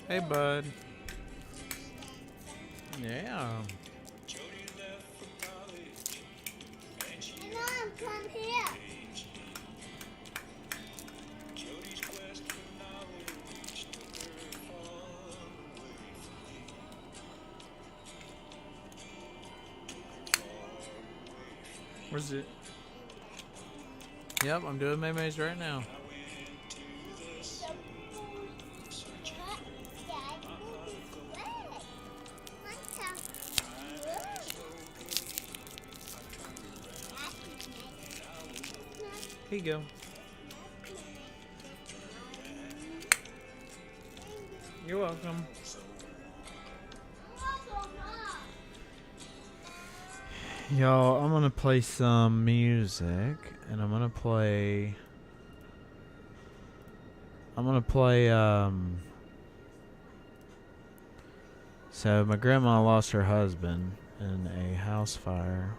Hey, bud. Yeah. Mom, come here. Where's it? Yep, I'm doing mayonnaise right now. Here you go. You're welcome. Y'all, I'm gonna play some music, and I'm gonna play. So my grandma lost her husband in a house fire,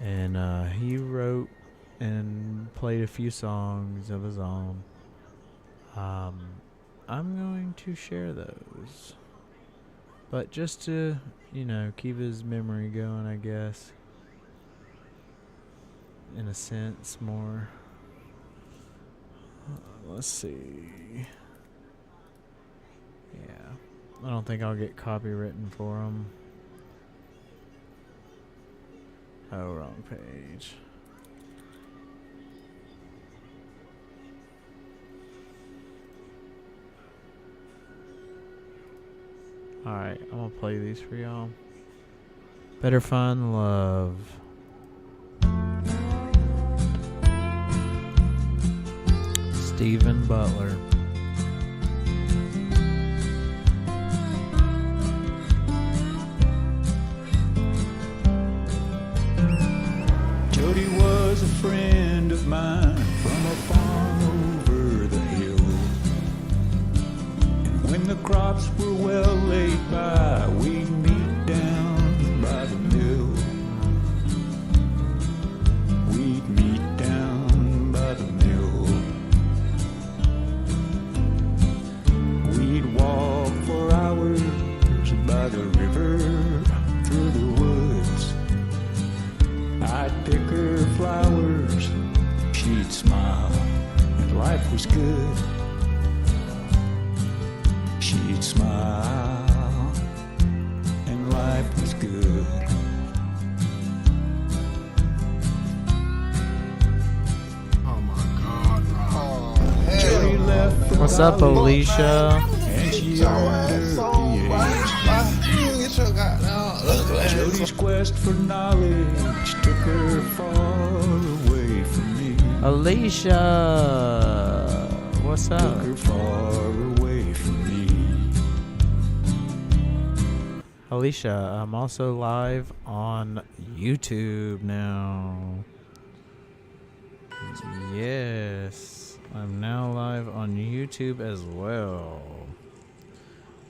and he wrote and played a few songs of his own. I'm going to share those, but just to, keep his memory going, I guess, in a sense, more. Let's see. Yeah, I don't think I'll get copywritten for them. Oh, wrong page. Alright, I'm gonna play these for y'all. Better Find Love. Stephen Butler. Jody was a friend of mine from a farm over the hill. And when the crops were well laid by, we'd meet down by the mill. We'd meet down by the mill. We'd walk for hours by the river through the woods. I'd pick her flowers, she'd smile, and life was good. She'd smile, and life was good. Oh my God! Oh, Jody left for What's up, college, Alicia? and she earned her PhD. Jody's quest for knowledge took her far away from me. Alicia! What's Took up? her far away from me. Alicia, I'm also live on YouTube now. Yes, I'm now live on YouTube as well.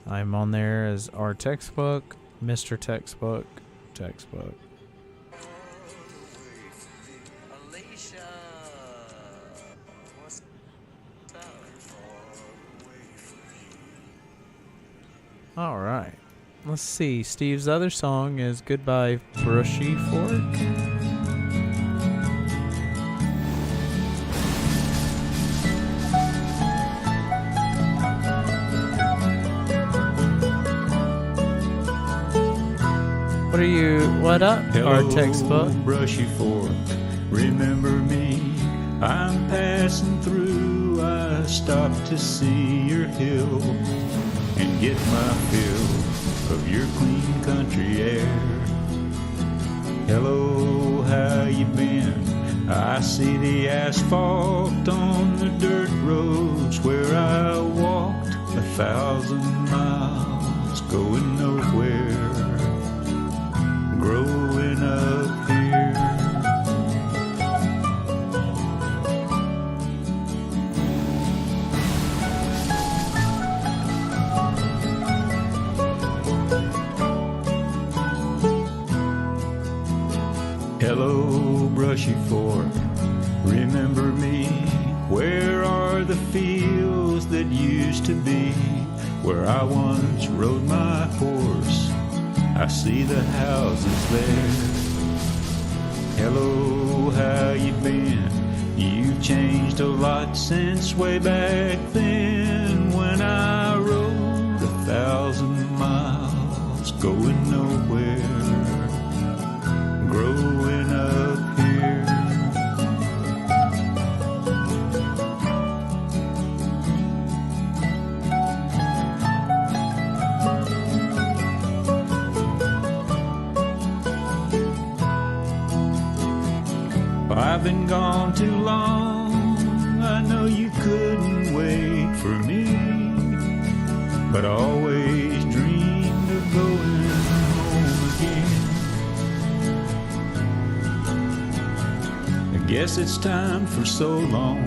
I'm on there as Rtextbook, Mr. Textbook. Alicia, what's up? All right. Let's see. Steve's other song is Goodbye Brushy Fork. What up, our textbook? Brushy fork, remember me? I'm passing through. I stopped to see your hill and get my fill of your clean country air. Hello, how you been? I see the asphalt on the dirt roads where I walked 1,000 miles, going nowhere. Growing up here, hello, brushy fork, remember me? Where are the fields that used to be where I once rode my horse. I see the houses there. Hello, how you been? You've changed a lot since way back then, when I rode 1,000 miles going nowhere, growing up here. I've been gone too long, I know you couldn't wait for me, but I always dreamed of going home again. I guess it's time for so long,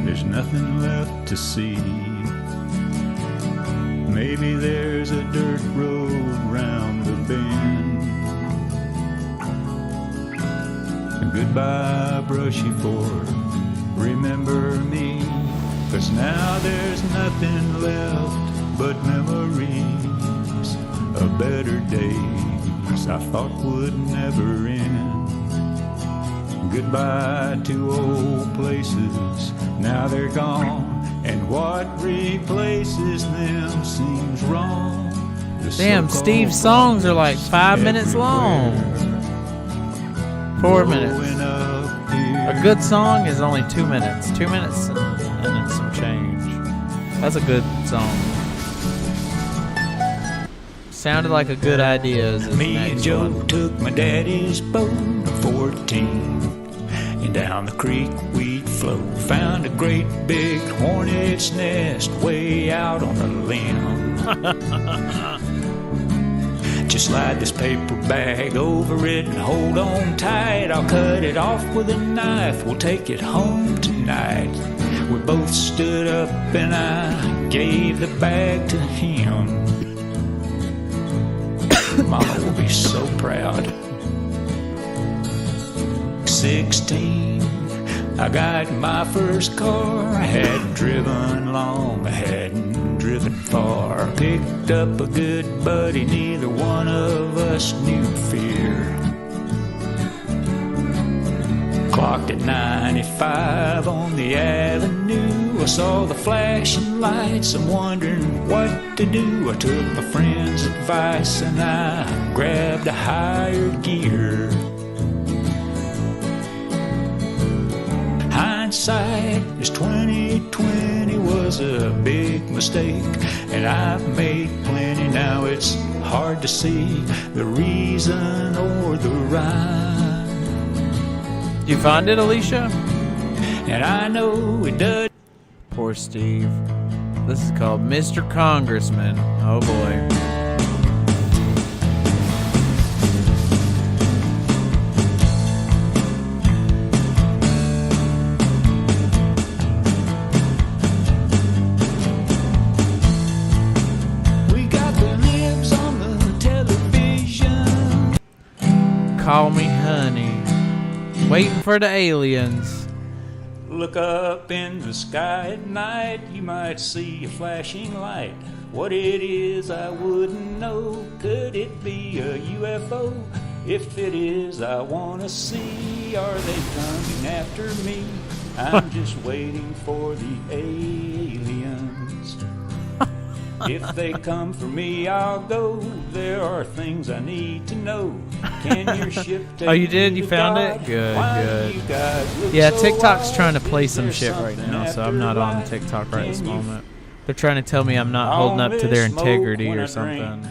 there's nothing left to see. Maybe there's a dirt road round the bend. Goodbye, brushy ford, remember me, 'cause now there's nothing left but memories of better days I thought would never end. Goodbye to old places, now they're gone, and what replaces them seems wrong. Damn, Steve's songs are like 5 minutes long. 4 minutes. A good song is only 2 minutes. 2 minutes and then some change. That's a good song. Sounded like a good idea. Me and Joe took my daddy's boat at 14, and down the creek we'd float. Found a great big hornet's nest way out on a limb. Just slide this paper bag over it and hold on tight. I'll cut it off with a knife. We'll take it home tonight. We both stood up and I gave the bag to him. Mama will be so proud. 16, I got my first car. I hadn't driven long, I hadn't driven far. Picked up a good buddy, neither one of us knew fear. Clocked at 95 on the avenue. I saw the flashing lights, I'm wondering what to do. I took my friend's advice and I grabbed a higher gear. Hindsight is 20/20 was a big mistake, and I've made plenty. Now it's hard to see the reason or the rhyme. Did you find it, Alicia? And I know it does. Poor Steve. This is called Mr. Congressman. Oh boy. Call me honey, waiting for the aliens. Look up in the sky at night, you might see a flashing light. What it is I wouldn't know. Could it be a UFO? If it is, I wanna see. Are they coming after me? I'm just waiting for the aliens. If they come for me, I'll go. There are things I need to know. Can your ship take Oh, you did? You to found God? it? Good, Why good. you guys look Yeah, so TikTok's wild? trying to play Is some there shit right something now, so I'm not on after TikTok life? right this Can you moment. They're trying to tell me I'm not holding up to their integrity or something.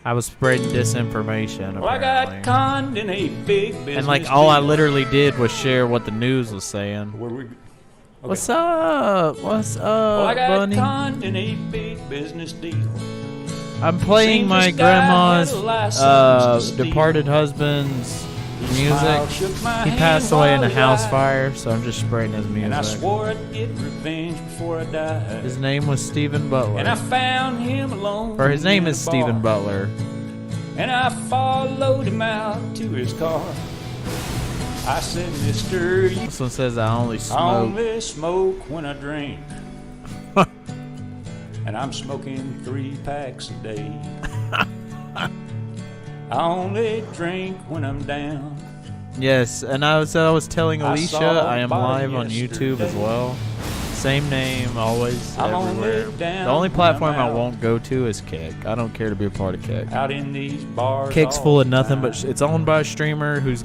I was spreading disinformation, Well, I got apparently. conned in a big business And like all I deal. literally did was share what the news was saying. Where we- What's up? What's Well, I up, got bunny? conned in a big business deal. I'm playing Seems my this guy had grandma's a license to steal. departed husband's music. Smiled, shook my He hand passed away in a while he house lied. fire, so I'm just spreading his And I music. swore I'd get revenge before I died. His name was Stephen And I Butler. found him alone. Or his name in is a bar. Stephen Butler. And I followed him out to his car. I said, Mister, you This one says I only I smoke. only smoke when I drink. and I'm smoking 3 packs a day. I only drink when I'm down. Yes, and I was telling I Alicia saw I am a body live on YouTube as yesterday. well. Same name, always, I'm everywhere. only down The only when platform I'm I out. won't go to is Kick. I don't care to be a part of Kick. Out in these bars Kick's all full of the nothing, but time. it's owned by a streamer who's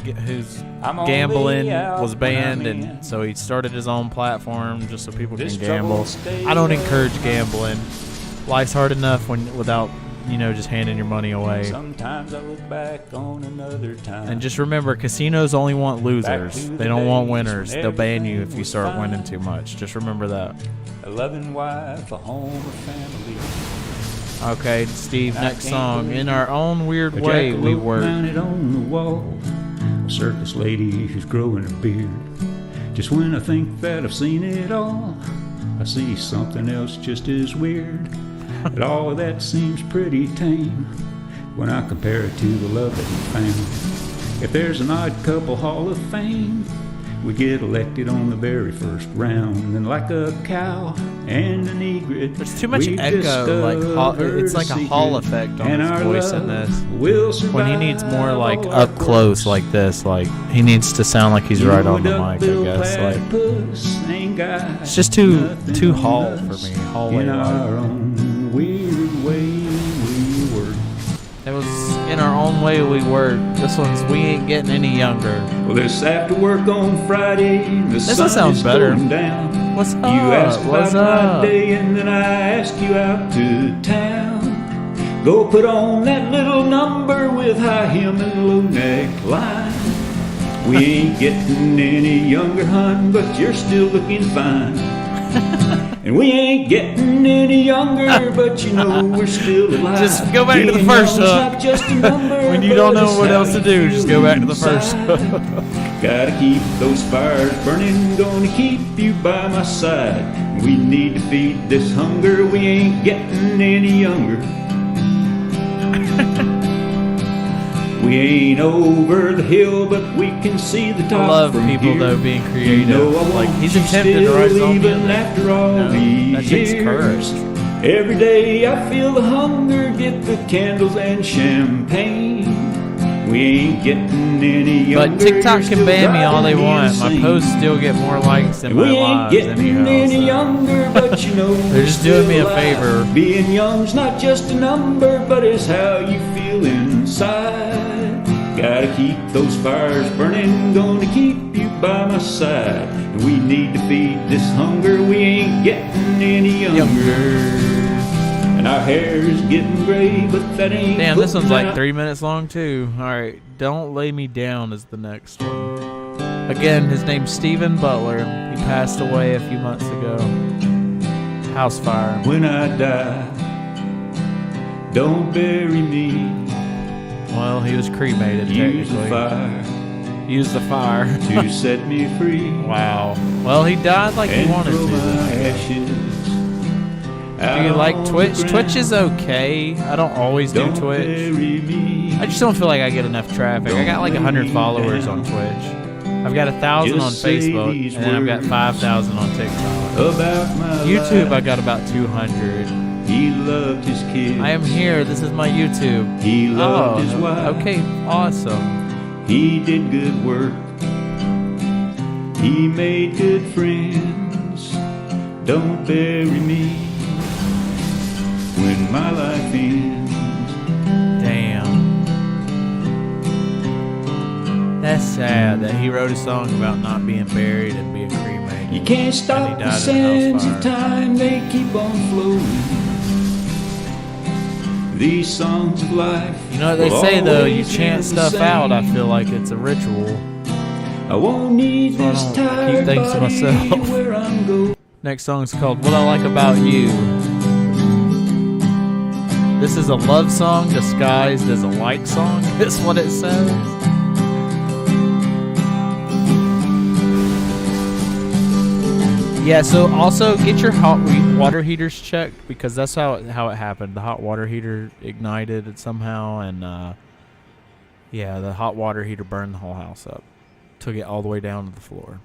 I'm only gambling, out was when I'm banned, in. and so he started his own platform just so people This can gamble. trouble stay I don't up encourage night. gambling. Life's hard enough without just handing your money away. Sometimes I look back on another time. And just remember, casinos only want losers. to the They don't want days winners. when They'll ban you if everything you was start fine. winning too much. Just remember that. A loving wife, a home, a family. Okay, Steve, I next can't song. believe In our own weird A way, we jackalope work. mounted on the wall. A circus lady who's growing a beard. Just when I think that I've seen it all, I see something else just as weird. But all of that seems pretty tame when I compare it to the love that he found. If there's an Odd Couple Hall of Fame, we get elected on the very first round. And like a cow and an egret, There's too much we've echo. It's like a discovered Hall secret, effect on and his our voice in love this. will When he needs more survive like all our up close quirks. like this, like he needs to sound like he's right on the mic, I guess. Like it's just too Hall for me. Hallway in our like. own weird way we work. It was In Our Own Way We Work. This one's We Ain't Getting Any Younger. Well, this after work on Friday, the This sun one sounds is better. going down. What's You up? ask What's about up? my day, and then I ask you out to town. Go put on that little number with high hem and low neckline. We ain't getting any younger, hun, but you're still looking fine. And we ain't getting any younger, but you know we're still alive. Just go back to the Being first young's hook. not just a number, When you but don't know it's what how else to you do, just feel go back to the first inside. hook. Gotta keep those fires burning, gonna keep you by my side. We need to feed this hunger, we ain't getting any younger. We ain't over the hill, but we can see the top I love from people here. though being creative. You know I Like want he's you attempted to still write his own even music. after all No, these that takes years. courage. Every day I feel the hunger, get the candles and champagne. We ain't getting any younger. But TikTok you're can still ban me all they driving me want. My insane. posts still get more likes than my We ain't lives getting anyhow. any So. younger, but you know They're just doing me a favor. Being young's not just a number, but it's how you feel inside. Gotta keep those fires burning, gonna keep you by my side. And we need to feed this hunger, we ain't getting any younger. And our hair's getting gray, but that ain't Damn, this one's putting like out 3 minutes long too. Alright, Don't Lay Me Down is the next one. Again, his name's Stephen Butler. He passed away a few months ago. House fire. When I die, don't bury me. Well, he was cremated Use the technically. fire Use the fire. to set me free. Wow. Well, he died like he And wanted throw my to. ashes Do out you like on the Twitch? ground. Twitch is okay. I don't always do Don't Twitch. bury me. I just don't feel like I get enough traffic. I got like 100 followers on Twitch. I've got 1,000 on Just say Facebook, these and then I've got words 5,000 on TikTok. About my YouTube, I life. got about 200. He loved his kids. I am here. This is my YouTube. He loved his Oh, wife. okay, awesome. He did good work. He made good friends. Don't bury me when my life ends. Damn. That's sad that he wrote a song about not being buried and being cremated. You can't And stop he the died in a house sands fire. of time, they keep on flowing. These songs of life. You know what they will say though, you always chant end the stuff out, I same. feel like it's a ritual. I won't need So I this don't keep tired things to body myself. where I'm going. Next song's called What I Like About You. This is a love song disguised as a like song, is what it says. Yeah, so also get your hot water heaters checked because that's how it happened. The hot water heater ignited it somehow, and yeah, the hot water heater burned the whole house up. Took it all the way down to the floor.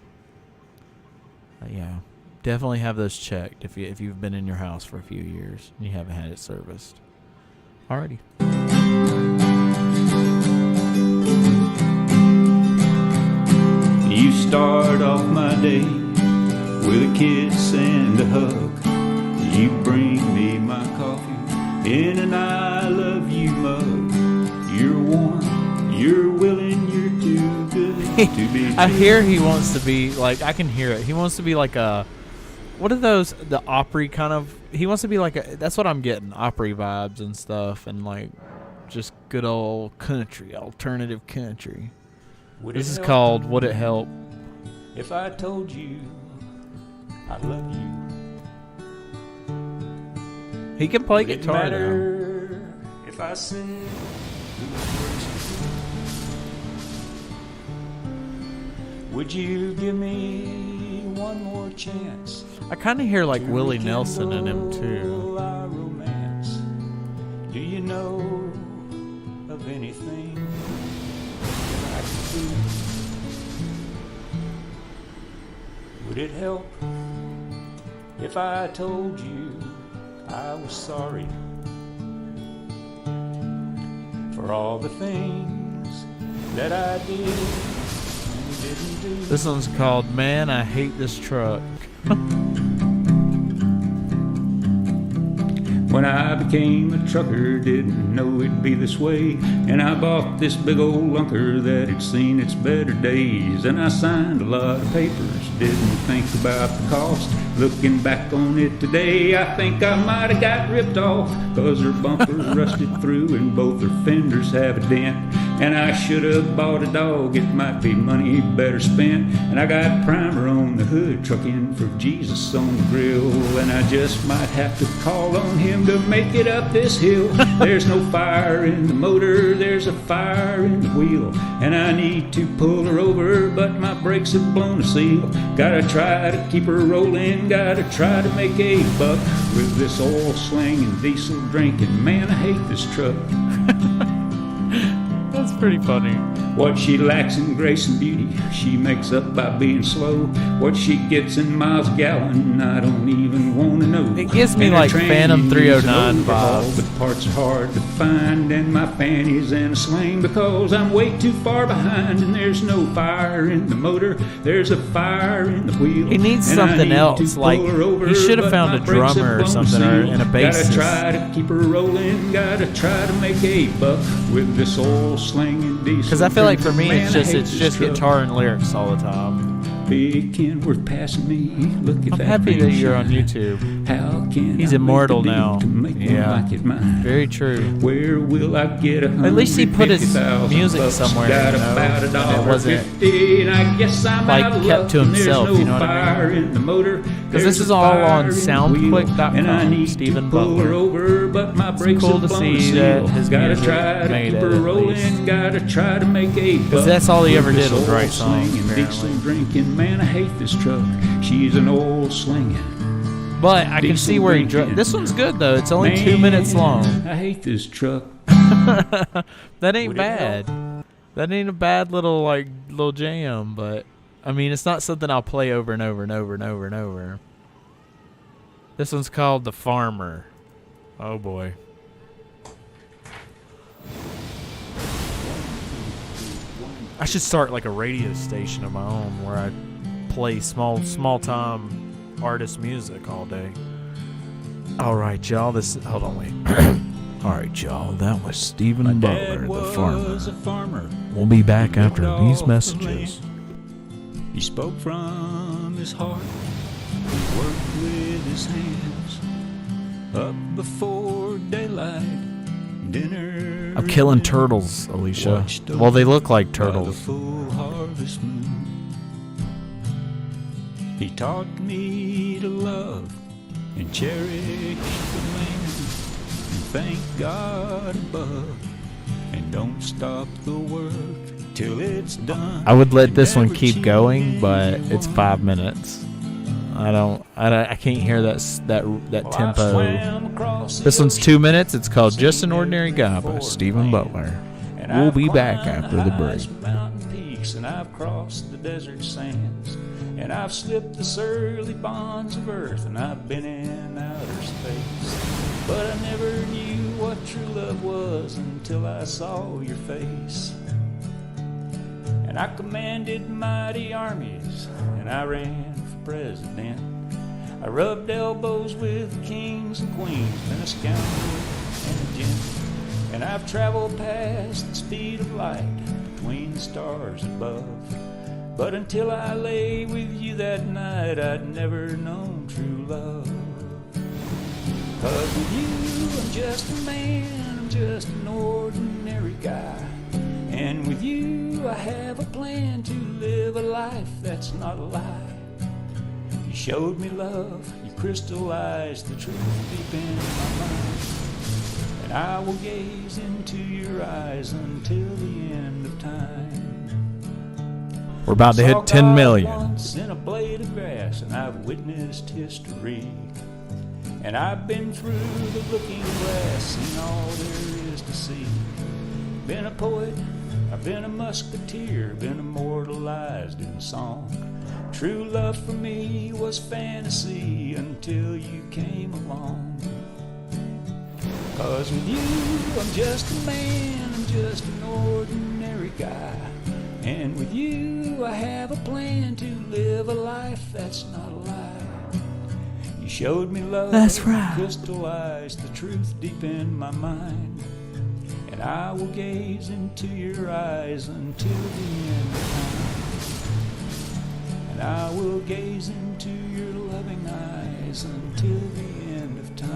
Yeah. Definitely have those checked if you've been in your house for a few years and you haven't had it serviced. Alrighty. You start off my day with a kiss and a hug. You bring me my coffee in an I love you mug. You're warm, you're willing, you're too good to be I hear he wants to be like, I can hear it. He wants to be like a, what are those, the Opry kind of, he wants to be like a, that's what I'm getting, Opry vibes and stuff, and like just good old country, alternative country. This is called Would It Help? If I told you I love you. He can play Would it guitar though. matter if I said would you give me one more chance? I kind of hear like Willie Nelson in him too. Our romance. Do you know of anything that I could do? Would it help if I told you I was sorry for all the things that I did and didn't do? This one's called Man, I Hate This Truck. When I became a trucker, didn't know it'd be this way. And I bought this big old lunker that had seen its better days. And I signed a lot of papers, didn't think about the cost. Looking back on it today, I think I might have got ripped off, 'cause her bumper's rusted through and both her fenders have a dent. And I should have bought a dog, it might be money better spent. And I got primer on the hood, trucking for Jesus on the grill. And I just might have to call on him to make it up this hill. There's no fire in the motor, there's a fire in the wheel. And I need to pull her over, but my brakes have blown a seal. Gotta try to keep her rolling, gotta try to make a buck with this oil slinging, diesel drinking. Man, I hate this truck. That's pretty funny. What she lacks in grace and beauty, she makes up by being slow. What she gets in miles a gallon, I don't even want to know. It gives me And her like Phantom training needs an 309 overhaul, vibes. but parts are hard to find, and my fanny's in a sling because I'm way too far behind. And there's no fire in the motor, there's a fire in the wheel. He needs And I something need else, to pull like, her over, he should have but found my a brakes have drummer or blown a something, or seal. and a bassist. Gotta try to keep her rolling, gotta try to make a buck with this oil slinging diesel. Because I feel like for me, Man, it's I just hate it's this just truck. guitar and lyrics all the time. Big Kenworth passing me. Look at I'm that happy thing that you're on shine. YouTube. How can He's I immortal make a deal now. to make me Yeah. like it mine? Very true. Where will I get At least he put his $150,000 music bucks? somewhere, Got you know, about and it wasn't, $1.50, and I guess I'm like, out of kept luck, to and himself, there's no you know what I mean? fire in the motor. Because this There's is a all fire on in the wheel, soundclick.com, and I need Stephen to pull her Butler. over, but my It's brakes cool have to blown a see seal. that his Gotta music try to made keep it her at rolling, least. gotta try to make a buck. 'Cause that's all he with ever did this was write oil songs, slinging, apparently. diesel drinking. Man, I hate this truck. She's an oil slinging. But I can see where he drinking. this one's good though. It's only Man, 2 minutes long. I hate this truck. That ain't Would it bad. That ain't a bad little jam, but I mean it's not something I'll play over and over and over and over and over. This one's called The Farmer. Oh boy. I should start like a radio station of my own where I play small time artist music all day. All right, y'all. Hold on, wait. All right, y'all. That was Stephen Butler, the farmer. Was a farmer. We'll be back after Worked these off the messages. land. He spoke from his heart. He worked with his hands. Up before daylight, dinner. I'm killing turtles, Alicia. Watched Well, they look like by turtles. The full harvest moon. He taught me to love and cherish the land, and thank God above, and don't stop the work till it's done. I would let this one Never keep going, change but it's one. 5 minutes. I can't hear that Well, I tempo. swam across the This one's ocean, 2 minutes. It's called Just an seen Ordinary every Guy by forest Stephen land, Butler. and We'll I've be back climbed after the break. highest mountain peak lakes, and I've crossed the desert sands, and I've slipped the surly bonds of earth, and I've been in outer space. But I never knew what true love was until I saw your face. And I commanded mighty armies, and I ran for president. I rubbed elbows with kings and queens, been a scoundrel and a gent. And I've traveled past the speed of light between the stars above. But until I lay with you that night, I'd never known true love. 'Cause with you, I'm just a man, I'm just an ordinary guy. And with you, I have a plan to live a life that's not a lie. You showed me love, you crystallized the truth deep in my mind. And I will gaze into your eyes until the end of time. We're about to hit 10 million. Once in a blade of grass, and I've witnessed history. And I've been through the looking glass, seen all there is to see. Been a poet, I've been a musketeer, been immortalized in song. True love for me was fantasy until you came along. 'Cause with you, I'm just a man, I'm just an ordinary guy. And with you, I have a plan to live a life that's not a lie. You showed me love, That's right. crystallized the truth deep in my mind. And I will gaze into your eyes until the end of time. And I will gaze into your loving eyes until the end of time.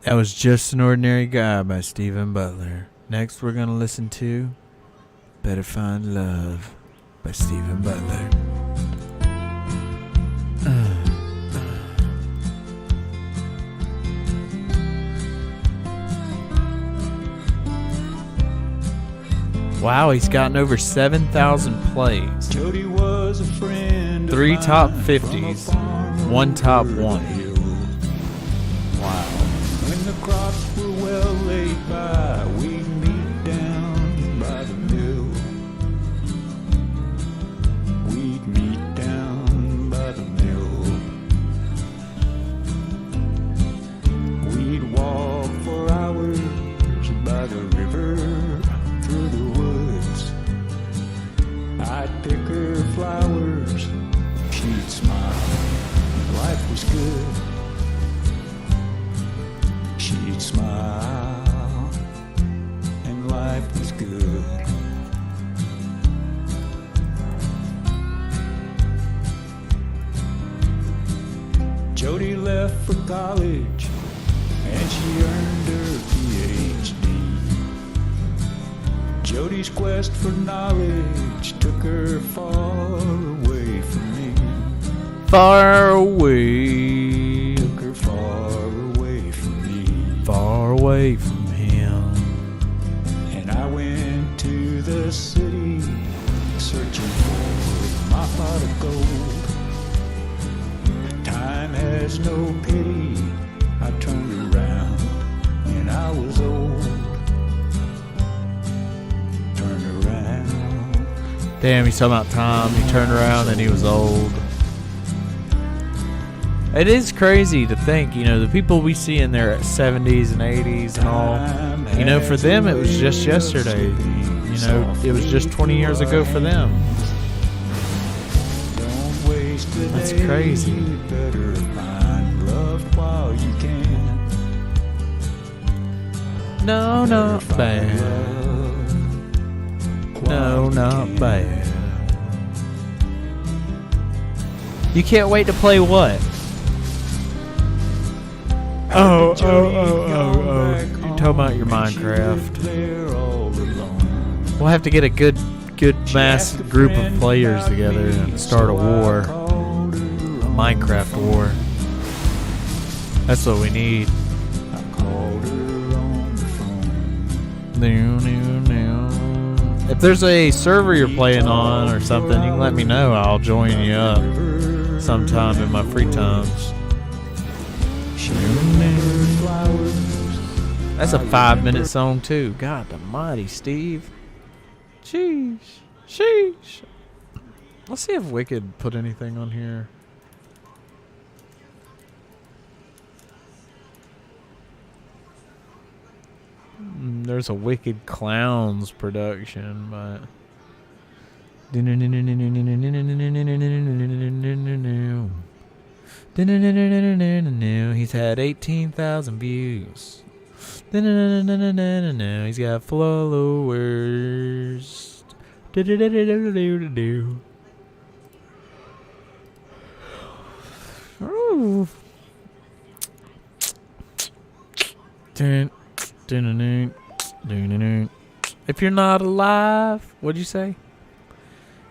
That was Just an Ordinary Guy by Stephen Butler. Next, we're going to listen to Better Find Love by Stephen Butler. Wow, he's gotten over 7,000 plays. Jody was a friend. 3 top 50s, 1 top 1. Wow. When the crops were well laid by, we'd meet down by the mill. We'd meet down by the mill. We'd walk for hours by the river, through the woods. I'd pick her flowers, she'd smile, life was good. She'd smile, and life was good. Jody left for college, and she earned her PhD. Jody's quest for knowledge took her far away from me. Far away. Took her far away from me. Far away from him. And I went to the city, searching for my pot of gold. But time has no pity. I turned around, and I was old. Turned around. Damn, he's talking about time. He turned around and he was old. It is crazy to think, you know, the people we see in their 70s and 80s and all, you know, for them it was just yesterday. You know, it was just 20 years ago for them. That's crazy. Better find love while you can. No, not bad. No, not bad. You can't wait to play what? Oh. You're talking about your Minecraft. We'll have to get a good mass group of players together and start a war. A Minecraft war. That's what we need. If there's a server you're playing on or something, you can let me know. I'll join you up sometime in my free times. That's a 5-minute song too. God almighty, Steve. Sheesh. Sheesh. Let's see if Wicked put anything on here. There's a Wicked Clowns production, but he's had 18,000 views. He's got followers. Ooh. If you're not alive, what'd you say?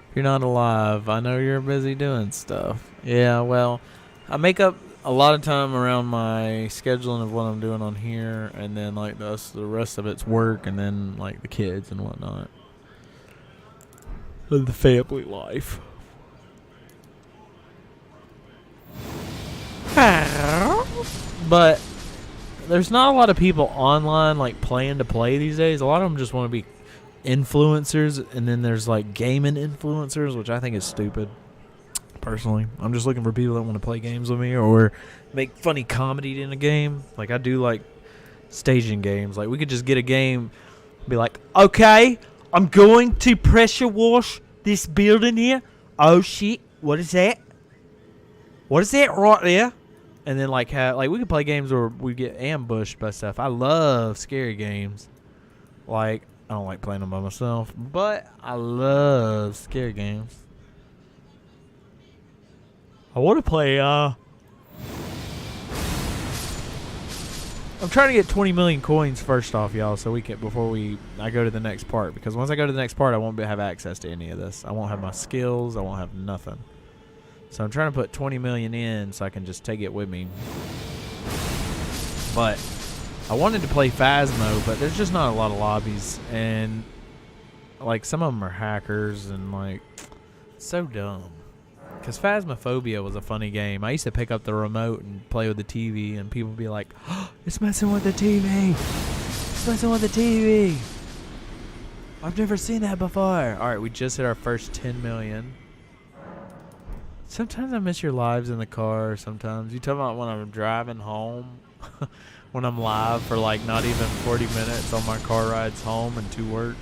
If you're not alive, I know you're busy doing stuff. Yeah, well, I make up a lot of time around my scheduling of what I'm doing on here, and then like the rest of it's work, and then like the kids and whatnot. The family life. But there's not a lot of people online like playing to play these days. A lot of them just want to be influencers, and then there's like gaming influencers, which I think is stupid. Personally, I'm just looking for people that want to play games with me or make funny comedy in a game. Like I do like staging games. Like we could just get a game, be like, okay, I'm going to pressure wash this building here. Oh shit, what is that? What is that right there? And then like we could play games where we get ambushed by stuff. I love scary games. Like I don't like playing them by myself, but I love scary games. I want to play, I'm trying to get 20 million coins first off, y'all, so we can, I go to the next part. Because once I go to the next part, I won't have access to any of this. I won't have my skills. I won't have nothing. So I'm trying to put 20 million in so I can just take it with me. But I wanted to play Phasmo, but there's just not a lot of lobbies. And, like, some of them are hackers and, like, it's so dumb. Because Phasmophobia was a funny game. I used to pick up the remote and play with the TV, and people would be like, oh, it's messing with the TV. It's messing with the TV. I've never seen that before. All right, we just hit our first 10 million. Sometimes I miss your lives in the car. Sometimes. You talking about when I'm driving home? When I'm live for like not even 40 minutes on my car rides home and to work.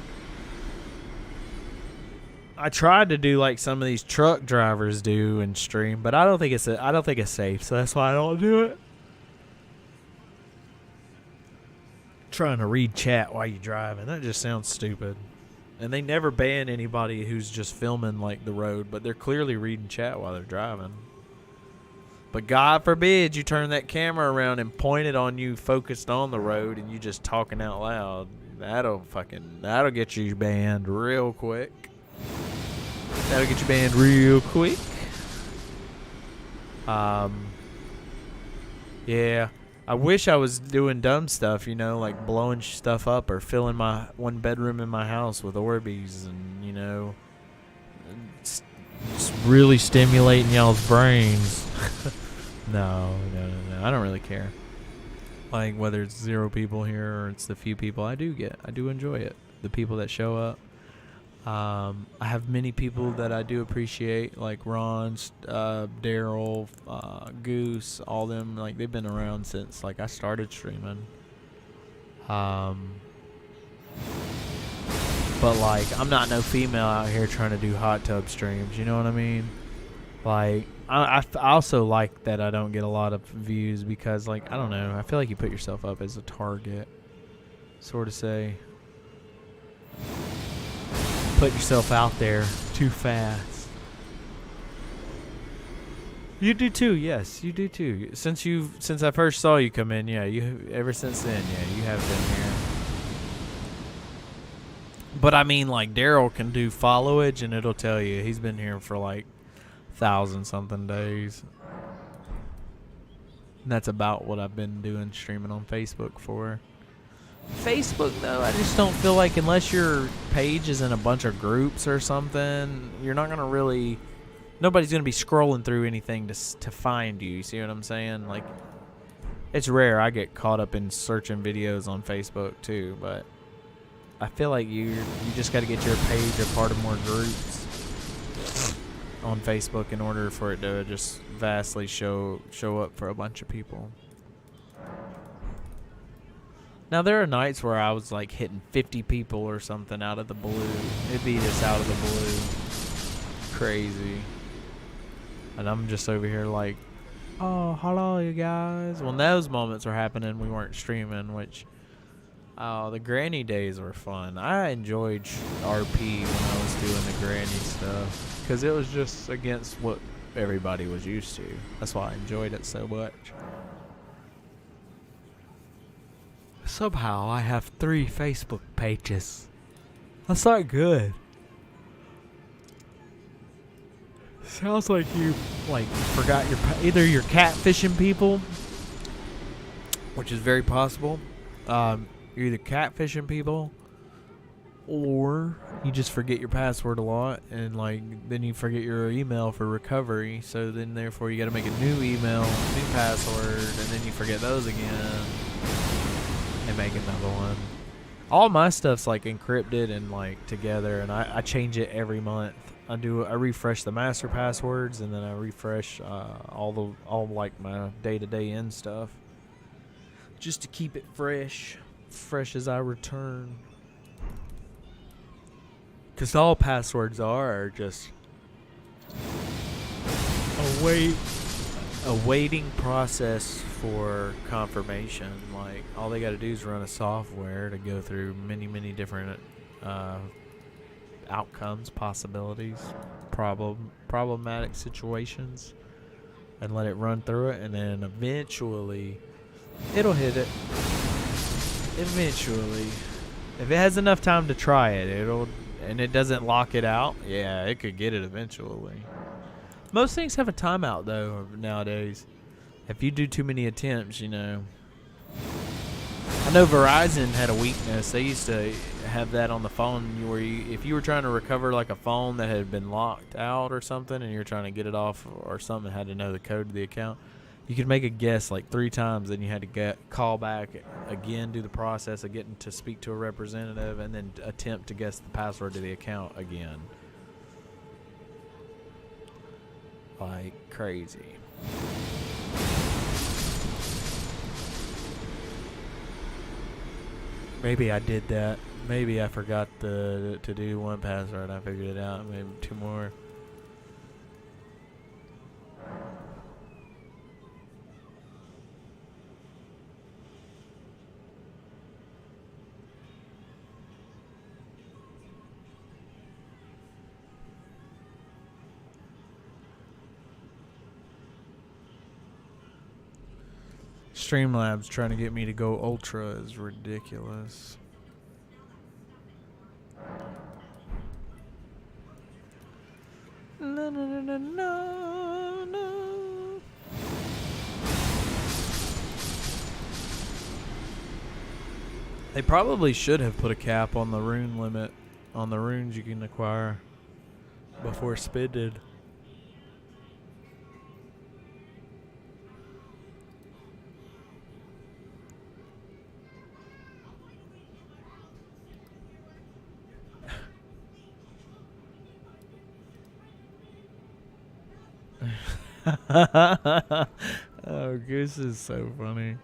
I tried to do like some of these truck drivers do and stream, but I don't think it's safe, so that's why I don't do it. Trying to read chat while you're driving, that just sounds stupid. And they never ban anybody who's just filming like the road, but they're clearly reading chat while they're driving. But God forbid you turn that camera around and point it on you focused on the road and you just talking out loud. That'll get you banned real quick. That'll get you banned real quick. Yeah. I wish I was doing dumb stuff, you know, like blowing stuff up or filling my one bedroom in my house with Orbeez and, you know, just really stimulating y'all's brains. No. I don't really care. Like whether it's 0 people here or it's the few people I do enjoy it. The people that show up. I have many people that I do appreciate, like Ron, Daryl, Goose, all them. Like they've been around since like I started streaming. But like I'm not no female out here trying to do hot tub streams. You know what I mean? Like I also like that I don't get a lot of views because like I don't know. I feel like you put yourself up as a target, sort of say. Put yourself out there too fast. You do too, yes, you do too. Since I first saw you come in, yeah, you ever since then, yeah, you have been here. But I mean, like Daryl can do followage, and it'll tell you he's been here for like 1,000-something days. And that's about what I've been doing streaming on Facebook for. Facebook, though, I just don't feel like unless your page is in a bunch of groups or something, you're not going to really... Nobody's going to be scrolling through anything to find you. You see what I'm saying? Like, It's rare. I get caught up in searching videos on Facebook too, but I feel like you just got to get your page a part of more groups on Facebook in order for it to just vastly show up for a bunch of people. Now there are nights where I was like hitting 50 people or something out of the blue. It'd be just out of the blue. Crazy. And I'm just over here like, oh, hello, you guys. When those moments were happening, we weren't streaming, which, the granny days were fun. I enjoyed RP when I was doing the granny stuff, because it was just against what everybody was used to. That's why I enjoyed it so much. Somehow I have 3 Facebook pages. That's not good. Sounds like you forgot either you're catfishing people, which is very possible. You're either catfishing people, or you just forget your password a lot, and then you forget your email for recovery. So then, therefore, you got to make a new email, new password, and then you forget those again, and make another one. All my stuff's encrypted and together, and I change it every month. I refresh the master passwords, and then I refresh all my day-to-day end stuff, just to keep it fresh as I return. Because all passwords are just a waiting process for confirmation. All they got to do is run a software to go through many different outcomes, possibilities, problematic situations, and let it run through it, and then eventually it'll hit it. Eventually, if it has enough time to try it, and it doesn't lock it out, yeah, it could get it eventually. Most things have a timeout though nowadays. If you do too many attempts, I know Verizon had a weakness. They used to have that on the phone where if you were trying to recover a phone that had been locked out or something, and you're trying to get it off or something, had to know the code to the account, you could make a guess 3 times, then you had to call back again, do the process of getting to speak to a representative, and then attempt to guess the password to the account again. Crazy. Maybe I did that. Maybe I forgot to do one password. I figured it out. Maybe 2 more. Streamlabs trying to get me to go ultra is ridiculous. No, no, no, no, no, no. They probably should have put a cap on the rune limit on the runes you can acquire before Spid did. Oh, Goose is so funny.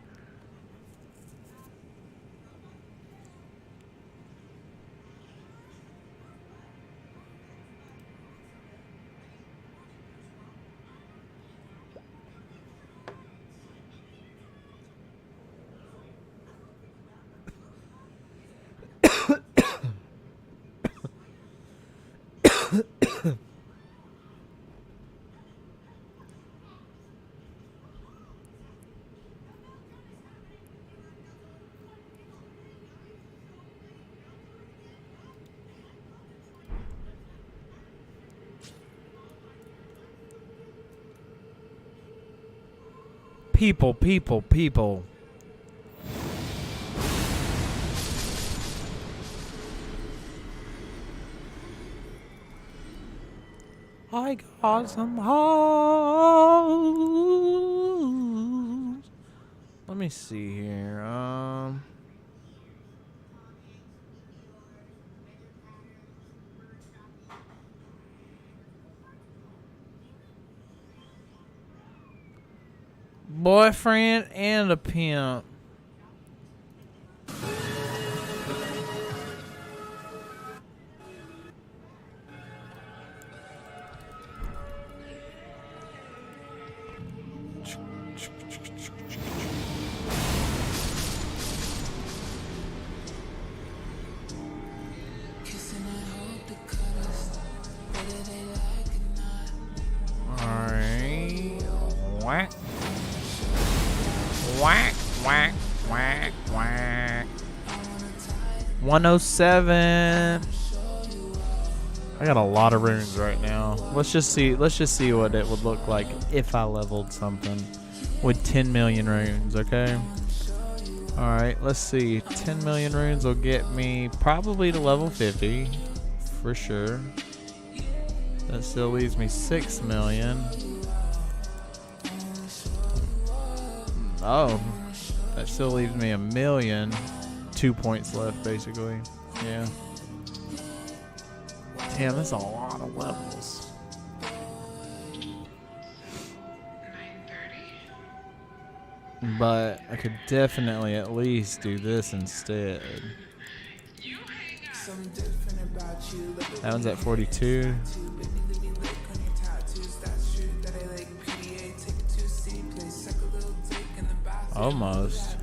People. I got some hoes. Let me see here. Boyfriend and a pimp. Alright. Whack. Whack, whack, whack, whack. 107. I got a lot of runes right now. Let's just see what it would look like if I leveled something with 10 million runes, okay? Alright, let's see. 10 million runes will get me probably to level 50 for sure. That still leaves me 6 million. Oh, that still leaves me 1 million. 2 points left, basically. Yeah. Damn, that's a lot of levels. 9:30. But I could definitely at least do this instead. That one's at 42. Almost.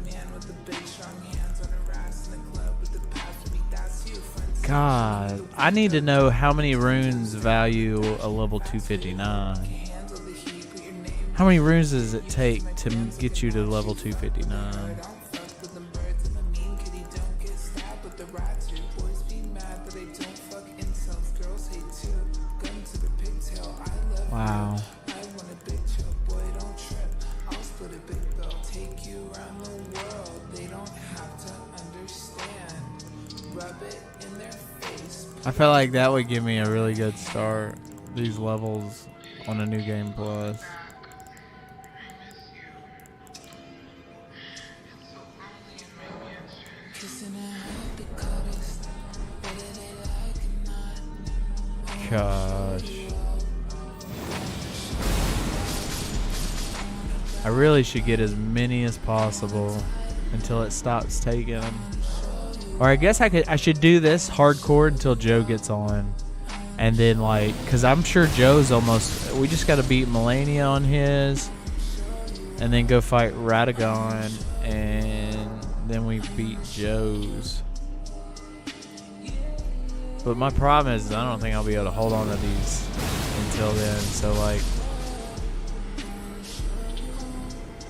God, I need to know how many runes value a level 259. How many runes does it take to get you to level 259? Wow. I feel like that would give me a really good start, these levels on a new game plus. Gosh. I really should get as many as possible until it stops taking them. Or I guess I should do this hardcore until Joe gets on. And then like, cause I'm sure Joe's almost, we just gotta beat Melania on his. And then go fight Radagon. And then we beat Joe's. But my problem is I don't think I'll be able to hold on to these until then. So like,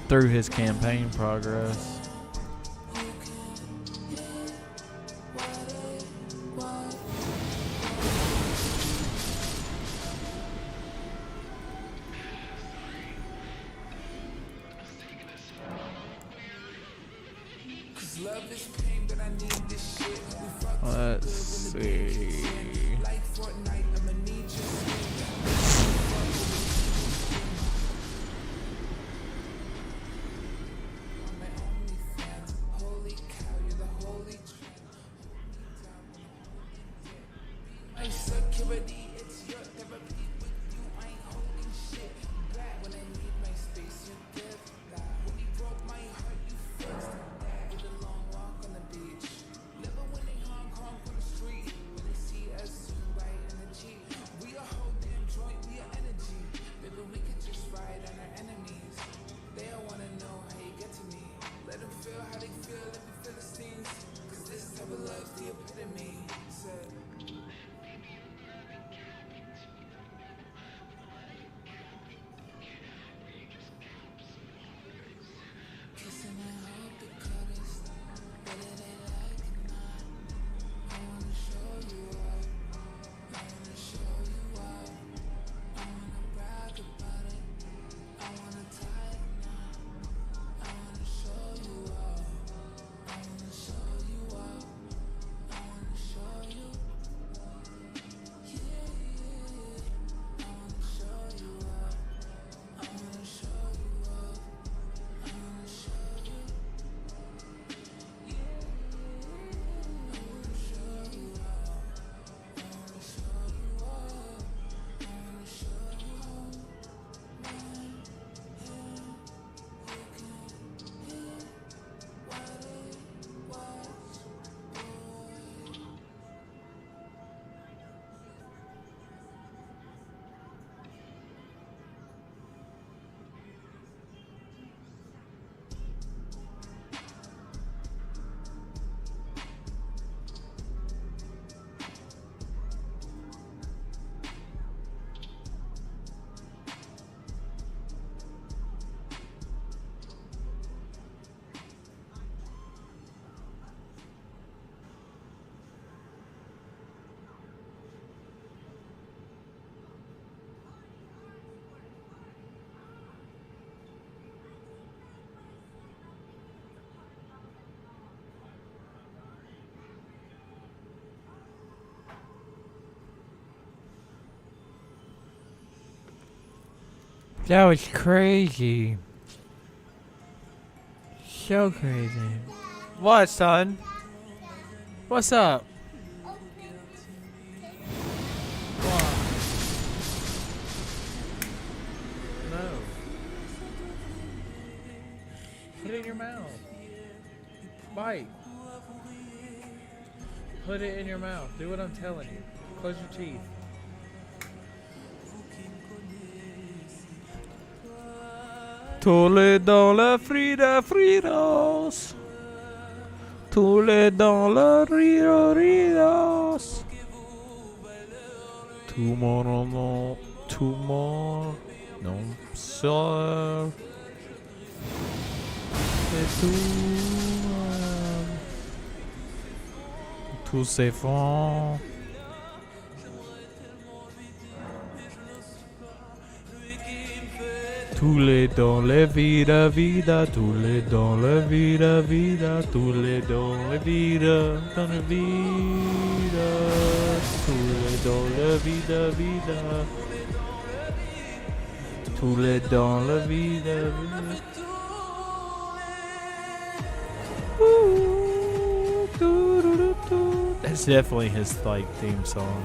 through his campaign progress. Let's see. That was crazy. So crazy. What, son? What's up? What? No. Put it in your mouth. Bite. Put it in your mouth. Do what I'm telling you. Close your teeth. Tous les dans la frida fritos. Tous les dans la ridos. Tomorrow no. Tomorrow. Non. So. Et tout c'est fond. Tous les dans la vida, vida, tous les dans la vida, vida, tous les dans la vida, dans la vida, tous les dans la vida, vida, tous les dans la vida, vida. That's definitely his like theme song.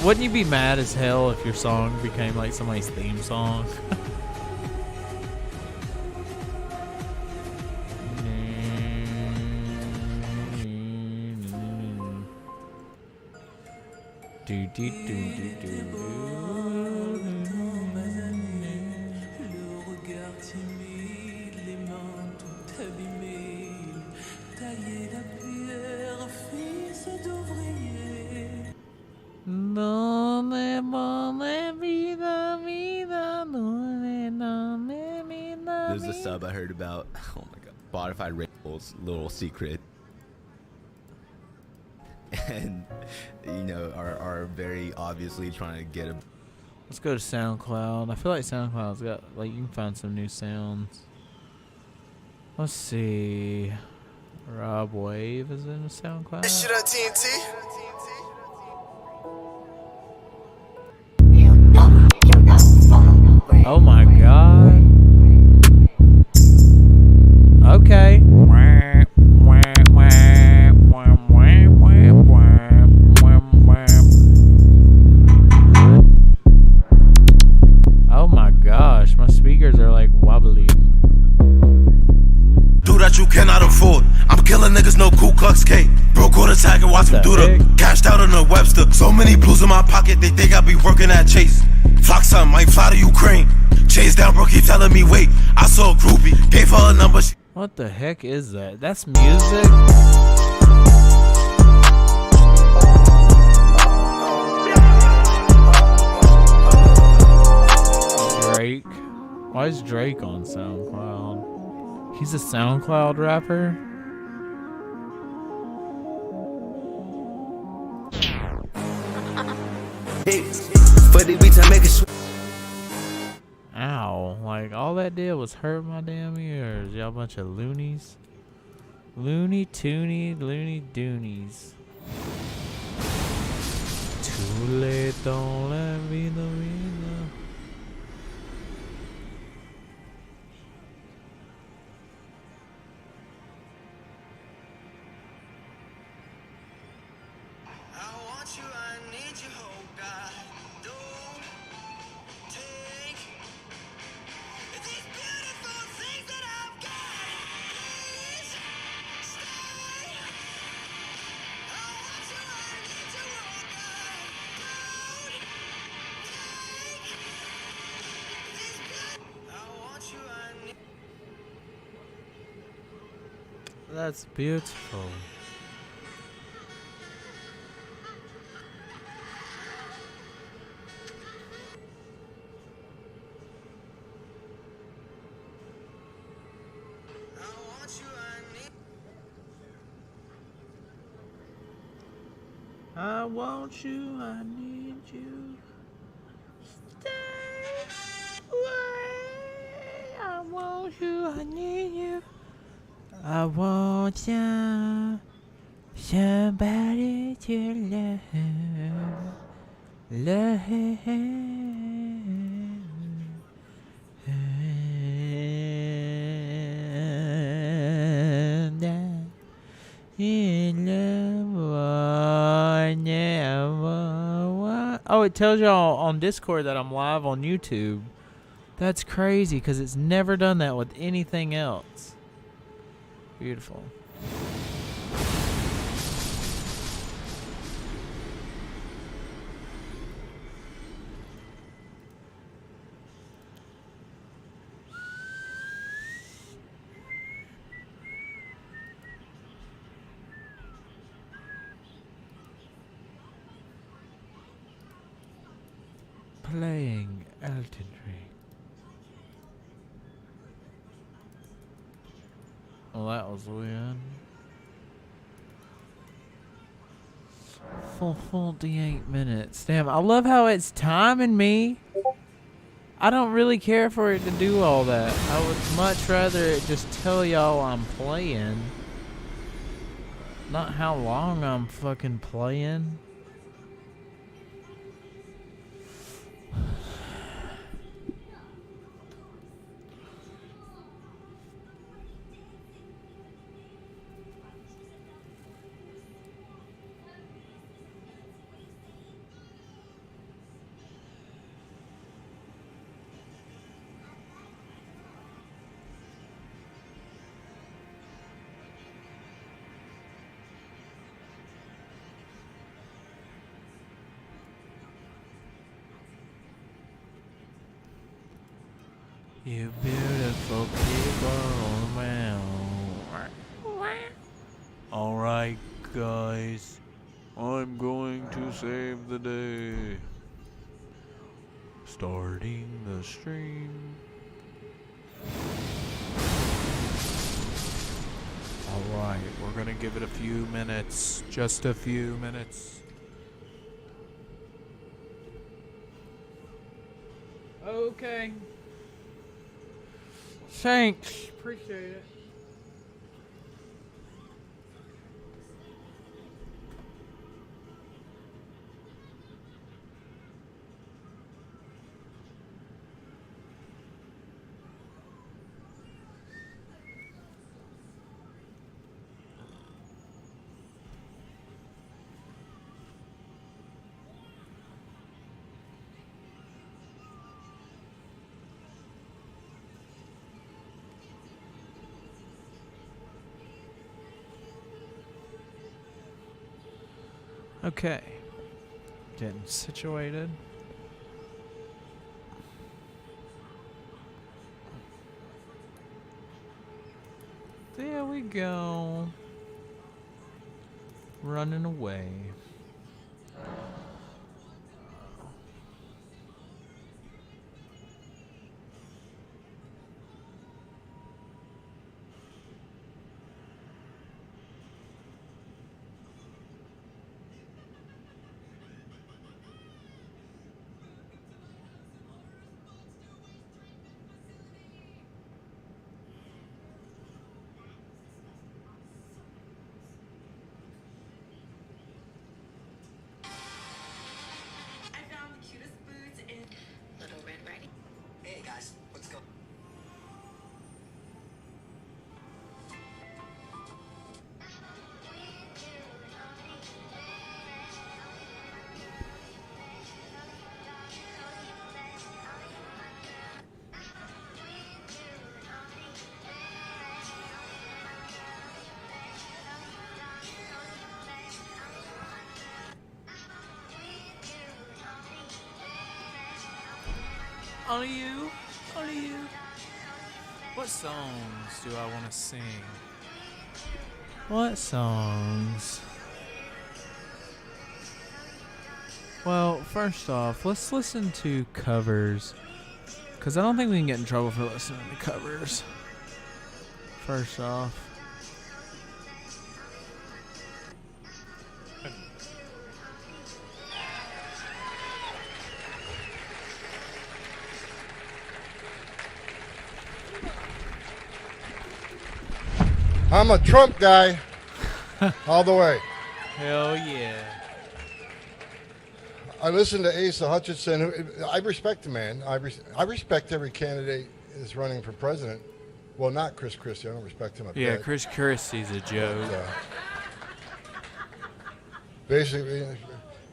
Wouldn't you be mad as hell if your song became like somebody's theme song? Do do do do do. There's a sub I heard about. Oh my god. Spotify Rachel's little secret. And, you know, are very obviously trying to get a. Let's go to SoundCloud. I feel like SoundCloud's got, like, you can find some new sounds. Let's see. Rob Wave is in the SoundCloud. This shit on TNT. Oh my god. Okay. Oh my gosh, my speakers are like wobbly. Do that you cannot afford. I'm killing niggas, no Ku Klux K. Broke quarter tag and watch me do the cashed out on the Webster. So many blues in my pocket, they think I be working at Chase. Flock son, might fly to Ukraine. Chase down, bro, keep telling me wait. I saw a groupie, gave her a number. What the heck is that? That's music? Drake? Why is Drake on SoundCloud? He's a SoundCloud rapper? Ow, like all that did was hurt my damn ears. Y'all bunch of loonies. Looney toony, loony doonies. Too late, don't let me the vida. That's beautiful. I want you, I need you. Stay away. I want you, I need you. I want you, somebody to love. Love. Oh, it tells y'all on Discord that I'm live on YouTube. That's crazy because it's never done that with anything else. Beautiful. Playing Elden Ring. Well, that was weird. Full 48 minutes. Damn, I love how it's timing me. I don't really care for it to do all that. I would much rather it just tell y'all I'm playing. Not how long I'm fucking playing. You beautiful people around. Alright, guys. I'm going to save the day. Starting the stream. Alright, we're gonna give it a few minutes. Just a few minutes. Okay. Thanks. Appreciate it. Okay. Getting situated. There we go. Running away. Only you? Only you? What songs do I want to sing? What songs? Well, first off, let's listen to covers. Because I don't think we can get in trouble for listening to covers. First off. I'm a Trump guy all the way. Hell yeah. I listen to Asa Hutchinson. I respect the man. I respect every candidate that's running for president. Well, not Chris Christie. I don't respect him a bit. Yeah, Chris Christie's a joke. Basically,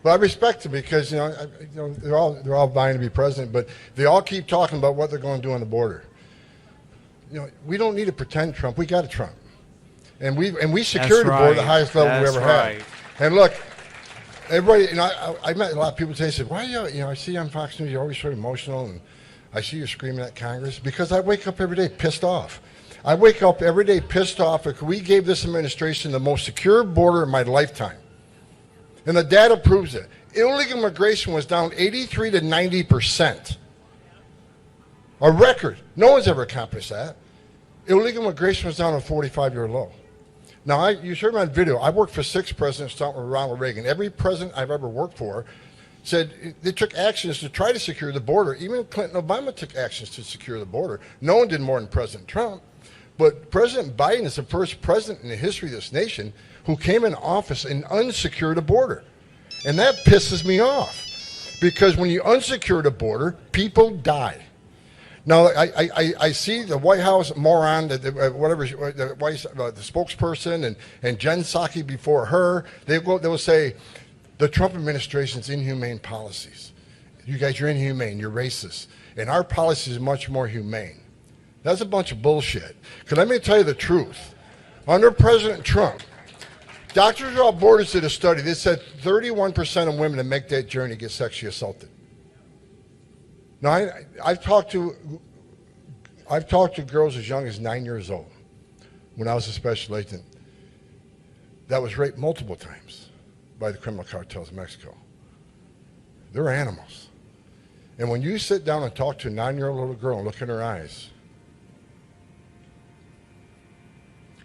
But I respect them because they're all vying to be president, but they all keep talking about what they're going to do on the border. We don't need to pretend Trump. We got a Trump, and we secured the border at the highest level we ever had. And look, everybody, I met a lot of people today. Said, "Why I see you on Fox News. You're always so emotional, and I see you screaming at Congress." Because I wake up every day pissed off. I wake up every day pissed off because we gave this administration the most secure border in my lifetime. And the data proves it. Illegal immigration was down 83 to 90%. A record. No one's ever accomplished that. Illegal immigration was down a 45-year low. Now, you heard me on video. I worked for 6 presidents, starting with Ronald Reagan. Every president I've ever worked for said they took actions to try to secure the border. Even Clinton and Obama took actions to secure the border. No one did more than President Trump. But President Biden is the first president in the history of this nation who came in office and unsecured a border. And that pisses me off. Because when you unsecure the border, people die. Now, I see the White House moron, the spokesperson, and Jen Psaki before her, they will say, the Trump administration's inhumane policies. You guys, you're inhumane, you're racist. And our policy is much more humane. That's a bunch of bullshit. Because let me tell you the truth. Under President Trump, Doctors Without Borders did a study. They said 31% of women that make that journey get sexually assaulted. Now, I've talked to girls as young as 9 years old when I was a special agent that was raped multiple times by the criminal cartels in Mexico. They're animals. And when you sit down and talk to a 9-year-old little girl and look in her eyes,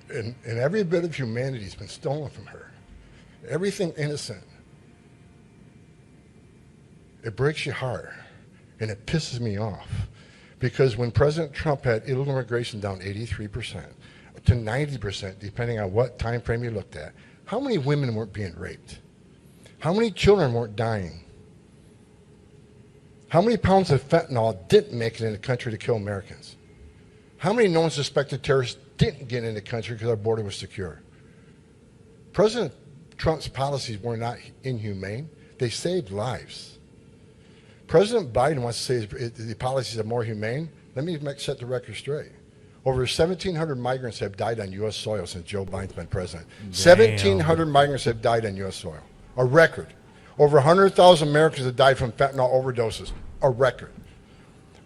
and every bit of humanity has been stolen from her, everything innocent, it breaks your heart. And it pisses me off because when President Trump had illegal immigration down 83% to 90%, depending on what time frame you looked at, how many women weren't being raped? How many children weren't dying? How many pounds of fentanyl didn't make it in the country to kill Americans? How many known suspected terrorists didn't get in the country because our border was secure? President Trump's policies were not inhumane. They saved lives. President Biden wants to say the policies are more humane. Let me set the record straight. Over 1,700 migrants have died on U.S. soil since Joe Biden's been president. 1,700 migrants have died on U.S. soil. A record. Over 100,000 Americans have died from fentanyl overdoses. A record.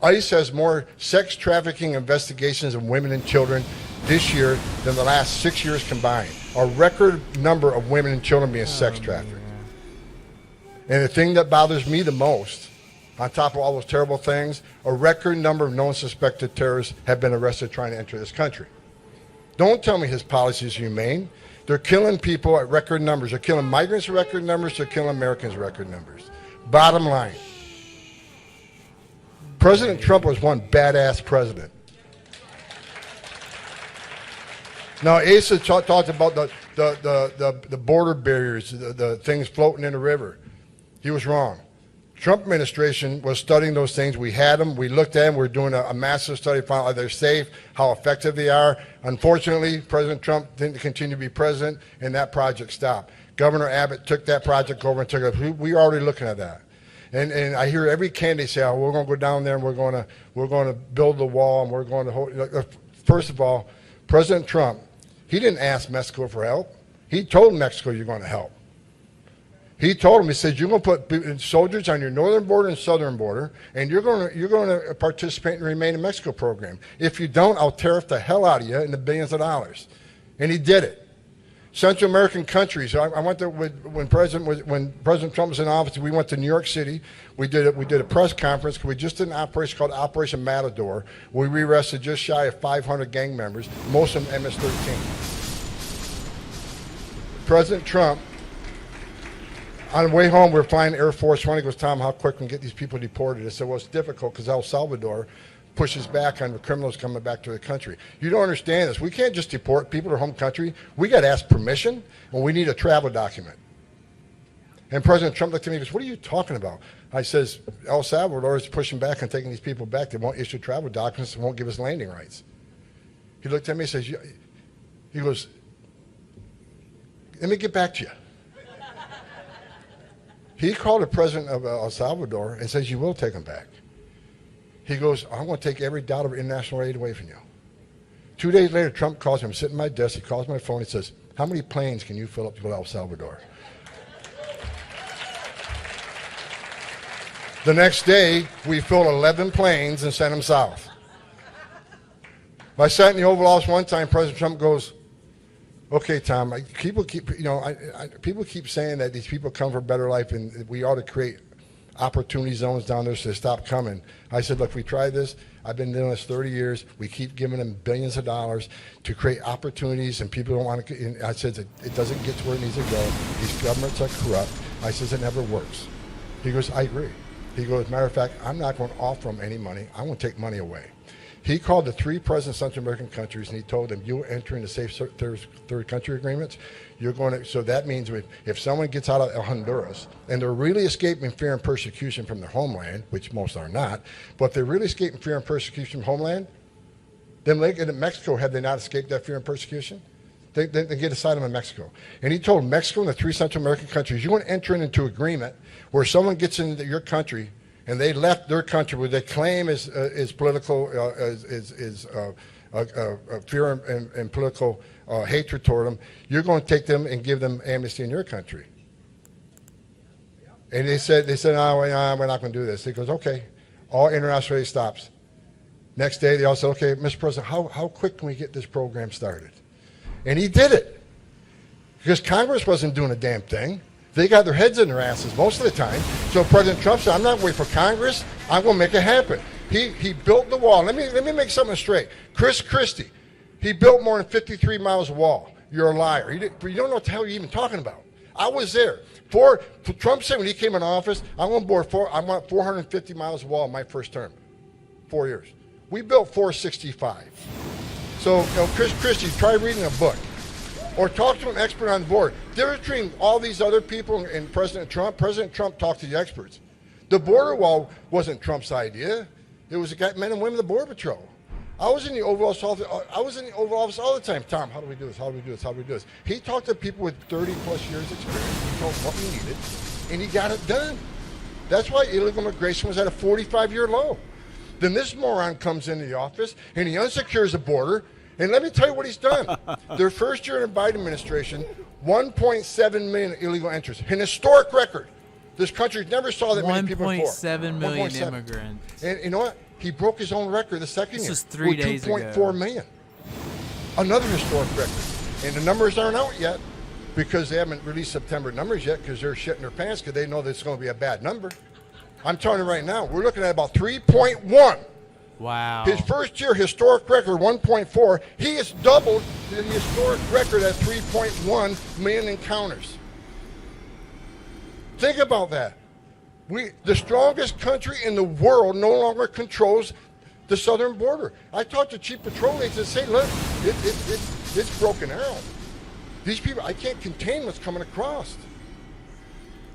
ICE has more sex trafficking investigations of women and children this year than the last 6 years combined. A record number of women and children being sex trafficked. And the thing that bothers me the most, on top of all those terrible things, a record number of known suspected terrorists have been arrested trying to enter this country. Don't tell me his policy is humane. They're killing people at record numbers. They're killing migrants at record numbers. They're killing Americans at record numbers. Bottom line, President Trump was one badass president. Now, Asa talked about the border barriers, the things floating in the river. He was wrong. Trump administration was studying those things. We had them. We looked at them. We're doing a massive study, found out they're safe, how effective they are. Unfortunately, President Trump didn't continue to be president, and that project stopped. Governor Abbott took that project over and took it. We were already looking at that. And I hear every candidate say, "Oh, we're going to go down there and we're going to build the wall and we're going to hold." First of all, President Trump, he didn't ask Mexico for help. He told Mexico, "You're going to help." He told him, he said, "You're going to put soldiers on your northern border and southern border, and you're going to participate in the Remain in Mexico program. If you don't, I'll tariff the hell out of you in the billions of dollars." And he did it. Central American countries. I went there when President Trump was in office. We went to New York City. We did a press conference because we just did an operation called Operation Matador. We re-arrested just shy of 500 gang members, most of them MS-13. President Trump. On the way home, we were flying Air Force One. He goes, "Tom, how quick can we get these people deported?" I said, "Well, it's difficult because El Salvador pushes back on the criminals coming back to the country. You don't understand this. We can't just deport people to home country. We got to ask permission, and we need a travel document." And President Trump looked at me and goes, "What are you talking about?" I says, "El Salvador is pushing back on taking these people back. They won't issue travel documents and won't give us landing rights." He looked at me and says, he goes, "Let me get back to you." He called the president of El Salvador and says, you will take them back. He goes, I'm going to take every dollar of international aid away from you. 2 days later, Trump calls me. I'm sitting at my desk. He calls my phone. He says, how many planes can you fill up to go to El Salvador? The next day, we filled 11 planes and sent them south. I sat in the Oval Office one time. President Trump goes, okay, Tom, people keep saying that these people come for a better life and we ought to create opportunity zones down there so they stop coming. I said, look, we tried this. I've been doing this 30 years. We keep giving them billions of dollars to create opportunities, and people don't want to. And I said, it doesn't get to where it needs to go. These governments are corrupt. I says, it never works. He goes, I agree. He goes, matter of fact, I'm not going to offer them any money. I want to take money away. He called the 3 presidents of Central American countries, and he told them, you enter into safe third country agreements, you're going to, so that means if someone gets out of Honduras, and they're really escaping fear and persecution from their homeland, which most are not, but if they're really escaping fear and persecution from homeland, then in Mexico, have they not escaped that fear and persecution? They get asylum in Mexico. And he told Mexico and the 3 Central American countries, you're going to enter into agreement where someone gets into your country and they left their country where they claim is political, fear and political hatred toward them, you're going to take them and give them amnesty in your country. And they said, no, we're not going to do this. He goes, okay, all international aid stops. Next day, they all said, okay, Mr. President, how quick can we get this program started? And he did it. Because Congress wasn't doing a damn thing. They got their heads in their asses most of the time. So President Trump said, I'm not waiting for Congress. I'm going to make it happen. He built the wall. Let me make something straight. Chris Christie, he built more than 53 miles of wall. You're a liar. You don't know what the hell you're even talking about. I was there. Trump said when he came in office, I want 450 miles of wall in my first term. 4 years. We built 465. So, Chris Christie, try reading a book. Or talk to an expert on the board. The difference between all these other people and President Trump talked to the experts. The border wall wasn't Trump's idea. It was the men and women of the Border Patrol. I was in the Oval Office all the time. Tom, how do we do this? How do we do this? How do we do this? He talked to people with 30 plus years experience. He told them what we needed, and he got it done. That's why illegal immigration was at a 45-year low. Then this moron comes into the office, and he unsecures the border. And let me tell you what he's done. Their first year in the Biden administration, 1.7 million illegal entrants. An historic record. This country never saw that many people before. 1.7 million immigrants. And you know what? He broke his own record the second year. This was 3 days ago. 2.4 million. Another historic record. And the numbers aren't out yet because they haven't released September numbers yet because they're shitting their pants because they know that it's going to be a bad number. I'm telling you right now, we're looking at about 3.1. Wow. His first year historic record, 1.4. He has doubled the historic record at 3.1 million encounters. Think about that. The strongest country in the world no longer controls the southern border. I talked to chief patrol agents and say, look, it's broken out. These people, I can't contain what's coming across.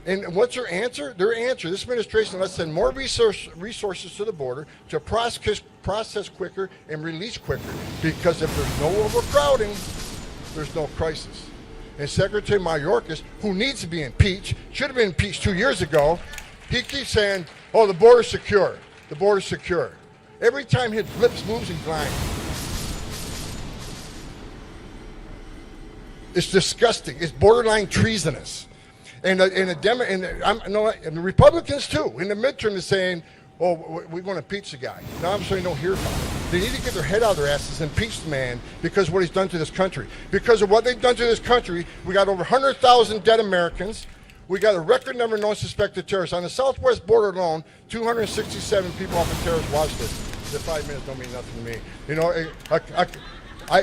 And what's their answer? Their answer, this administration, let's send more resources to the border to process quicker and release quicker. Because if there's no overcrowding, there's no crisis. And Secretary Mayorkas, who needs to be impeached, should have been impeached 2 years ago, he keeps saying, oh, the border's secure. The border's secure. Every time his lips moves, he's lying. It's disgusting. It's borderline treasonous. And the Republicans, too, in the midterm is saying, oh, we're going to impeach the guy. Now I'm saying don't hear about it. They need to get their head out of their asses and impeach the man because of what he's done to this country. Because of what they've done to this country, we got over 100,000 dead Americans. We got a record number of known-suspected terrorists. On the southwest border alone, 267 people off of terrorist watch list. The 5 minutes don't mean nothing to me. You know,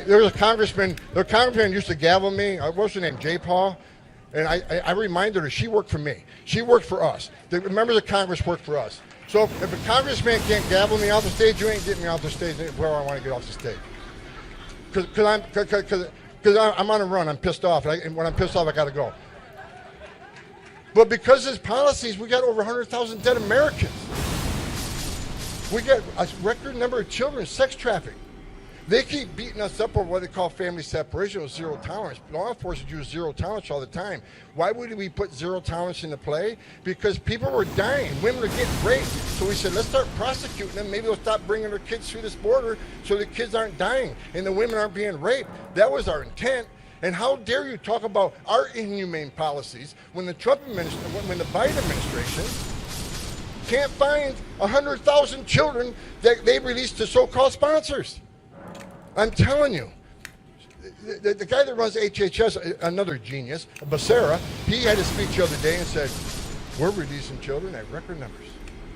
there was a congressman. The congressman used to gavel me. What's her name? J. Paul. And I reminded her she worked for me. She worked for us. The members of Congress work for us. So if a congressman can't gavel me off the stage, you ain't getting me off the stage where I want to get off the stage. Because I'm on a run. I'm pissed off. And when I'm pissed off, I got to go. But because of his policies, we got over 100,000 dead Americans. We got a record number of children sex trafficked. They keep beating us up over what they call family separation with zero tolerance. Law enforcement use zero tolerance all the time. Why would we put zero tolerance into play? Because people were dying. Women were getting raped. So we said, let's start prosecuting them. Maybe they'll stop bringing their kids through this border so the kids aren't dying and the women aren't being raped. That was our intent. And how dare you talk about our inhumane policies when the when the Biden administration can't find 100,000 children that they released to so-called sponsors? I'm telling you, the guy that runs HHS, another genius, Becerra, he had a speech the other day and said, we're releasing children at record numbers,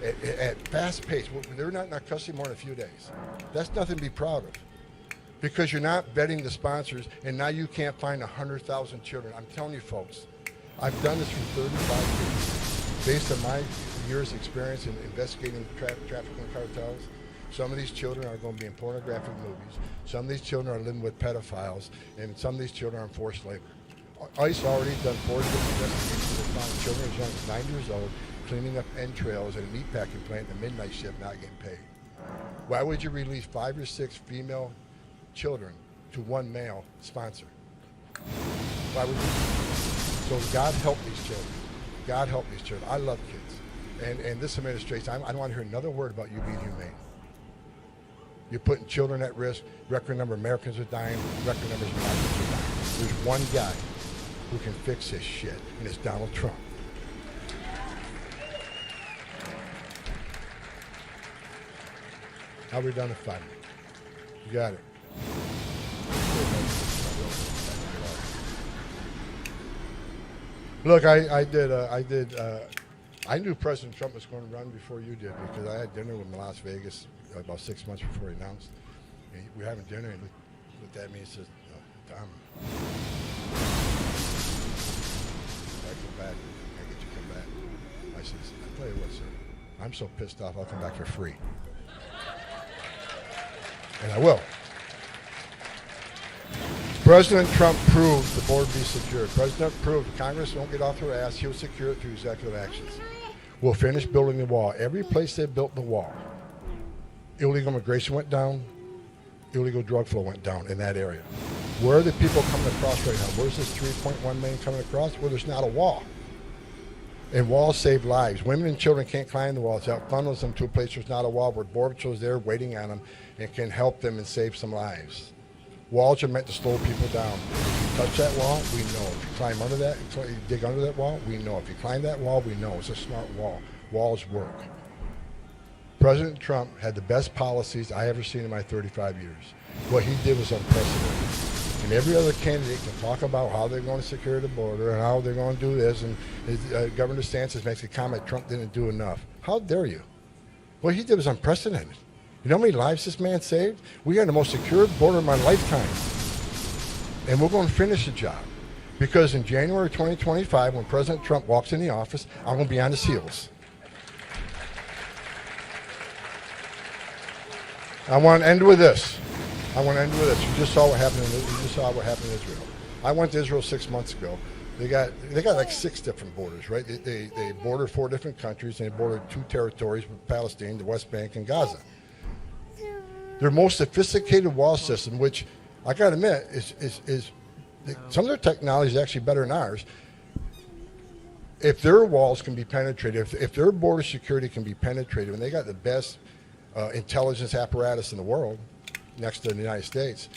at fast pace. They're not in our custody more than a few days. That's nothing to be proud of, because you're not vetting the sponsors, and now you can't find 100,000 children. I'm telling you, folks, I've done this for 35 years. Based on my years' experience in investigating trafficking cartels, some of these children are going to be in pornographic movies. Some of these children are living with pedophiles, and some of these children are in forced labor. ICE already done 4 different investigations that found children as young as 9 years old cleaning up entrails at a meatpacking plant in the midnight shift, not getting paid. Why would you release 5 or 6 female children to one male sponsor? Why would you? So God help these children. God help these children. I love kids. And this administration, I don't want to hear another word about you being humane. You're putting children at risk. Record number of Americans are dying. Record numbers of migrants are dying. There's one guy who can fix this shit, and it's Donald Trump. How are we done in 5 minutes? You got it. Look, I knew President Trump was going to run before you did, because I had dinner with him in Las Vegas about 6 months before he announced. And we were having dinner, and he looked at me and said, Tom, I come back, I get you to come back. I said, I tell you what, sir, I'm so pissed off, I'll come back for free. And I will. President Trump proved the border be secure. President proved Congress won't get off their ass. He'll secure it through executive actions. We'll finish building the wall. Every place they built the wall, illegal immigration went down, illegal drug flow went down in that area. Where are the people coming across right now? Where's this 3.1 million coming across? Well, there's not a wall. And walls save lives. Women and children can't climb the walls. That funnels them to a place there's not a wall, where Border Patrol's there waiting on them and can help them and save some lives. Walls are meant to slow people down. If you touch that wall, we know. If you climb under that, you dig under that wall, we know. If you climb that wall, we know. It's a smart wall. Walls work. President Trump had the best policies I ever seen in my 35 years. What he did was unprecedented. And every other candidate can talk about how they're going to secure the border and how they're going to do this. And Governor DeSantis makes a comment Trump didn't do enough. How dare you? What he did was unprecedented. You know how many lives this man saved? We got the most secure border of my lifetime. And we're going to finish the job. Because in January 2025, when President Trump walks in the office, I'm going to be on his heels. I want to end with this. You just saw what happened. In Israel. I went to Israel 6 months ago. They got like 6 different borders, right? They border 4 different countries, and they border 2 territories with Palestine, the West Bank, and Gaza. Their most sophisticated wall system, which I got to admit is some of their technology is actually better than ours. If their walls can be penetrated, if their border security can be penetrated, and they got the best intelligence apparatus in the world, next to the United States,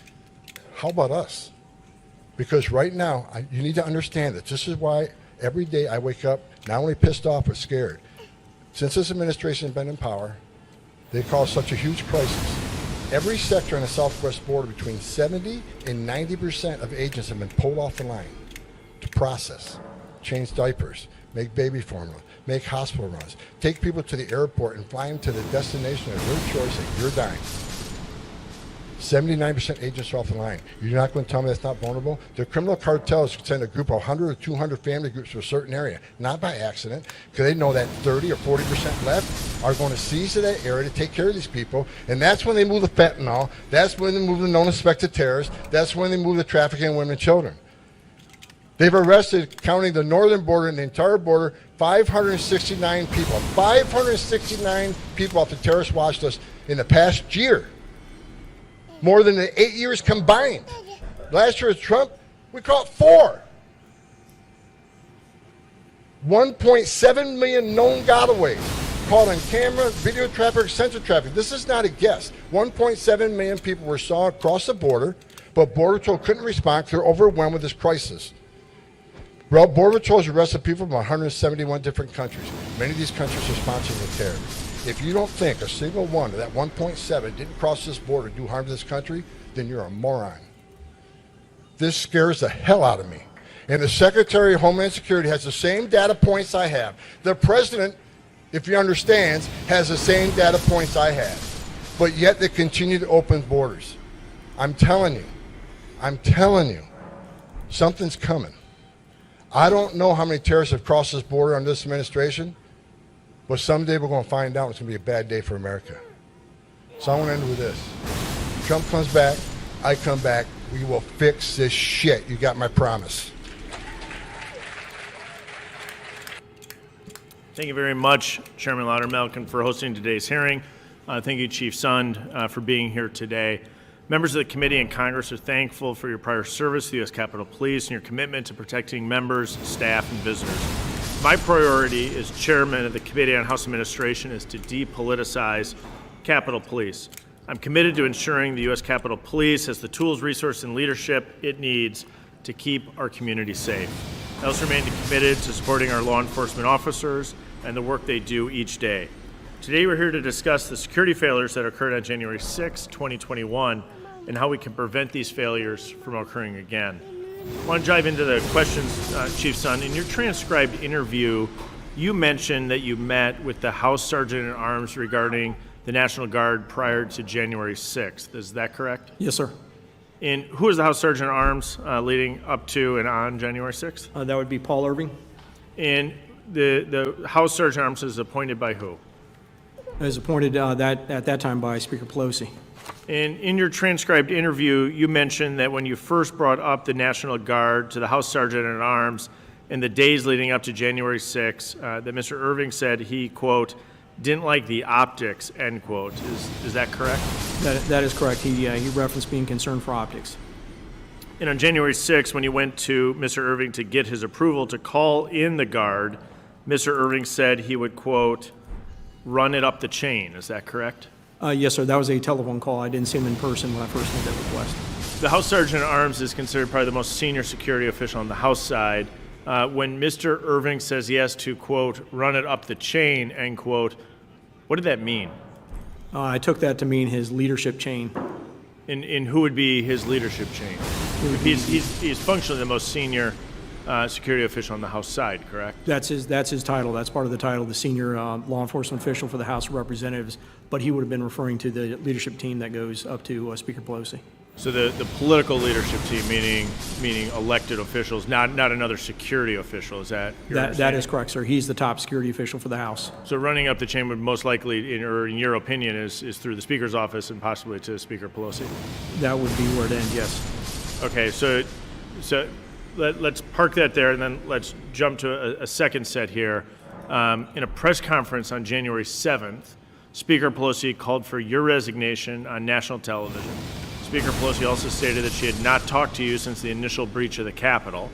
how about us? Because right now, you need to understand that this is why every day I wake up not only pissed off but scared. Since this administration has been in power, they caused such a huge crisis. Every sector on the southwest border, between 70 and 90% of agents have been pulled off the line to process, change diapers, make baby formula, make hospital runs, take people to the airport and fly them to the destination of their choice, and you're dying. 79% agents are off the line. You're not going to tell me that's not vulnerable? The criminal cartels send a group of 100 or 200 family groups to a certain area, not by accident, because they know that 30 or 40% left are going to seize to that area to take care of these people, and that's when they move the fentanyl, that's when they move the known suspected terrorists, that's when they move the trafficking of women and children. They've arrested, counting the northern border and the entire border, 569 people. 569 people off the terrorist watch list in the past year. more than the 8 years combined. Last year with Trump, we caught 4. 1.7 million known gotaways caught on camera, video traffic, sensor traffic. This is not a guess. 1.7 million people were saw across the border, but Border Patrol couldn't respond because they're overwhelmed with this crisis. Well, Border Patrol has arrested people from 171 different countries. Many of these countries are sponsors of terror. If you don't think a single one of that 1.7 didn't cross this border to do harm to this country, then you're a moron. This scares the hell out of me. And the Secretary of Homeland Security has the same data points I have. The President, if he understands, has the same data points I have. But yet they continue to open borders. I'm telling you, something's coming. I don't know how many terrorists have crossed this border under this administration, but someday we're going to find out. It's going to be a bad day for America. So I want to end with this. Trump comes back, I come back, we will fix this shit. You got my promise. Thank you very much, Chairman Loudermilk, for hosting today's hearing. Thank you, Chief Sund, for being here today. Members of the committee and Congress are thankful for your prior service to the U.S. Capitol Police and your commitment to protecting members, staff, and visitors. My priority as chairman of the Committee on House Administration is to depoliticize Capitol Police. I'm committed to ensuring the U.S. Capitol Police has the tools, resources, and leadership it needs to keep our community safe. I also remain committed to supporting our law enforcement officers and the work they do each day. Today we're here to discuss the security failures that occurred on January 6, 2021, and how we can prevent these failures from occurring again. I want to dive into the questions, Chief Sund. In your transcribed interview, you mentioned that you met with the House Sergeant at Arms regarding the National Guard prior to January 6th. Is that correct? Yes, sir. And who was the House Sergeant at Arms leading up to and on January 6th? That would be Paul Irving. And the House Sergeant at Arms is appointed by who? It was appointed at that time by Speaker Pelosi. And in your transcribed interview, you mentioned that when you first brought up the National Guard to the House Sergeant at Arms in the days leading up to January 6th, that Mr. Irving said he, quote, didn't like the optics, end quote. Is that correct? That is correct. He referenced being concerned for optics. And on January 6th, when you went to Mr. Irving to get his approval to call in the Guard, Mr. Irving said he would, quote, run it up the chain. Is that correct? Yes, sir. That was a telephone call. I didn't see him in person when I first made that request. The House Sergeant at Arms is considered probably the most senior security official on the House side. When Mr. Irving says he has to, quote, run it up the chain, end quote, what did that mean? I took that to mean his leadership chain. And who would be his leadership chain? He's functionally the most senior security official on the House side, correct? That's his title. That's part of the title, the senior law enforcement official for the House of Representatives. But he would have been referring to the leadership team that goes up to Speaker Pelosi. So the political leadership team, meaning elected officials, not another security official, is that your understanding? That is correct, sir. He's the top security official for the House. So running up the chain would most likely, in your opinion, is through the Speaker's office and possibly to Speaker Pelosi? That would be where it ends, yes. Okay, so let's park that there, and then let's jump to a second set here. In a press conference on January 7th, Speaker Pelosi called for your resignation on national television. Speaker Pelosi also stated that she had not talked to you since the initial breach of the Capitol.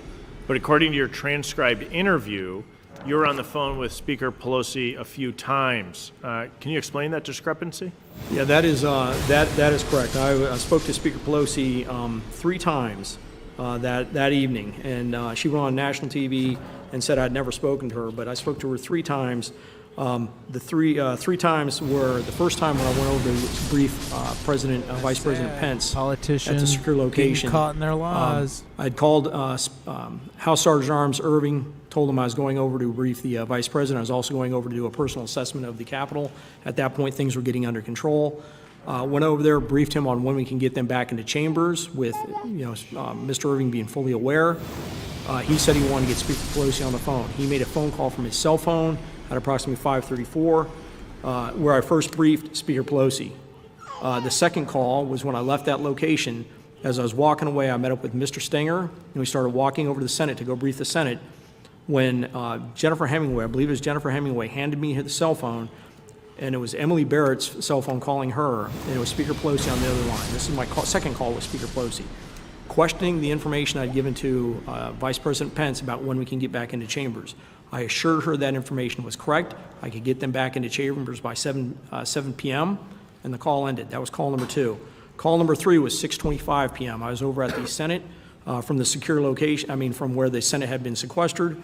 But according to your transcribed interview, you were on the phone with Speaker Pelosi a few times. Can you explain that discrepancy? Yeah, that is correct. I spoke to Speaker Pelosi 3 times that evening, and she went on national TV and said I'd never spoken to her, but I spoke to her 3 times. The three times were the first time when I went over to brief Vice President Pence Politicians at the secure location. Caught in their lies. I'd called House Sergeant at Arms Irving, told him I was going over to brief the Vice President. I was also going over to do a personal assessment of the Capitol. At that point, things were getting under control. Went over there, briefed him on when we can get them back into chambers with Mr. Irving being fully aware. He said he wanted to get Speaker Pelosi on the phone. He made a phone call from his cell phone at approximately 5:34, where I first briefed Speaker Pelosi. The second call was when I left that location. As I was walking away, I met up with Mr. Stenger, and we started walking over to the Senate to go brief the Senate. When Jennifer Hemingway, I believe it was Jennifer Hemingway, handed me the cell phone, and it was Emily Barrett's cell phone calling her, and it was Speaker Pelosi on the other line. This is my second call with Speaker Pelosi, questioning the information I'd given to Vice President Pence about when we can get back into chambers. I assured her that information was correct. I could get them back into chambers by 7 p.m., and the call ended. That was call number 2. Call number 3 was 6:25 p.m. I was over at the Senate from the secure location, from where the Senate had been sequestered,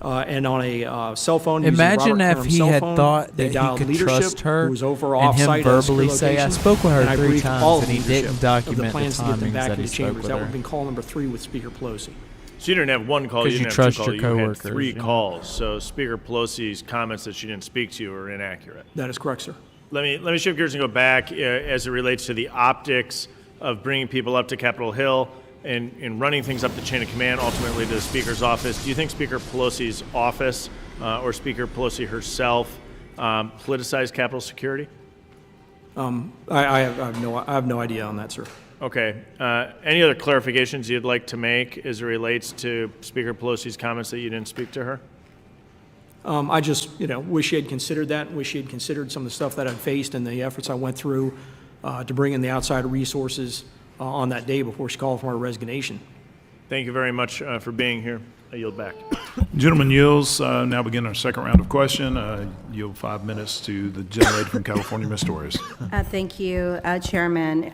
and on a cell phone. Imagine using Robert if Karam's he cell had phone, thought they that he dialed could leadership, trust her who was over and him off-site at a secure verbally say, location, "I spoke with her and I 3 briefed times," all and he leadership didn't of document the plans to get them timings back that he into spoke chambers. with That would her. have been call number 3 with Speaker Pelosi. So you didn't have one call, 'Cause you you didn't have trust two calls, your you had coworkers, 3 yeah. calls. So Speaker Pelosi's comments that she didn't speak to you are inaccurate. That is correct, sir. Let me shift gears and go back as it relates to the optics of bringing people up to Capitol Hill and running things up the chain of command, ultimately to the Speaker's office. Do you think Speaker Pelosi's office or Speaker Pelosi herself politicized Capitol security? I have no idea on that, sir. Okay. Any other clarifications you'd like to make as it relates to Speaker Pelosi's comments that you didn't speak to her? I just, wish she had considered that, wish she had considered some of the stuff that I'd faced and the efforts I went through to bring in the outside resources on that day before she called for my resignation. Thank you very much for being here. I yield back. Gentleman yields. Now begin our second round of question. Yield 5 minutes to the gentlelady from California, Ms. Torres. Thank you, Chairman.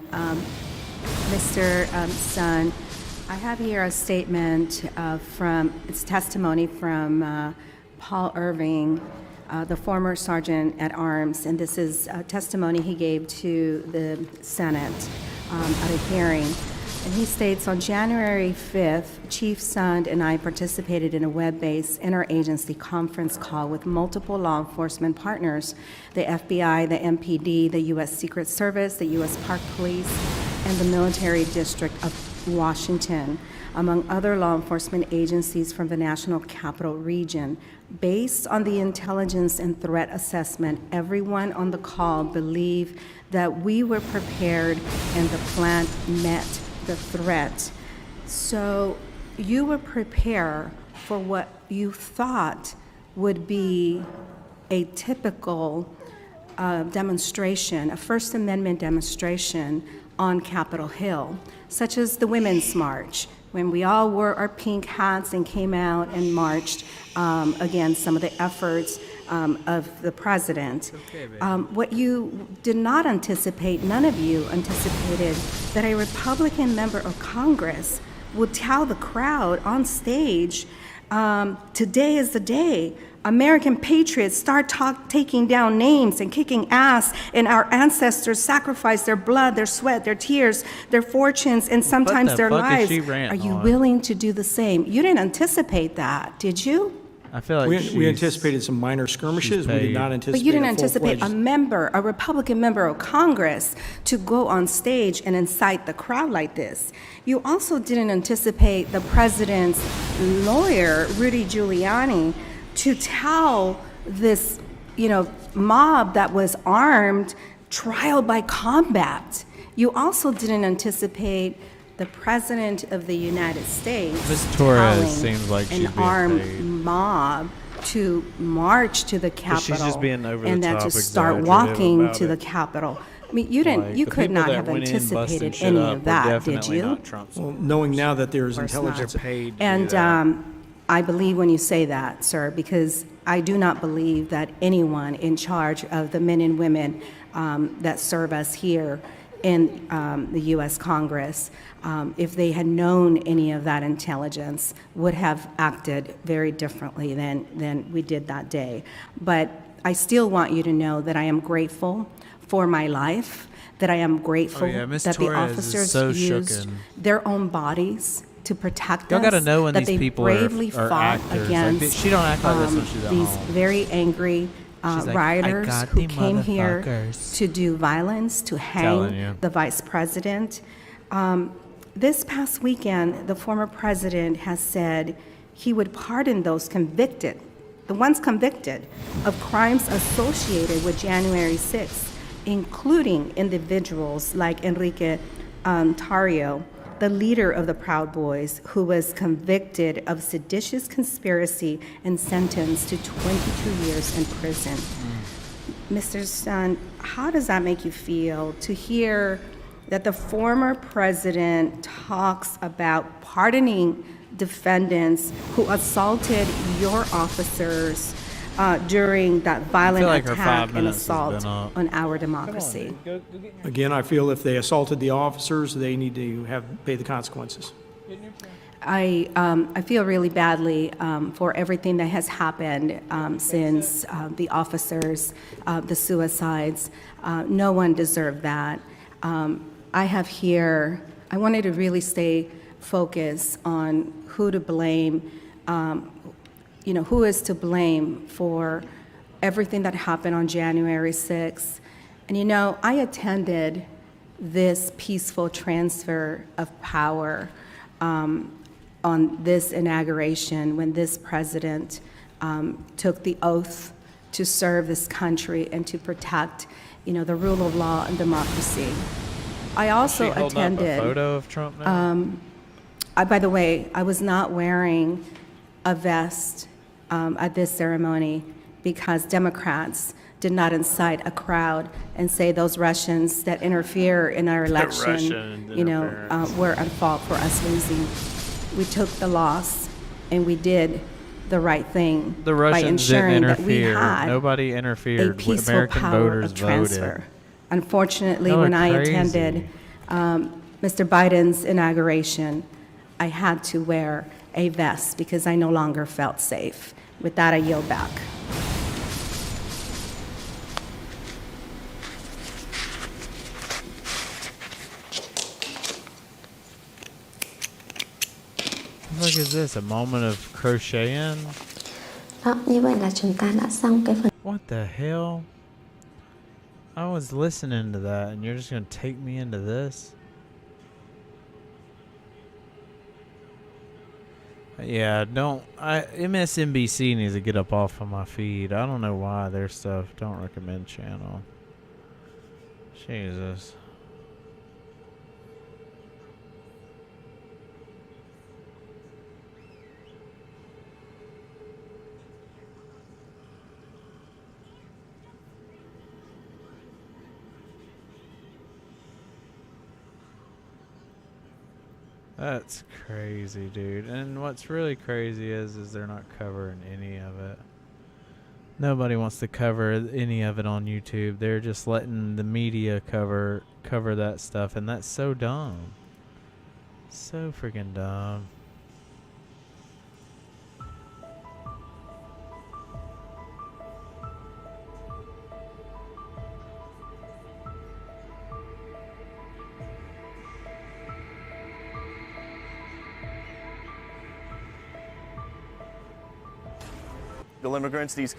Mr. Sun, I have here a statement it's testimony from Paul Irving, the former Sergeant at Arms, and this is testimony he gave to the Senate at a hearing. And he states, on January 5th, Chief Sund and I participated in a web-based interagency conference call with multiple law enforcement partners, the FBI, the MPD, the U.S. Secret Service, the U.S. Park Police, and the Military District of Washington, among other law enforcement agencies from the National Capital Region. Based on the intelligence and threat assessment, everyone on the call believed that we were prepared and the plan met the threat. So you were prepared for what you thought would be a typical demonstration, a First Amendment demonstration on Capitol Hill, such as the Women's March, when we all wore our pink hats and came out and marched against some of the efforts of the president. What you did not anticipate, none of you anticipated, that a Republican member of Congress would tell the crowd on stage, today is the day American patriots start taking down names and kicking ass, and our ancestors sacrificed their blood, their sweat, their tears, their fortunes, and sometimes their lives. Are you willing to do the same? You didn't anticipate that, did you? I feel like we anticipated some minor skirmishes. We did not anticipate. But you didn't a anticipate full-fledged- a Republican member of Congress, to go on stage and incite the crowd like this. You also didn't anticipate the president's lawyer, Rudy Giuliani, to tell this, mob that was armed, trial by combat. You also didn't anticipate the President of the United States Ms. Torres telling seems like she's an being armed paid. mob to march to the Capitol she's just being over the and then top to start exaggerative walking about to the it. Capitol. I mean, you didn't. Like, You the could people not that have went in busting anticipated shit any up of were that, did definitely you? not Trump's. Well, knowing now that there is Of course not. intelligence. Paid to do And that. I believe when you say that, sir, because I do not believe that anyone in charge of the men and women that serve us here in the U.S. Congress, if they had known any of that intelligence, would have acted very differently than we did that day. But I still want you to know that I am grateful for my life, that I am grateful Ms. that the Torres is officers so used shooken. their own bodies to protect Y'all us, gotta know when that these they people bravely are fought actors. Like, against she don't act like this when she's at these home. very angry She's like, "I rioters got who the came here motherfuckers." to do violence, to Telling hang you. the vice president. This past weekend, the former president has said he would pardon those convicted, the ones convicted of crimes associated with January 6th, including individuals like Enrique Tarrio, the leader of the Proud Boys, who was convicted of seditious conspiracy and sentenced to 22 years in prison. Mr. Sun, how does that make you feel to hear that the former president talks about pardoning defendants who assaulted your officers during that violent like her 5 attack and minutes has assault been up. on our democracy? Again, I feel if they assaulted the officers, they need to pay the consequences. I feel really badly for everything that has happened since the officers, the suicides. No one deserved that. I wanted to really stay focused on who to blame, who is to blame for everything that happened on January 6th. And I attended this peaceful transfer of power on this inauguration when this president took the oath to serve this country and to protect, the rule of law and democracy. I also She holding up attended. a photo of Trump now? By the way, I was not wearing a vest at this ceremony because Democrats did not incite a crowd and say those Russians that interfere in our election, were at fault for us losing. We took the loss and we did the right thing The by Russians didn't ensuring that we interfere. had Nobody a interfered. peaceful American power voters of transfer. voted. Unfortunately, Y'all are when I crazy. attended Mr. Biden's inauguration, I had to wear a vest because I no longer felt safe. With that, I yield back. What is this? A moment of crocheting? Như vậy là chúng ta đã xong cái phần. What the hell? I was listening to that, and you're just gonna take me into this? Yeah, MSNBC needs to get up off of my feed. I don't know why their stuff don't recommend channel. Jesus. That's crazy, dude. And what's really crazy is they're not covering any of it. Nobody wants to cover any of it on YouTube. They're just letting the media cover that stuff, and that's so dumb. So freaking dumb. Immigrants, these.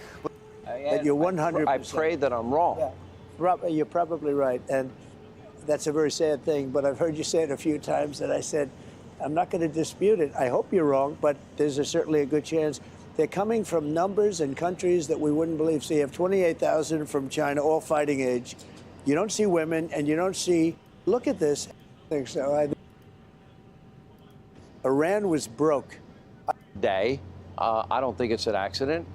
That you're 100%. I pray that I'm wrong. Yeah, you're probably right, and that's a very sad thing. But I've heard you say it a few times, and I said, I'm not going to dispute it. I hope you're wrong, but there's certainly a good chance. They're coming from numbers and countries that we wouldn't believe. So you have 28,000 from China, all fighting age. You don't see women, and you don't see. Look at this. I think so. Iran was broke. Day. I don't think it's an accident.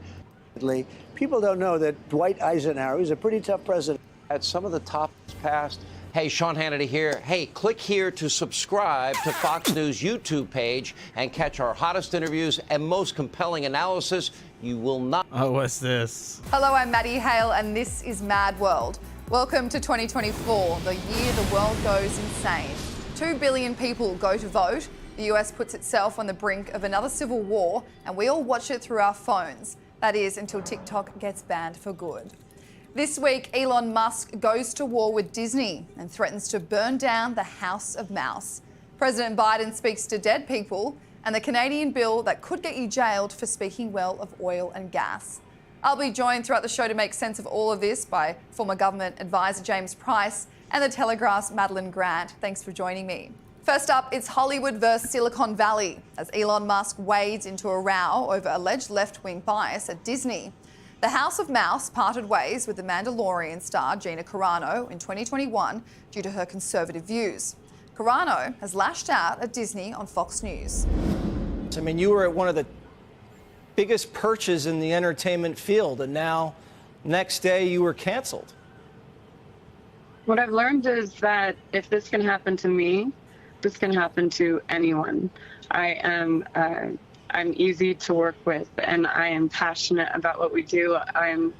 People don't know that Dwight Eisenhower is a pretty tough president. At some of the topics passed. Hey, Sean Hannity here. Hey, click here to subscribe to Fox News YouTube page and catch our hottest interviews and most compelling analysis. You will not. Oh, what's this? Hello, I'm Maddie Hale, and this is Mad World. Welcome to 2024, the year the world goes insane. 2 billion people go to vote. The US puts itself on the brink of another civil war, and we all watch it through our phones. That is, until TikTok gets banned for good. This week, Elon Musk goes to war with Disney and threatens to burn down the House of Mouse. President Biden speaks to dead people, and the Canadian bill that could get you jailed for speaking well of oil and gas. I'll be joined throughout the show to make sense of all of this by former government advisor James Price and the Telegraph's Madeline Grant. Thanks for joining me. First up, it's Hollywood versus Silicon Valley as Elon Musk wades into a row over alleged left-wing bias at Disney. The House of Mouse parted ways with the Mandalorian star Gina Carano in 2021 due to her conservative views. Carano has lashed out at Disney on Fox News. I mean, you were at one of the biggest perches in the entertainment field, and now Next day, you were canceled. What I've learned is that if this can happen to me, this can happen to anyone. I'm easy to work with, and I am passionate about what we do. I'm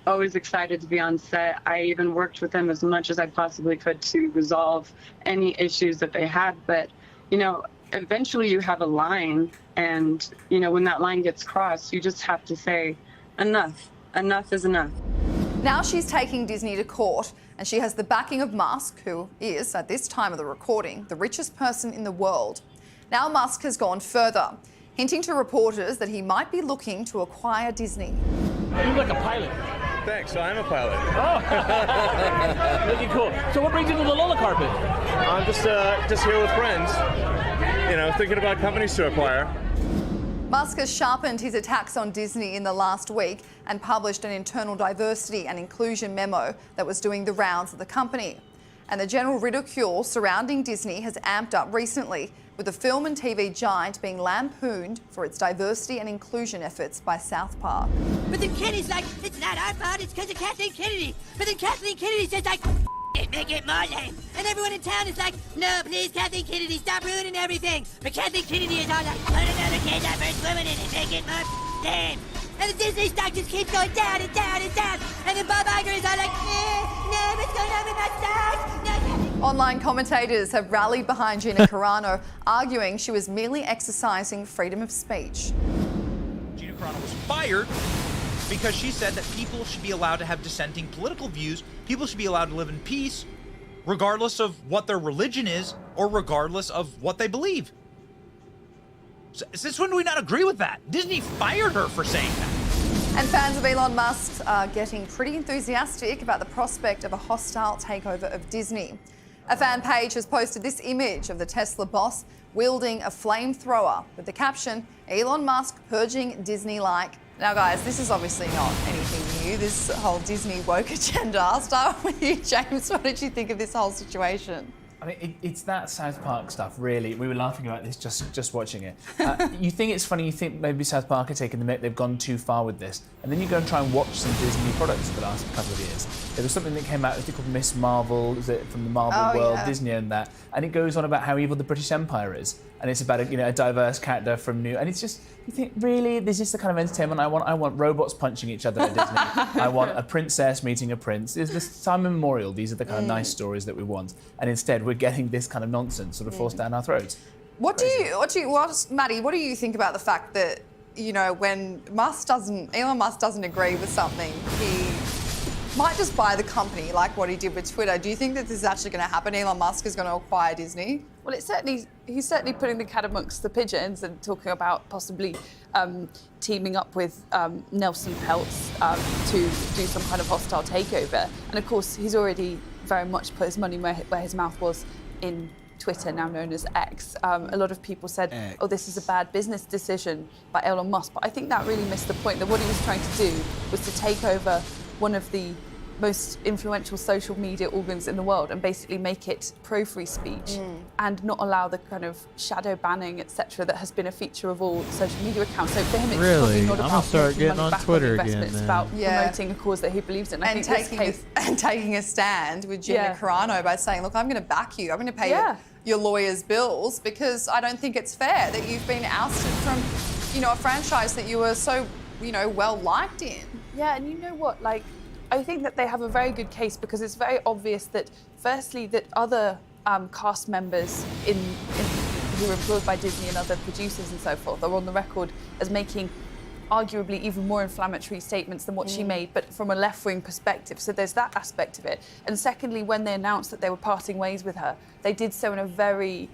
always excited to be on set. I even worked with them as much as I possibly could to resolve any issues that they had. But, you know, eventually you have a line, and, you know, when that line gets crossed, you just have to say, enough. Enough is enough. Now she's taking Disney to court, and she has the backing of Musk, who is, at this time of the recording, the richest person in the world. Now Musk has gone further, hinting to reporters that he might be looking to acquire Disney. You look like a pilot. Thanks, so I'm a pilot. Oh, looking cool. So what brings you to the Lola carpet? I'm just here with friends, you know, thinking about companies to acquire. Musk has sharpened his attacks on Disney in the last week and published an internal diversity and inclusion memo that was doing the rounds of the company. And the general ridicule surrounding Disney has amped up recently, with the film and TV giant being lampooned for its diversity and inclusion efforts by South Park. But then Kennedy's like, it's not our fault, it's because of Kathleen Kennedy. But then Kathleen Kennedy says like, it, make it more lame. And everyone in town is like, no, please, Kathleen Kennedy, stop ruining everything. But Kathleen Kennedy is all like, put another gay diverse woman in it, make it more lame. And the Disney stock just keeps going down and down and down. And then Bob Iger is all like, no, what's going on with my stock? No. Online commentators have rallied behind Gina Carano, arguing she was merely exercising freedom of speech. Gina Carano was fired because she said that people should be allowed to have dissenting political views. People should be allowed to live in peace, regardless of what their religion is or regardless of what they believe. Since when do we not agree with that? Disney fired her for saying that. And fans of Elon Musk are getting pretty enthusiastic about the prospect of a hostile takeover of Disney. A fan page has posted this image of the Tesla boss wielding a flamethrower with the caption, Elon Musk purging Disney-like. Now, guys, this is obviously not anything new, this whole Disney woke agenda. I'll start with you, James. What did you think of this whole situation? I mean, it's that South Park stuff, really. We were laughing about this just watching it. You think it's funny, you think maybe South Park are taking the mick, they've gone too far with this. And then you go and try and watch some Disney products for the last couple of years. There was something that came out, it's called Miss Marvel, is it from the Marvel world, yeah. Disney and that. And it goes on about how evil the British Empire is. And it's about a diverse character from New... And it's just, you think, really, this is the kind of entertainment I want? I want robots punching each other at Disney. I want a princess meeting a prince. There's this time immemorial, these are the kind of nice stories that we want. And instead, we're getting this kind of nonsense sort of forced down our throats. Maddie, what do you think about the fact that, you know, when Elon Musk doesn't agree with something, he might just buy the company, like what he did with Twitter. Do you think that this is actually going to happen? Elon Musk is going to acquire Disney? Well, he's certainly putting the cat amongst the pigeons and talking about possibly teaming up with Nelson Peltz to do some kind of hostile takeover. And of course, he's already very much put his money where his mouth was in Twitter, now known as X. A lot of people said, oh, this is a bad business decision by Elon Musk. But I think that really missed the point, that what he was trying to do was to take over one of the most influential social media organs in the world and basically make it pro-free speech and not allow the kind of shadow banning, etc., that has been a feature of all social media accounts. So for him, it's probably not about start making getting money on back Twitter on again. It's about promoting a cause that he believes in. And taking a stand with Gina Carano by saying, look, I'm going to back you. I'm going to pay your lawyer's bills because I don't think it's fair that you've been ousted from, you know, a franchise that you were so, you know, well liked in. Yeah, and you know what, like, I think that they have a very good case because it's very obvious that, firstly, that other cast members who are employed by Disney and other producers and so forth are on the record as making arguably even more inflammatory statements than what she made, but from a left-wing perspective. So there's that aspect of it. And secondly, when they announced that they were parting ways with her, they did so in a very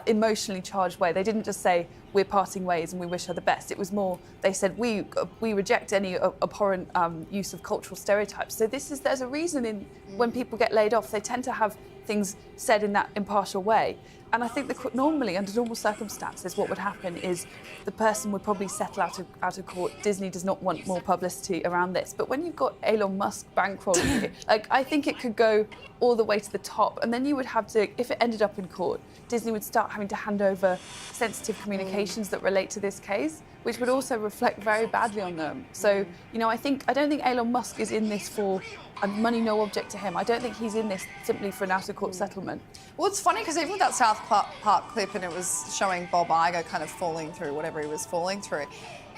emotionally charged way. They didn't just say, we're parting ways and we wish her the best. It was more, they said, we reject any abhorrent use of cultural stereotypes. So there's a reason when people get laid off, they tend to have things said in that impartial way. And I think that normally, under normal circumstances, what would happen is the person would probably settle out of court. Disney does not want more publicity around this. But when you've got Elon Musk bankrolling you, like, I think it could go all the way to the top. And then you would have to, if it ended up in court, Disney would start having to hand over sensitive communications that relate to this case, which would also reflect very badly on them. So, you know, I don't think Elon Musk is in this for money no object to him. I don't think he's in this simply for an out-of-court settlement. Well, it's funny because even with that South Park clip, and it was showing Bob Iger kind of falling through whatever he was falling through,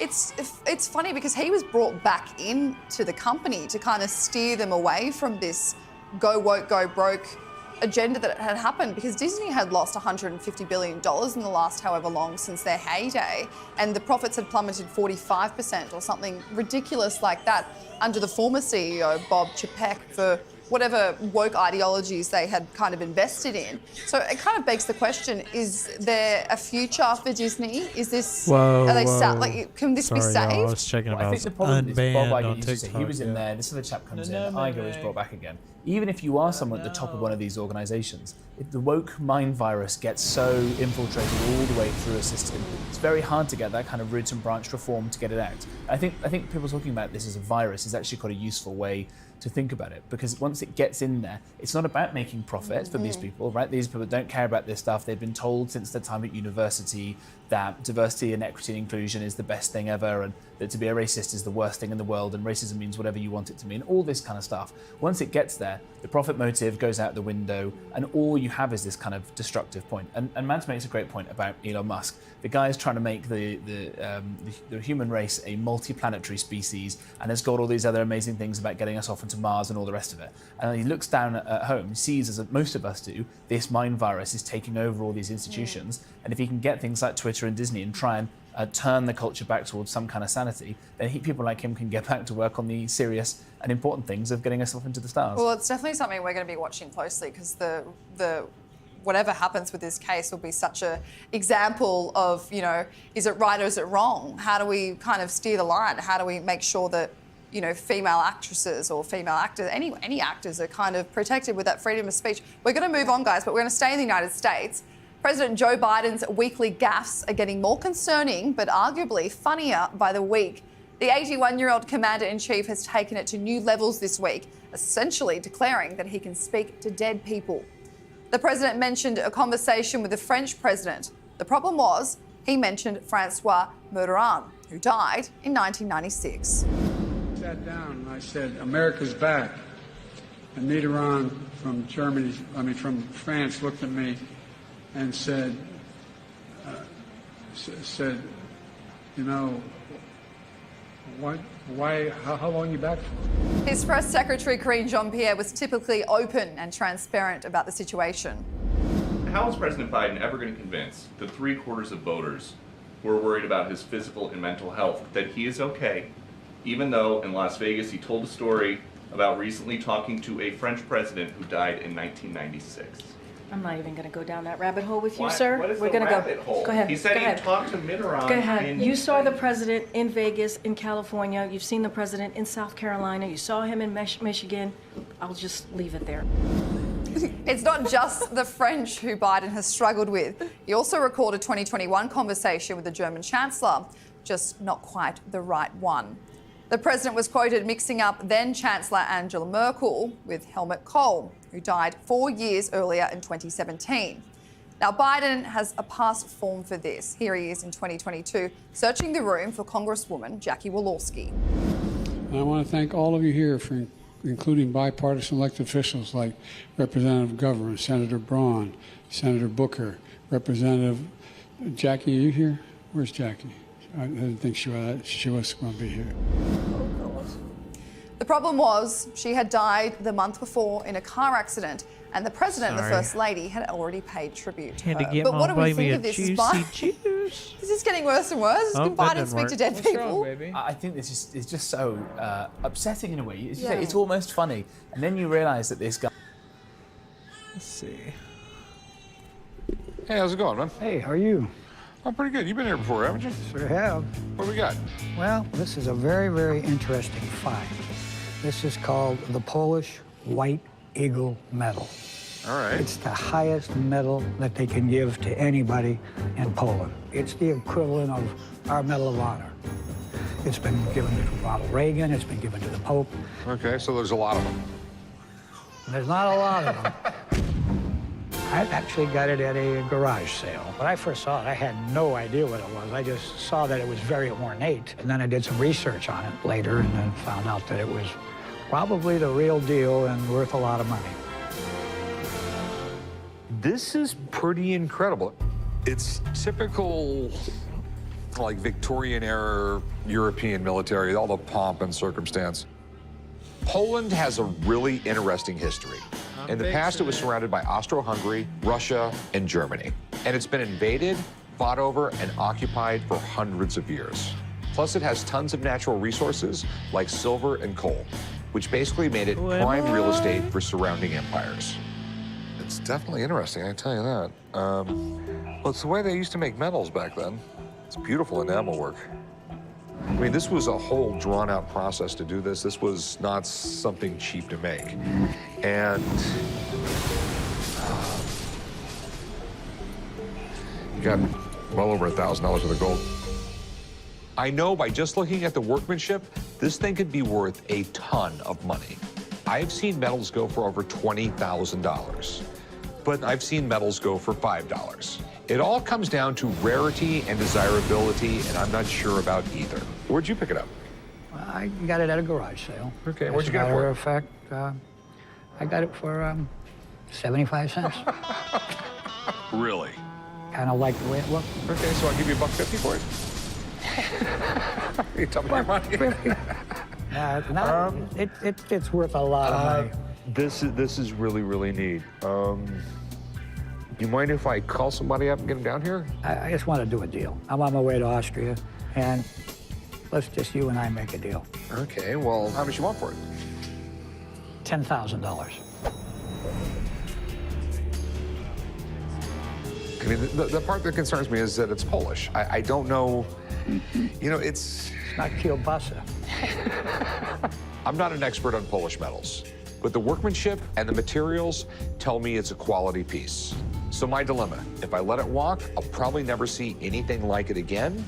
it's funny because he was brought back into the company to kind of steer them away from this go woke, go broke agenda that had happened, because Disney had lost $150 billion in the last however long since their heyday, and the profits had plummeted 45% or something ridiculous like that under the former CEO, Bob Chapek, for whatever woke ideologies they had kind of invested in. So it kind of begs the question, is there a future for Disney? Is this, can this be saved? Y'all, I was checking about I think the problem is Bob unbanned on Iger used to say TikTok. he was in there, this other chap comes in, Iger is brought back again. Even if you are someone at the top of one of these organisations, if the woke mind virus gets so infiltrated all the way through a system, it's very hard to get that kind of root and branch reform to get it out. I think people talking about this as a virus is actually quite a useful way to think about it, because once it gets in there, it's not about making profit for these people, right? These people don't care about this stuff. They've been told since their time at university that diversity and equity and inclusion is the best thing ever, and that to be a racist is the worst thing in the world, and racism means whatever you want it to mean, all this kind of stuff. Once it gets there, the profit motive goes out the window, and all you have is this kind of destructive point. And Mans makes a great point about Elon Musk. The guy is trying to make the human race a multi-planetary species, and has got all these other amazing things about getting us off into Mars and all the rest of it. And he looks down at home, sees, as most of us do, this mind virus is taking over all these institutions, and if he can get things like Twitter and Disney and try and turn the culture back towards some kind of sanity, then people like him can get back to work on the serious and important things of getting us off into the stars. Well, it's definitely something we're going to be watching closely, because the whatever happens with this case will be such an example of, you know, is it right or is it wrong? How do we kind of steer the line? How do we make sure that, you know, female actresses or female actors, any actors are kind of protected with that freedom of speech? We're going to move on, guys, but we're going to stay in the United States. President Joe Biden's weekly gaffes are getting more concerning, but arguably funnier by the week. The 81-year-old commander-in-chief has taken it to new levels this week, essentially declaring that he can speak to dead people. The president mentioned a conversation with the French president. The problem was he mentioned Francois Mitterrand, who died in 1996. I sat down and I said, "America's back." And Mitterrand from France looked at me and said, "You know, how long are you back for?" His press secretary, Karine Jean-Pierre, was typically open and transparent about the situation. How is President Biden ever going to convince the 3/4 of voters who are worried about his physical and mental health that he is okay, even though in Las Vegas he told a story about recently talking to a French president who died in 1996? I'm not even going to go down that rabbit hole with you, What? sir. What is We're the going rabbit to hole? go ahead. He said go he ahead. talked to Mitterrand. Go ahead. in- You saw the president in Vegas, in California. You've seen the president in South Carolina. You saw him in Michigan. I'll just leave it there. It's not just the French who Biden has struggled with. He also recalled a 2021 conversation with the German Chancellor, just not quite the right one. The president was quoted mixing up then Chancellor Angela Merkel with Helmut Kohl, who died 4 years earlier in 2017. Now, Biden has a past form for this. Here he is in 2022, searching the room for Congresswoman Jackie Walorski. And I want to thank all of you here for including bipartisan elected officials like Representative Governor, Senator Braun, Senator Booker, Representative Jackie. Are you here? Where's Jackie? I didn't think she was going to be here. The problem was she had died the month before in a car accident, and the president and the first lady had already paid tribute to Had to her. get But my what do we baby think a of this? juicy This is getting worse and worse. Oh, Can that Biden didn't speak work. to dead What's people? I think this is just so upsetting in a way. It's, Yeah. it's almost funny. And then you realise that this guy... Let's see. Hey, how's it going, man? Hey, how are you? I'm pretty good. You've been here before, haven't you? Sure have. What do we got? Well, this is a very, very interesting find. This is called the Polish White Eagle Medal. All right. It's the highest medal that they can give to anybody in Poland. It's the equivalent of our Medal of Honor. It's been given to Ronald Reagan. It's been given to the Pope. Okay, so there's a lot of them. There's not a lot of them. I actually got it at a garage sale. When I first saw it, I had no idea what it was. I just saw that it was very ornate. And then I did some research on it later and then found out that it was probably the real deal and worth a lot of money. This is pretty incredible. It's typical, like, Victorian-era European military, all the pomp and circumstance. Poland has a really interesting history. In the past, it was surrounded by Austro-Hungary, Russia, and Germany. And it's been invaded, fought over, and occupied for hundreds of years. Plus, it has tons of natural resources like silver and coal, which basically made it prime real estate for surrounding empires. It's definitely interesting, I can tell you that. Well, it's the way they used to make metals back then. It's beautiful enamel work. I mean, this was a whole drawn-out process to do this. This was not something cheap to make. And you got well over $1,000 worth of gold. I know by just looking at the workmanship, this thing could be worth a ton of money. I've seen metals go for over $20,000, but I've seen metals go for $5. It all comes down to rarity and desirability, and I'm not sure about either. Where'd you pick it up? I got it at a garage sale. Okay, what'd you get it for? As a matter of fact, I got it for 75 cents. Really? Kind of like the way it looked. Okay, so I'll give you $1.50 for it. You tell me your money. It's worth a lot of money. This is really, really neat. Do you mind if I call somebody up and get them down here? I just want to do a deal. I'm on my way to Austria, and let's just you and I make a deal. Okay, well, how much you want for it? $10,000. I mean, the part that concerns me is that it's Polish. I don't know, you know, it's not kielbasa. I'm not an expert on Polish metals, but the workmanship and the materials tell me it's a quality piece. So my dilemma, if I let it walk, I'll probably never see anything like it again,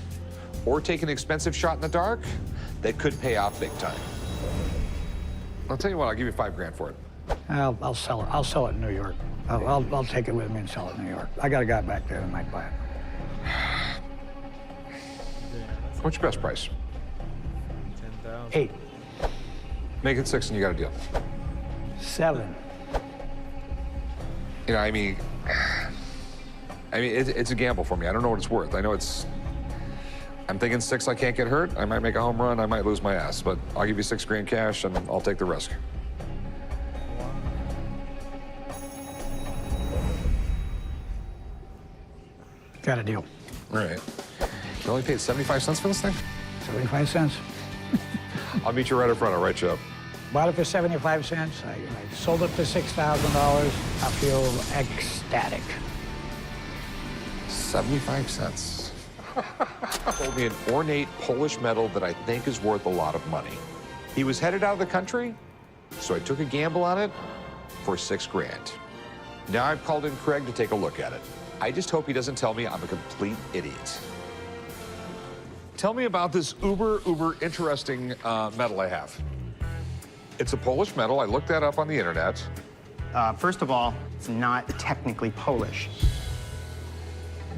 or take an expensive shot in the dark that could pay off big time. I'll tell you what, I'll give you $5 grand for it. I'll sell it. I'll sell it in New York. I'll take it with me and sell it in New York. I got a guy back there that might buy it. What's your best price? 8. Make it 6 and you got a deal. 7. You know, I mean, it's a gamble for me. I don't know what it's worth. I know I'm thinking 6, I can't get hurt. I might make a home run. I might lose my ass, but I'll give you $6 grand cash and I'll take the risk. Got a deal. All right. You only paid 75 cents for this thing? 75 cents. I'll meet you right up front. I'll write you up. Bought it for 75 cents. I sold it for $6,000. I feel ecstatic. 75 cents. Sold me an ornate Polish metal that I think is worth a lot of money. He was headed out of the country, so I took a gamble on it for $6 grand. Now I've called in Craig to take a look at it. I just hope he doesn't tell me I'm a complete idiot. Tell me about this uber interesting metal I have. It's a Polish metal. I looked that up on the internet. First of all, it's not technically Polish.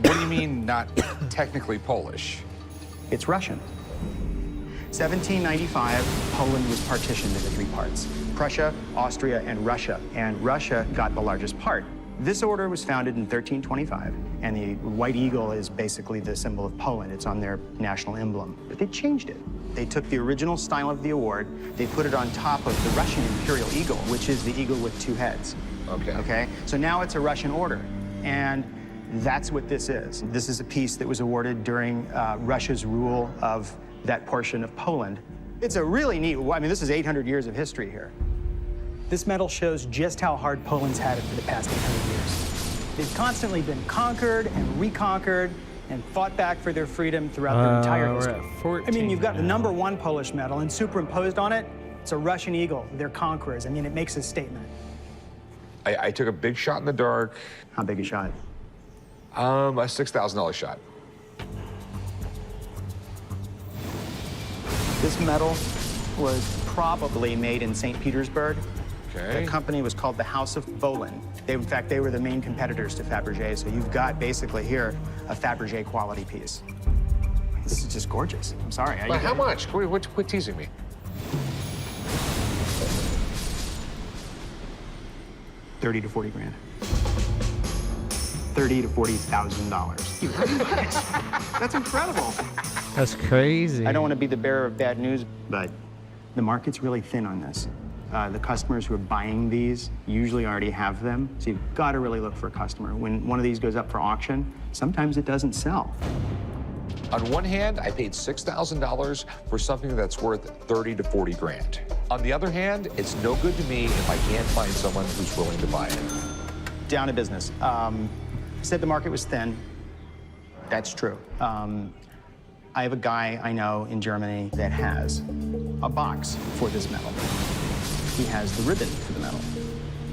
What do you mean, not technically Polish? It's Russian. 1795, Poland was partitioned into 3 parts: Prussia, Austria, and Russia got the largest part. This order was founded in 1325, and the white eagle is basically the symbol of Poland. It's on their national emblem. But they changed it. They took the original style of the award, they put it on top of the Russian imperial eagle, which is the eagle with 2 heads. Okay? So now it's a Russian order, and that's what this is. This is a piece that was awarded during Russia's rule of that portion of Poland. It's a really neat, I mean, this is 800 years of history here. This metal shows just how hard Poland's had it for the past 800 years. They've constantly been conquered and reconquered and fought back for their freedom throughout their entire history. I mean, you've got the #1 Polish medal, and superimposed on it, it's a Russian eagle. They're conquerors. I mean, it makes a statement. I took a big shot in the dark. How big a shot? A $6,000 shot. This metal was probably made in St. Petersburg. The company was called the House of Bolin. In fact, they were the main competitors to Fabergé, so you've got basically here a Fabergé quality piece. This is just gorgeous. I'm sorry. But how much? Quit teasing me. 30 to 40 grand. $30,000 to $40,000. That's incredible. That's crazy. I don't want to be the bearer of bad news, but the market's really thin on this. The customers who are buying these usually already have them, so you've got to really look for a customer. When one of these goes up for auction, sometimes it doesn't sell. On one hand, I paid $6,000 for something that's worth 30 to 40 grand. On the other hand, it's no good to me if I can't find someone who's willing to buy it. Down to business. Said the market was thin. That's true. I have a guy I know in Germany that has a box for this medal. He has the ribbon for the medal.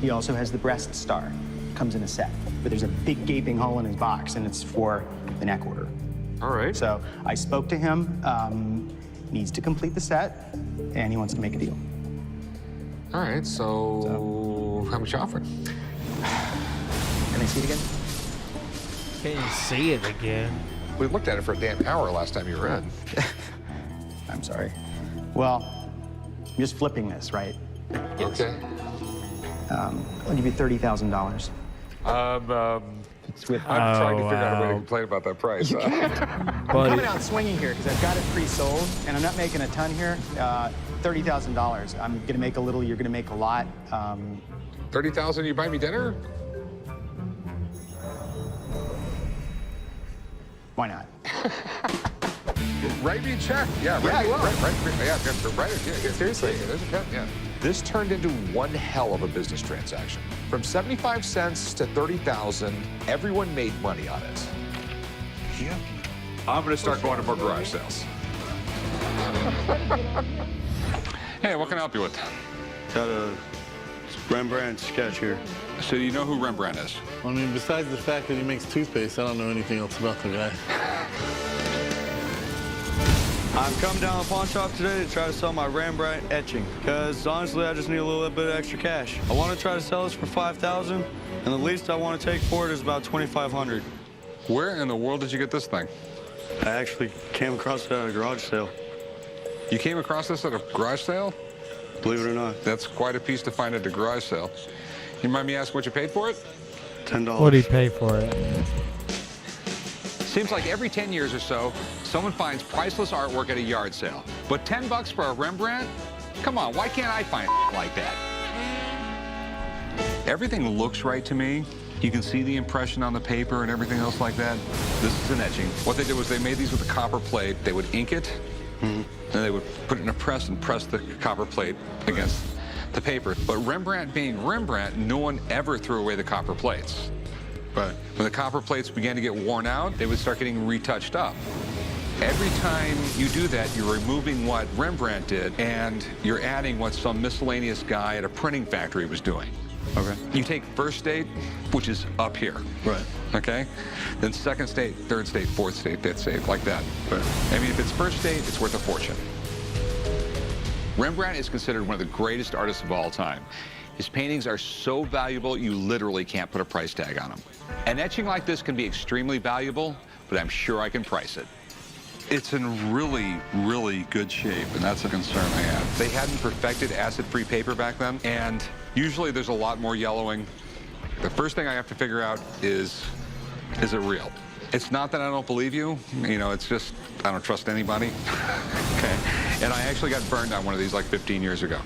He also has the breast star. Comes in a set. But there's a big gaping hole in his box, and it's for the neck order. All right. So I spoke to him. Needs to complete the set, and he wants to make a deal. All right, so how much you offering? Can I see it again? Can you see it again? We looked at it for a damn hour last time you were in. I'm sorry. Well, I'm just flipping this, right? Okay. I'll give you $30,000. I'm trying to figure out a way to complain about that price. You can't. I'm coming out swinging here because I've got it pre-sold, and I'm not making a ton here. $30,000. I'm gonna make a little. You're gonna make a lot. $30,000. You buy me dinner? Why not? Write me a check. Yeah, Yeah, seriously. There's a pen, yeah. This turned into one hell of a business transaction. From 75 cents to 30,000, everyone made money on it. Yeah. I'm gonna start going to more garage sales. Hey, what can I help you with? Got a Rembrandt sketch here. So you know who Rembrandt is? I mean, besides the fact that he makes toothpaste, I don't know anything else about the guy. I've come down to the pawn shop today to try to sell my Rembrandt etching, because honestly, I just need a little bit of extra cash. I want to try to sell this for $5,000, and the least I want to take for it is about $2,500. Where in the world did you get this thing? I actually came across it at a garage sale. You came across this at a garage sale? Believe it or not. That's quite a piece to find at a garage sale. You mind me asking what you paid for it? $10. What did he pay for it? Seems like every 10 years or so, someone finds priceless artwork at a yard sale. But $10 for a Rembrandt? Come on, why can't I find like that? Everything looks right to me. You can see the impression on the paper and everything else like that. This is an etching. What they did was they made these with a copper plate. They would ink it, and they would put it in a press and press the copper plate against the paper. But Rembrandt being Rembrandt, no one ever threw away the copper plates. But when the copper plates began to get worn out, they would start getting retouched up. Every time you do that, you're removing what Rembrandt did, and you're adding what some miscellaneous guy at a printing factory was doing. Okay. You take first state, which is up here. Right. Okay? Then second state, third state, fourth state, fifth state, like that. Right. I mean, if it's first state, it's worth a fortune. Rembrandt is considered one of the greatest artists of all time. His paintings are so valuable, you literally can't put a price tag on them. An etching like this can be extremely valuable, but I'm sure I can price it. It's in really, really good shape, and that's a concern I have. They hadn't perfected acid-free paper back then, and usually there's a lot more yellowing. The first thing I have to figure out is it real? It's not that I don't believe you. You know, it's just I don't trust anybody. Okay. And I actually got burned on one of these like 15 years ago.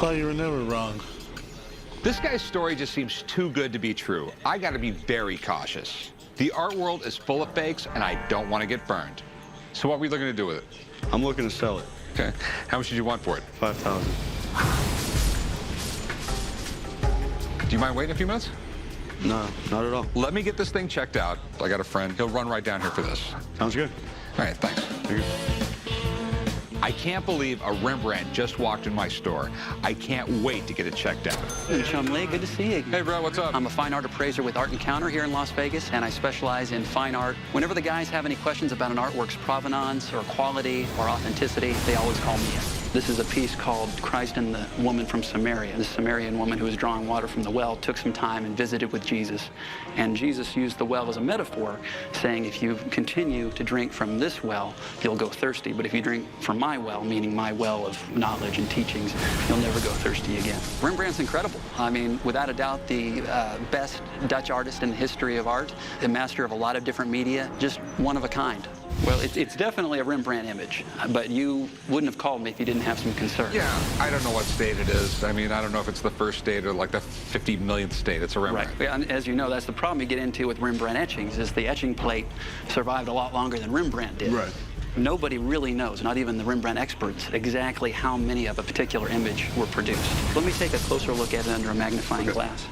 Well, you were never wrong. This guy's story just seems too good to be true. I got to be very cautious. The art world is full of fakes, and I don't want to get burned. So what are we looking to do with it? I'm looking to sell it. Okay. How much did you want for it? $5,000. Do you mind waiting a few minutes? No, not at all. Let me get this thing checked out. I got a friend. He'll run right down here for this. Sounds good. All right, thanks. Thank you. I can't believe a Rembrandt just walked in my store. I can't wait to get it checked out. Hey, Chumley, good to see you. Hey, bro, what's up? I'm a fine art appraiser with Art Encounter here in Las Vegas, and I specialize in fine art. Whenever the guys have any questions about an artwork's provenance or quality or authenticity, they always call me in. This is a piece called Christ and the Woman from Samaria. The Samaritan woman who was drawing water from the well took some time and visited with Jesus. And Jesus used the well as a metaphor, saying, if you continue to drink from this well, you'll go thirsty. But if you drink from my well, meaning my well of knowledge and teachings, you'll never go thirsty again. Rembrandt's incredible. I mean, without a doubt, the best Dutch artist in the history of art, the master of a lot of different media, just one of a kind. Well, it's definitely a Rembrandt image, but you wouldn't have called me if you didn't have some concern. Yeah, I don't know what state it is. I mean, I don't know if it's the first state or like the 50 millionth state. It's a Rembrandt. Right. And as you know, that's the problem you get into with Rembrandt etchings, is the etching plate survived a lot longer than Rembrandt did. Right. Nobody really knows, not even the Rembrandt experts, exactly how many of a particular image were produced. Let me take a closer look at it under a magnifying glass.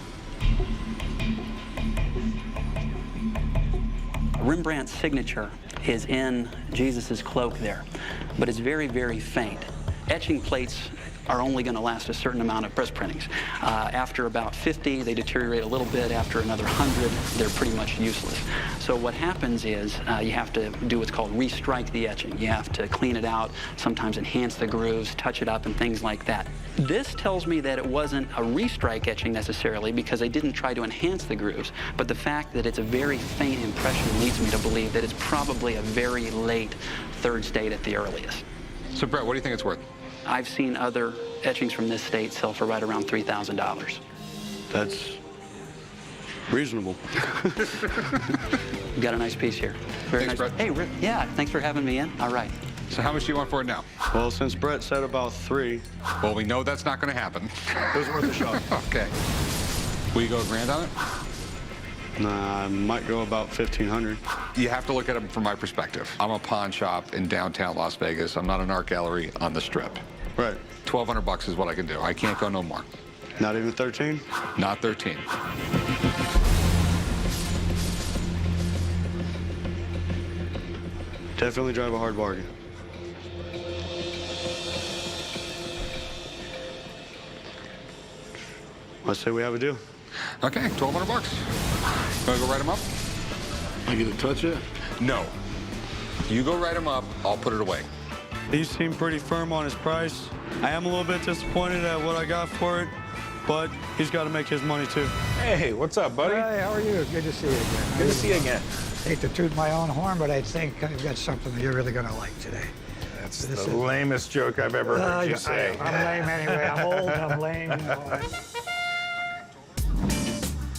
Rembrandt's signature is in Jesus's cloak there, but it's very, very faint. Etching plates are only going to last a certain amount of press printings. After about 50, they deteriorate a little bit. After another 100, they're pretty much useless. So what happens is you have to do what's called restrike the etching. You have to clean it out, sometimes enhance the grooves, touch it up, and things like that. This tells me that it wasn't a restrike etching necessarily, because they didn't try to enhance the grooves, but the fact that it's a very faint impression leads me to believe that it's probably a very late third state at the earliest. So, Brett, what do you think it's worth? I've seen other etchings from this state sell for right around $3,000. That's reasonable. We got a nice piece here. Very Thanks, nice. Brett. Hey, Rick, yeah, thanks for having me in. All right. So how much do you want for it now? Well, since Brett said about 3. Well, we know that's not going to happen. It was worth a shot. Okay. Will you go grand on it? Nah, I might go about 1,500. You have to look at it from my perspective. I'm a pawn shop in downtown Las Vegas. I'm not an art gallery on the Strip. Right. $1,200 is what I can do. I can't go no more. Not even 13? Not 13. Definitely drive a hard bargain. Let's say we have a deal. Okay, $1,200. Wanna go write them up? I get to touch it? No. You go write them up, I'll put it away. He seemed pretty firm on his price. I am a little bit disappointed at what I got for it, but he's got to make his money too. Hey, what's up, buddy? Hey, how are you? Good to see you again. Good to see you again. Hate to toot my own horn, but I think I've got something that you're really going to like today. That's the lamest joke I've ever heard you say. I'm lame anyway. I'm old, I'm lame. You know.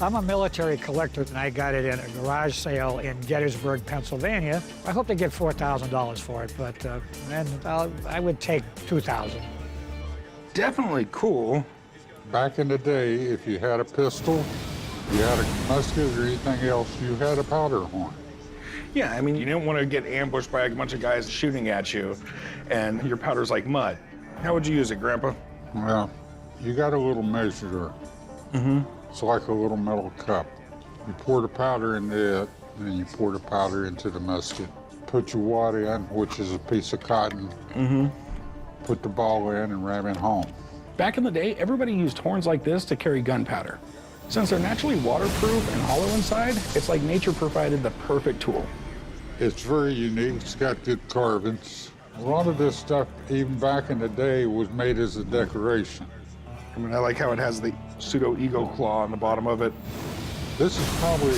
I'm a military collector, and I got it in a garage sale in Gettysburg, Pennsylvania. I hope to get $4,000 for it, but I would take $2,000. Definitely cool. Back in the day, if you had a pistol, you had a musket or anything else, you had a powder horn. Yeah, I mean, you didn't want to get ambushed by a bunch of guys shooting at you, and your powder's like mud. How would you use it, Grandpa? Well, you got a little measurer. Mm-hmm. It's like a little metal cup. You pour the powder into it, and then you pour the powder into the musket. Put your wad in, which is a piece of cotton. Mm-hmm. Put the ball in and ram it home. Back in the day, everybody used horns like this to carry gunpowder. Since they're naturally waterproof and hollow inside, it's like nature provided the perfect tool. It's very unique. It's got good carvings. A lot of this stuff, even back in the day, was made as a decoration. I mean, I like how it has the pseudo-eagle claw on the bottom of it. This is probably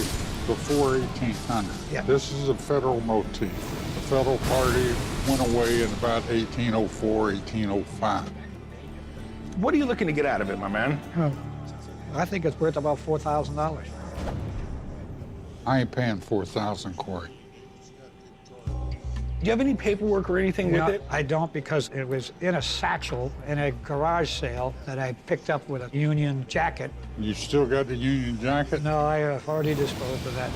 before 1800. Yeah. This is a federal motif. The federal party went away in about 1804, 1805. What are you looking to get out of it, my man? I think it's worth about $4,000. I ain't paying $4,000, Corey. Do you have any paperwork or anything with it? I don't, because it was in a satchel in a garage sale that I picked up with a Union jacket. You still got the Union jacket? No, I have already disposed of that.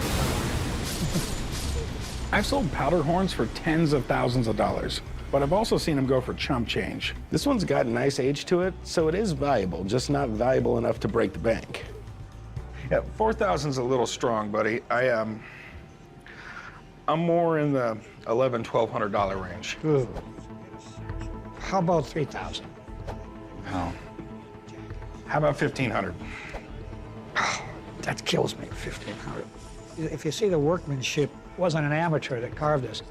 I've sold powder horns for tens of thousands of dollars, but I've also seen them go for chump change. This one's got a nice age to it, so it is valuable, just not valuable enough to break the bank. Yeah, 4,000's a little strong, buddy. I'm more in the $1,100, $1,200 range. Ooh. How about 3,000? No. How about 1,500? That kills me, 1,500. If you see the workmanship, it wasn't an amateur that carved this.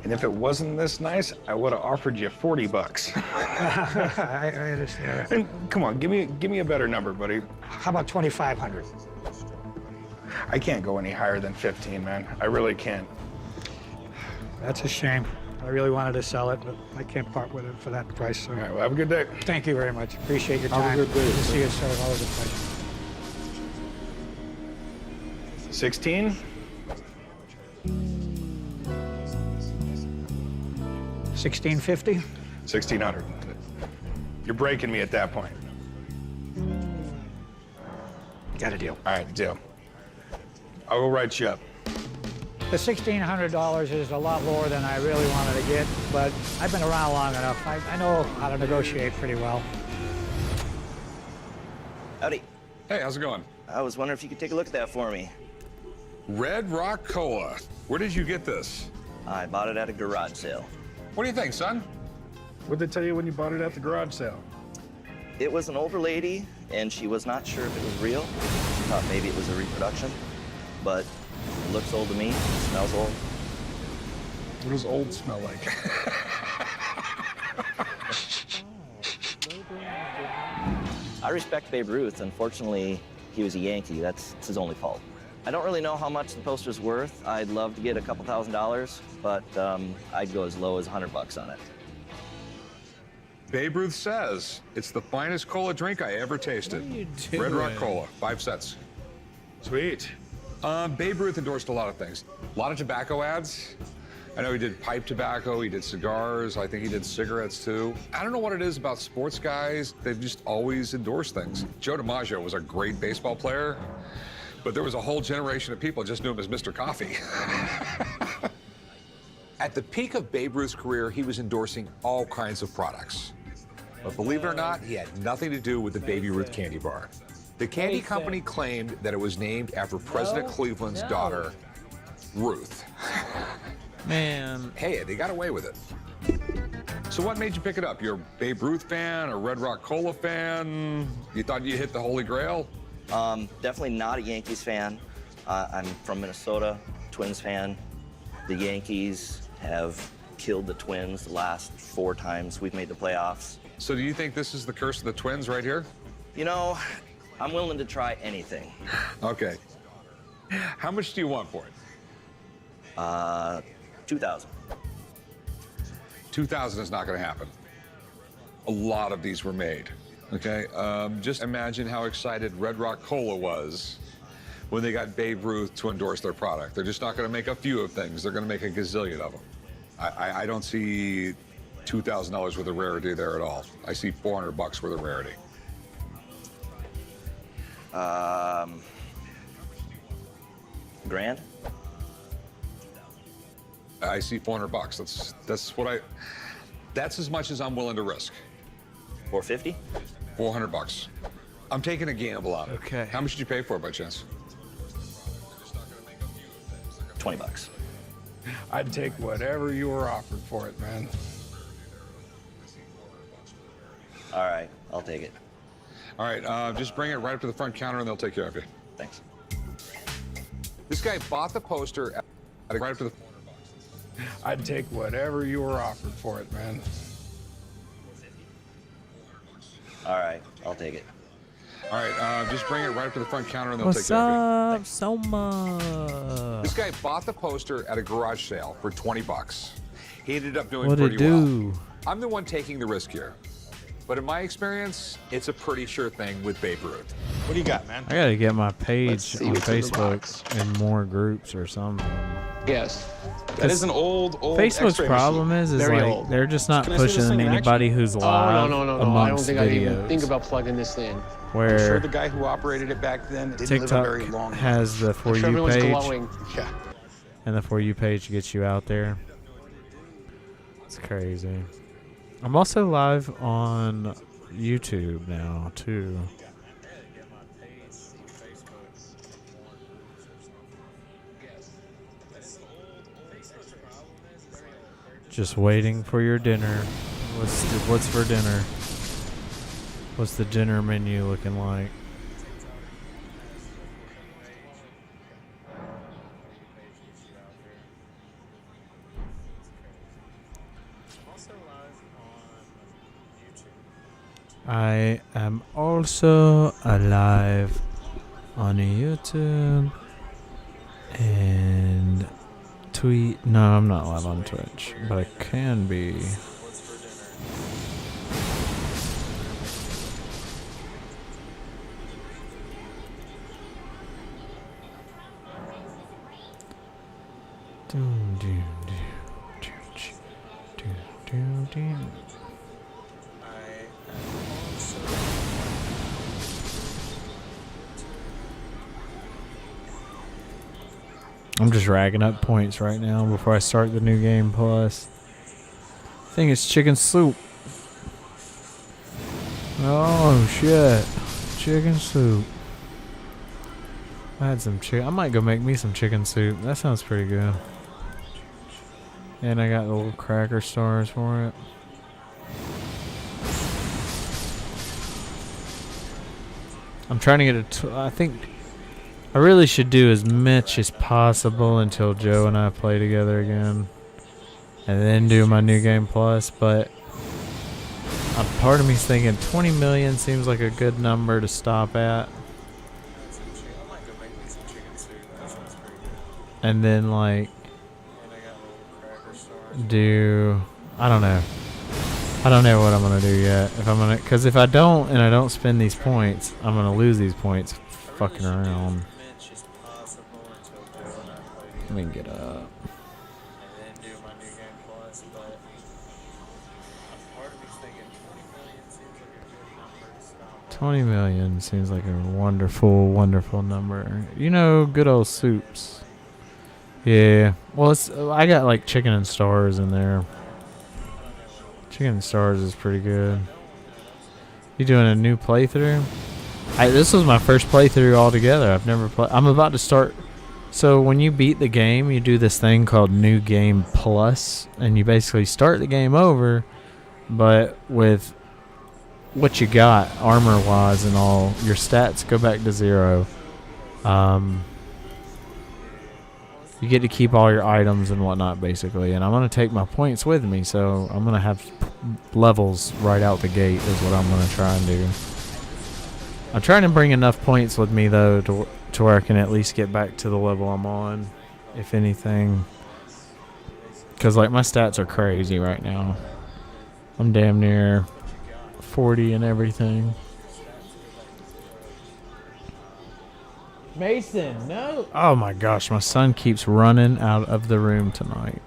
And if it wasn't this nice, I would have offered you 40 bucks. I understand. And come on, give me a better number, buddy. How about 2,500? I can't go any higher than 15, man. I really can't. That's a shame. I really wanted to sell it, but I can't part with it for that price. So. All right, well, have a good day. Thank you very much. Appreciate your Have a time. good day, Good to sir. see you, sir. Always a pleasure. 16? 1650? 1,600. You're breaking me at that point. Got a deal. All right, deal. I will write you up. The $1,600 is a lot lower than I really wanted to get, but I've been around long enough. I know how to negotiate pretty well. Howdy. Hey, how's it going? I was wondering if you could take a look at that for me. Red Rock Cola. Where did you get this? I bought it at a garage sale. What do you think, son? What'd they tell you when you bought it at the garage sale? It was an older lady, and she was not sure if it was real. She thought maybe it was a reproduction, but it looks old to me. It smells old. What does old smell like? I respect Babe Ruth. Unfortunately, he was a Yankee. That's his only fault. I don't really know how much the poster's worth. I'd love to get a couple $1,000s, but I'd go as low as $100 on it. Babe Ruth says it's the finest cola drink I ever tasted. Red Rock Cola, 5 cents. Sweet. Babe Ruth endorsed a lot of things. A lot of tobacco ads. I know he did pipe tobacco, he did cigars, I think he did cigarettes too. I don't know what it is about sports guys, they've just always endorsed things. Joe DiMaggio was a great baseball player, but there was a whole generation of people just knew him as Mr. Coffee. At the peak of Babe Ruth's career, he was endorsing all kinds of products. But believe it or not, he had nothing to do with the Baby Ruth candy bar. The candy company claimed that it was named after President Cleveland's daughter, Ruth. Man. Hey, they got away with it. So what made you pick it up? You're a Babe Ruth fan, a Red Rock Cola fan? You thought you hit the Holy Grail? Definitely not a Yankees fan. I'm from Minnesota, Twins fan. The Yankees have killed the Twins the last 4 times we've made the playoffs. So do you think this is the curse of the Twins right here? You know, I'm willing to try anything. Okay. How much do you want for it? 2,000. 2,000 is not going to happen. A lot of these were made. Okay. Just imagine how excited Red Rock Cola was when they got Babe Ruth to endorse their product. They're just not going to make a few of things. They're going to make a gazillion of them. I don't see $2,000 worth of rarity there at all. I see $400 worth of rarity. Grand? I see $400. That's as much as I'm willing to risk. 450? $400. I'm taking a gamble on it. Okay. How much did you pay for it by chance? $20. I'd take whatever you were offered for it, man. All right, I'll take it. All right, just bring it right up to the front counter and they'll take care of you. Thanks. This guy bought the poster right up to the... I'd take whatever you were offered for it, man. All right, I'll take it. All right, just bring it right up to the front counter and they'll take What's care of you. up, Soma? This guy bought the poster at a garage sale for $20. He ended up doing What'd pretty it well. do? I'm the one taking the risk here. But in my experience, it's a pretty sure thing with Babe Ruth. What do you got, man? I gotta get my page Let's see on what's in the Facebook in more groups or something. Yes. That is an old Facebook's X-ray problem machine. is Very like old. they're just not Can I see this pushing thing in anybody action? who's live No. I don't amongst think I'd even videos. think about plugging this in. Where I'm sure the guy who operated it back then didn't live a TikTok very long life. has the For I'm sure You everyone's page, glowing. Yeah. and the For You page gets you out there. It's crazy. I'm also live on YouTube now too. Just waiting for your dinner. What's for dinner? What's the dinner menu looking like? I am also alive on YouTube and tweet. No, I'm not live on Twitch, but I can be. I'm just racking up points right now before I start the new game plus. I think it's chicken soup. Oh shit. Chicken soup. I had some chicken. I might go make me some chicken soup. That sounds pretty good. And I got the little cracker stars for it. I'm trying to get I think I really should do as much as possible until Joe and I play together again. And then do my new game plus, but part of me's thinking 20 million seems like a good number to stop at. And then like do I don't know what I'm gonna do yet. Because if I don't and I don't spend these points, I'm gonna lose these points fucking around. Let me get up. 20 million seems like a wonderful, wonderful number. You know, good old soups. Yeah. Well, I got like chicken and stars in there. Chicken and stars is pretty good. You doing a new playthrough? This was my first playthrough altogether. I've never played. I'm about to start. So when you beat the game, you do this thing called New Game Plus, and you basically start the game over, but with what you got armor-wise and all, your stats go back to 0. You get to keep all your items and whatnot, basically. And I'm going to take my points with me, so I'm going to have levels right out the gate is what I'm going to try and do. I'm trying to bring enough points with me, though, to where I can at least get back to the level I'm on, if anything. Because, like, my stats are crazy right now. I'm damn near 40 and everything. Mason, no. Oh my gosh, my son keeps running out of the room tonight.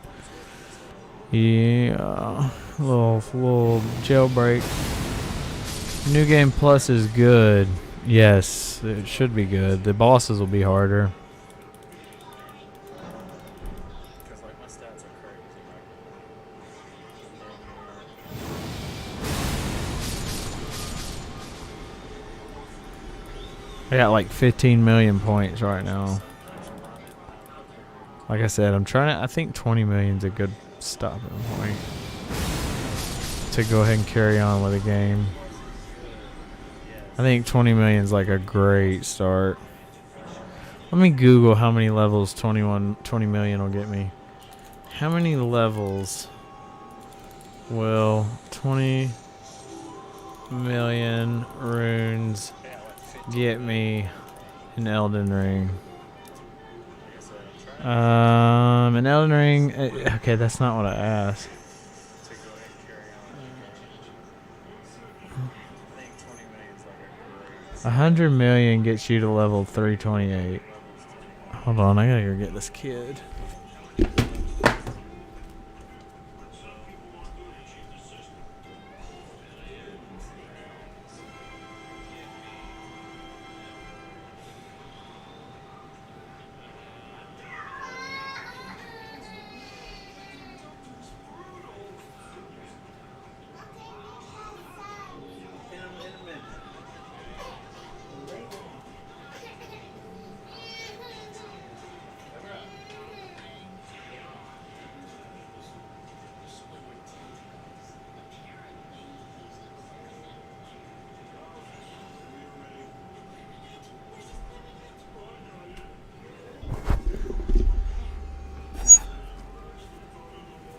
Yeah, little jailbreak. New Game Plus is good. Yes, it should be good. The bosses will be harder. I got like 15 million points right now. Like I said, I think 20 million is a good stopping point to go ahead and carry on with the game. I think 20 million is like a great start. Let me Google how many levels 20 million will get me. How many levels will 20 million runes get me in Elden Ring? In Elden Ring, okay, that's not what I asked. 100 million gets you to level 328. Hold on, I gotta go get this kid.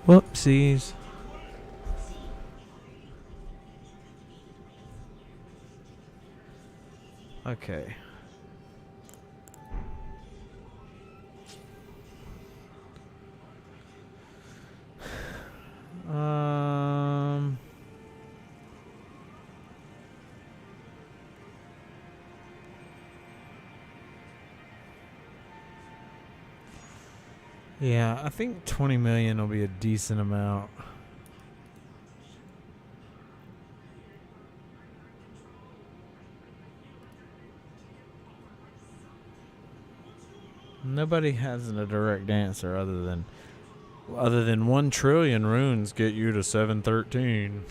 Whoopsies. Okay. Yeah, I think 20 million will be a decent amount. Nobody has a direct answer other than 1 trillion runes get you to 713.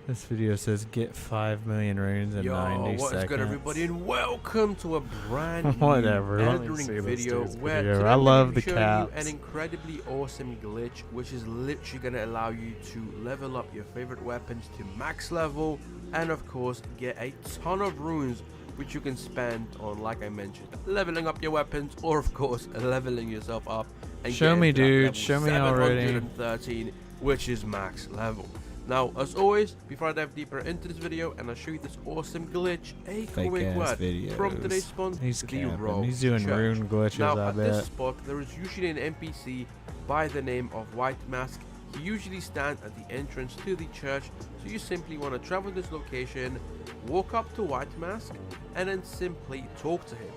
This video says get 5 million runes in 90 what seconds. is good, everybody, and welcome to a brand Whatever, new let me Elden see Ring this video dude's where video. today I I'm love going to the be showing you caps. an incredibly awesome glitch, which is literally going to allow you to level up your favorite weapons to max level, and of course get a ton of runes which you can spend on, like I mentioned, leveling up your weapons, or of course leveling yourself up and Show getting me, to that dude. level Show me already. 713, which is max level. Now, as always, before I dive deeper into this video and I'll show you this awesome glitch, a quick word from today's sponsor, the Rogue He's doing Church. rune glitches, Now, I at bet. this spot, there is usually an NPC by the name of White Mask. He usually stands at the entrance to the church, so you simply want to travel this location, walk up to White Mask, and then simply talk to him.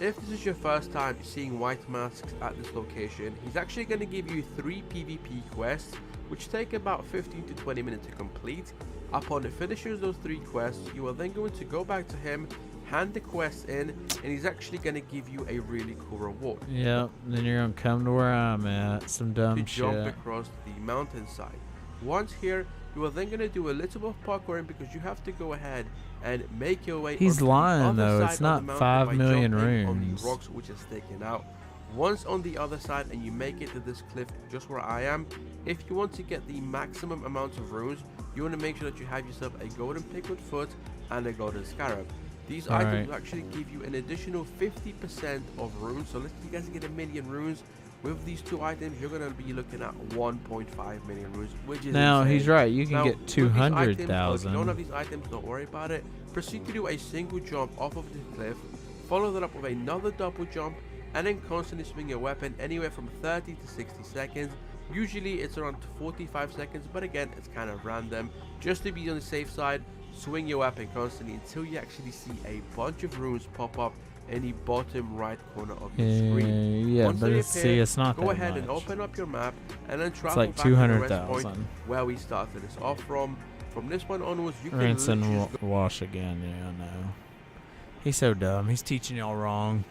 If this is your first time seeing White Masks at this location, he's actually going to give you 3 PvP quests, which take about 15 to 20 minutes to complete. Upon finishing those 3 quests, you are then going to go back to him, hand the quest in, and he's actually going to give you a really cool reward. Yep, then you're gonna come to where I'm at. Some dumb to jump shit. across the mountainside. Once here, you are then going to do a little bit of parkouring because you have to go ahead and make your way. He's onto lying, the other though. side It's of not the mountain 5 by million jumping on runes. the rocks which is sticking out. Once on the other side and you make it to this cliff just where I am, if you want to get the maximum amount of runes, you want to make sure that you have yourself a golden pigwood foot and a golden scarab. These items will actually give you an additional 50% of runes. So let's say you guys get 1 million runes. With these 2 items, you're going to be looking at 1.5 million runes, which is Now, insane. he's right. You can Now, get with these items, or if you 200,000. don't have these items, don't worry about it. Proceed to do a single jump off of the cliff, follow that up with another double jump, and then constantly swing your weapon anywhere from 30 to 60 seconds. Usually it's around 45 seconds, but again, it's kind of random. Just to be on the safe side, swing your weapon constantly until you actually see a bunch of runes pop up in the bottom right corner of your screen. Yeah, Once but they see, appear, it's not go that ahead and much. open up your map and then It's travel like back to the rest 200,000. point where we started this off from. From this point onwards, you can Rinse and literally just wash again. Yeah, I know. He's so dumb. He's teaching y'all wrong.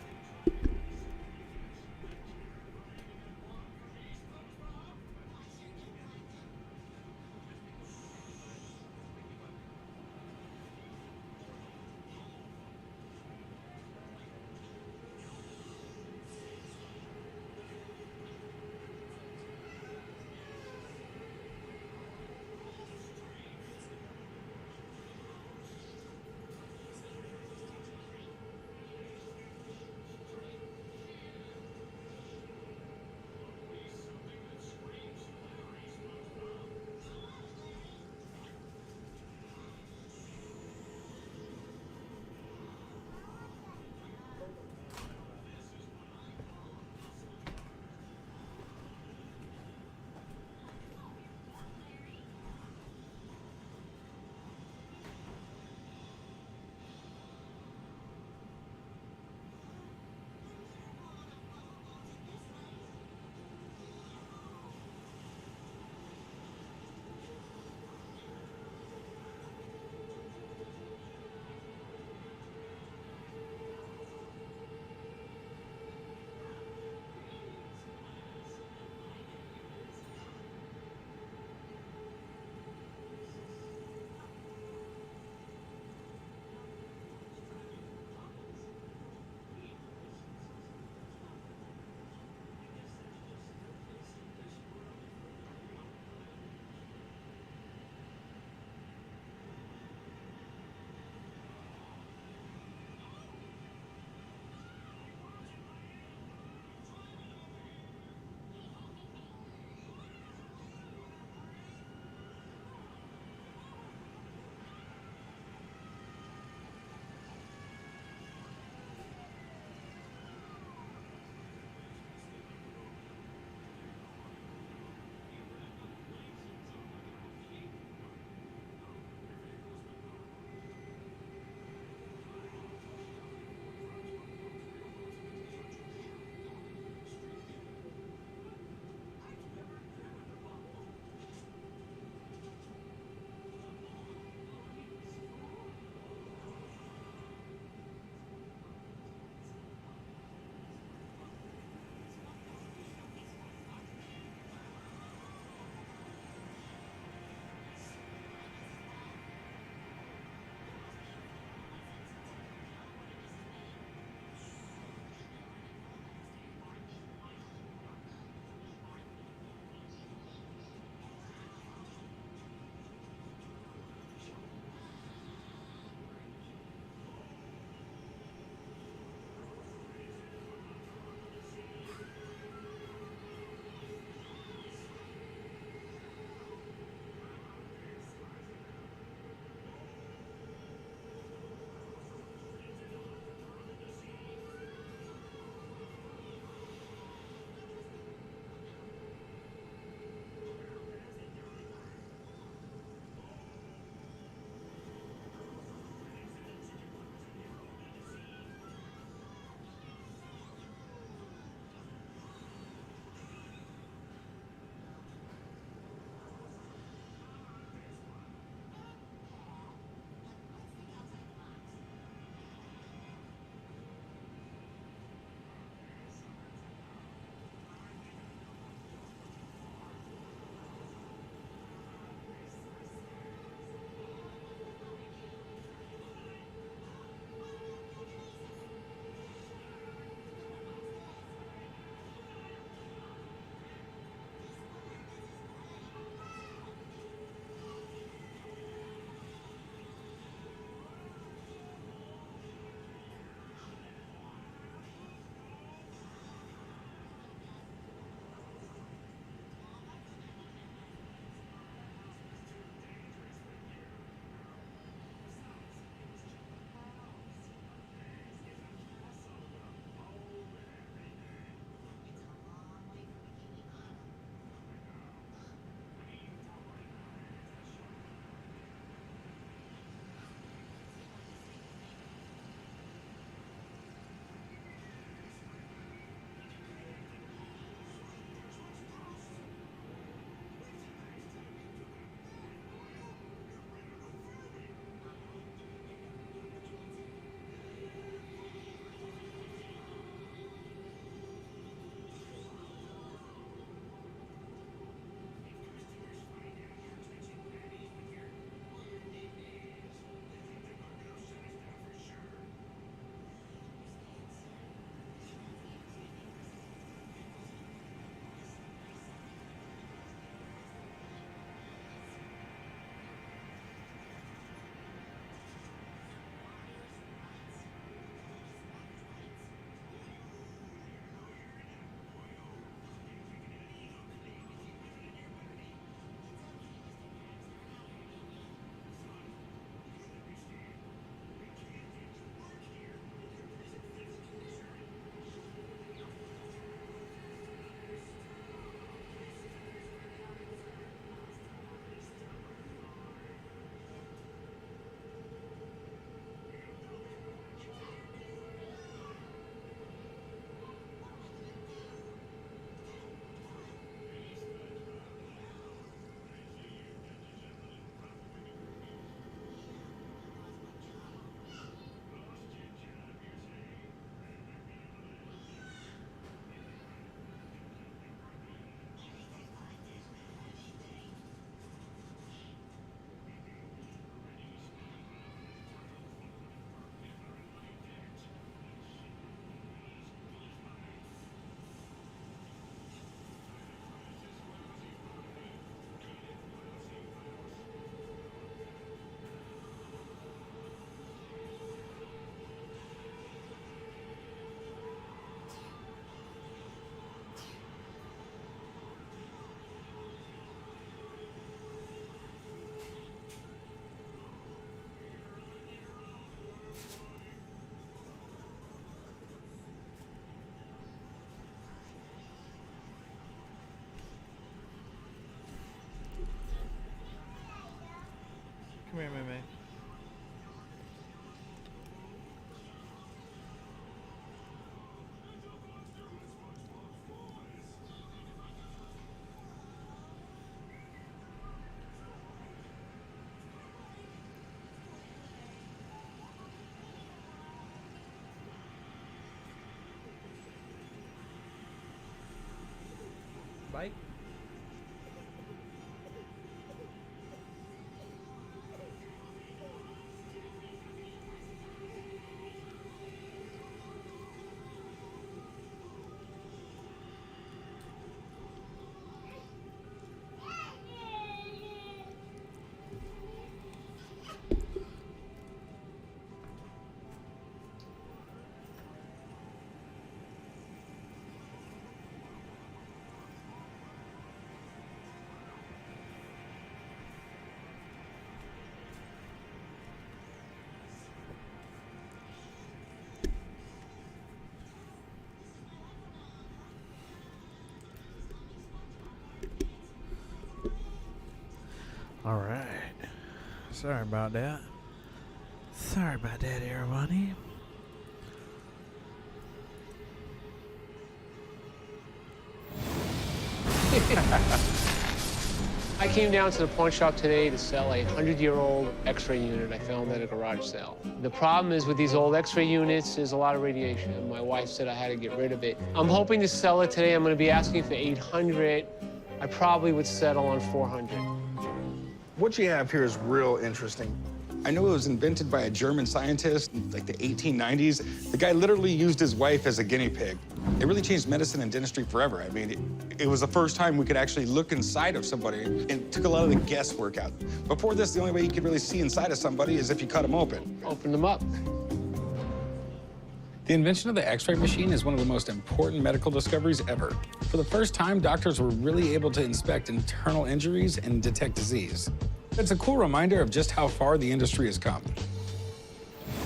Come here, May. Bye. All right. Sorry about that. Sorry about that, everybody. I came down to the pawn shop today to sell a 100-year-old X-ray unit I found at a garage sale. The problem is with these old X-ray units, there's a lot of radiation, and my wife said I had to get rid of it. I'm hoping to sell it today. I'm going to be asking for $800. I probably would settle on $400. What you have here is real interesting. I know it was invented by a German scientist in like the 1890s. The guy literally used his wife as a guinea pig. It really changed medicine and dentistry forever. I mean, it was the first time we could actually look inside of somebody, and it took a lot of the guesswork out. Before this, the only way you could really see inside of somebody is if you cut them open. Open them up. The invention of the X-ray machine is one of the most important medical discoveries ever. For the first time, doctors were really able to inspect internal injuries and detect disease. It's a cool reminder of just how far the industry has come.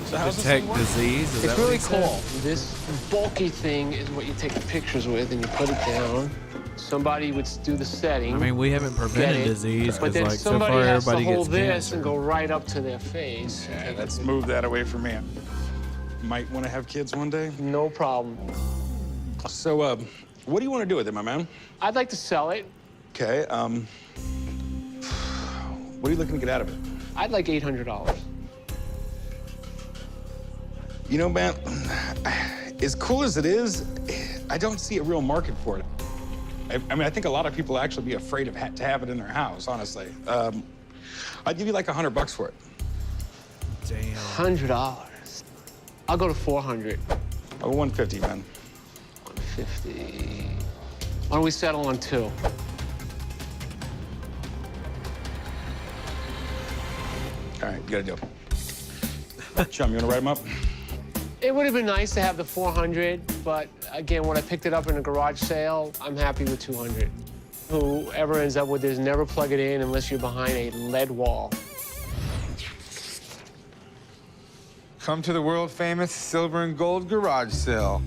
So how's Detect disease? Is It's that what really he said? cool. This bulky thing is what you take the pictures with, and you put it down. Somebody would do the setting. I mean, we haven't prevented get it, disease but because, then like, so somebody far has to everybody hold gets this cancer. and go right up to their face. Yeah, let's move that away from me. Might want to have kids one day. No problem. So, what do you want to do with it, my man? I'd like to sell it. Okay, what are you looking to get out of it? I'd like $800. You know, man, as cool as it is, I don't see a real market for it. I mean, I think a lot of people actually be afraid of to have it in their house, honestly. I'd give you like $100 for it. Damn. $100. I'll go to $400. I'll go $150, man. $150. Why don't we settle on $2? All right, you got a deal. Chum, you want to write them up? It would have been nice to have the $400, but again, when I picked it up in a garage sale, I'm happy with $200. Whoever ends up with this, never plug it in unless you're behind a lead wall. Come to the world-famous silver and gold garage sale.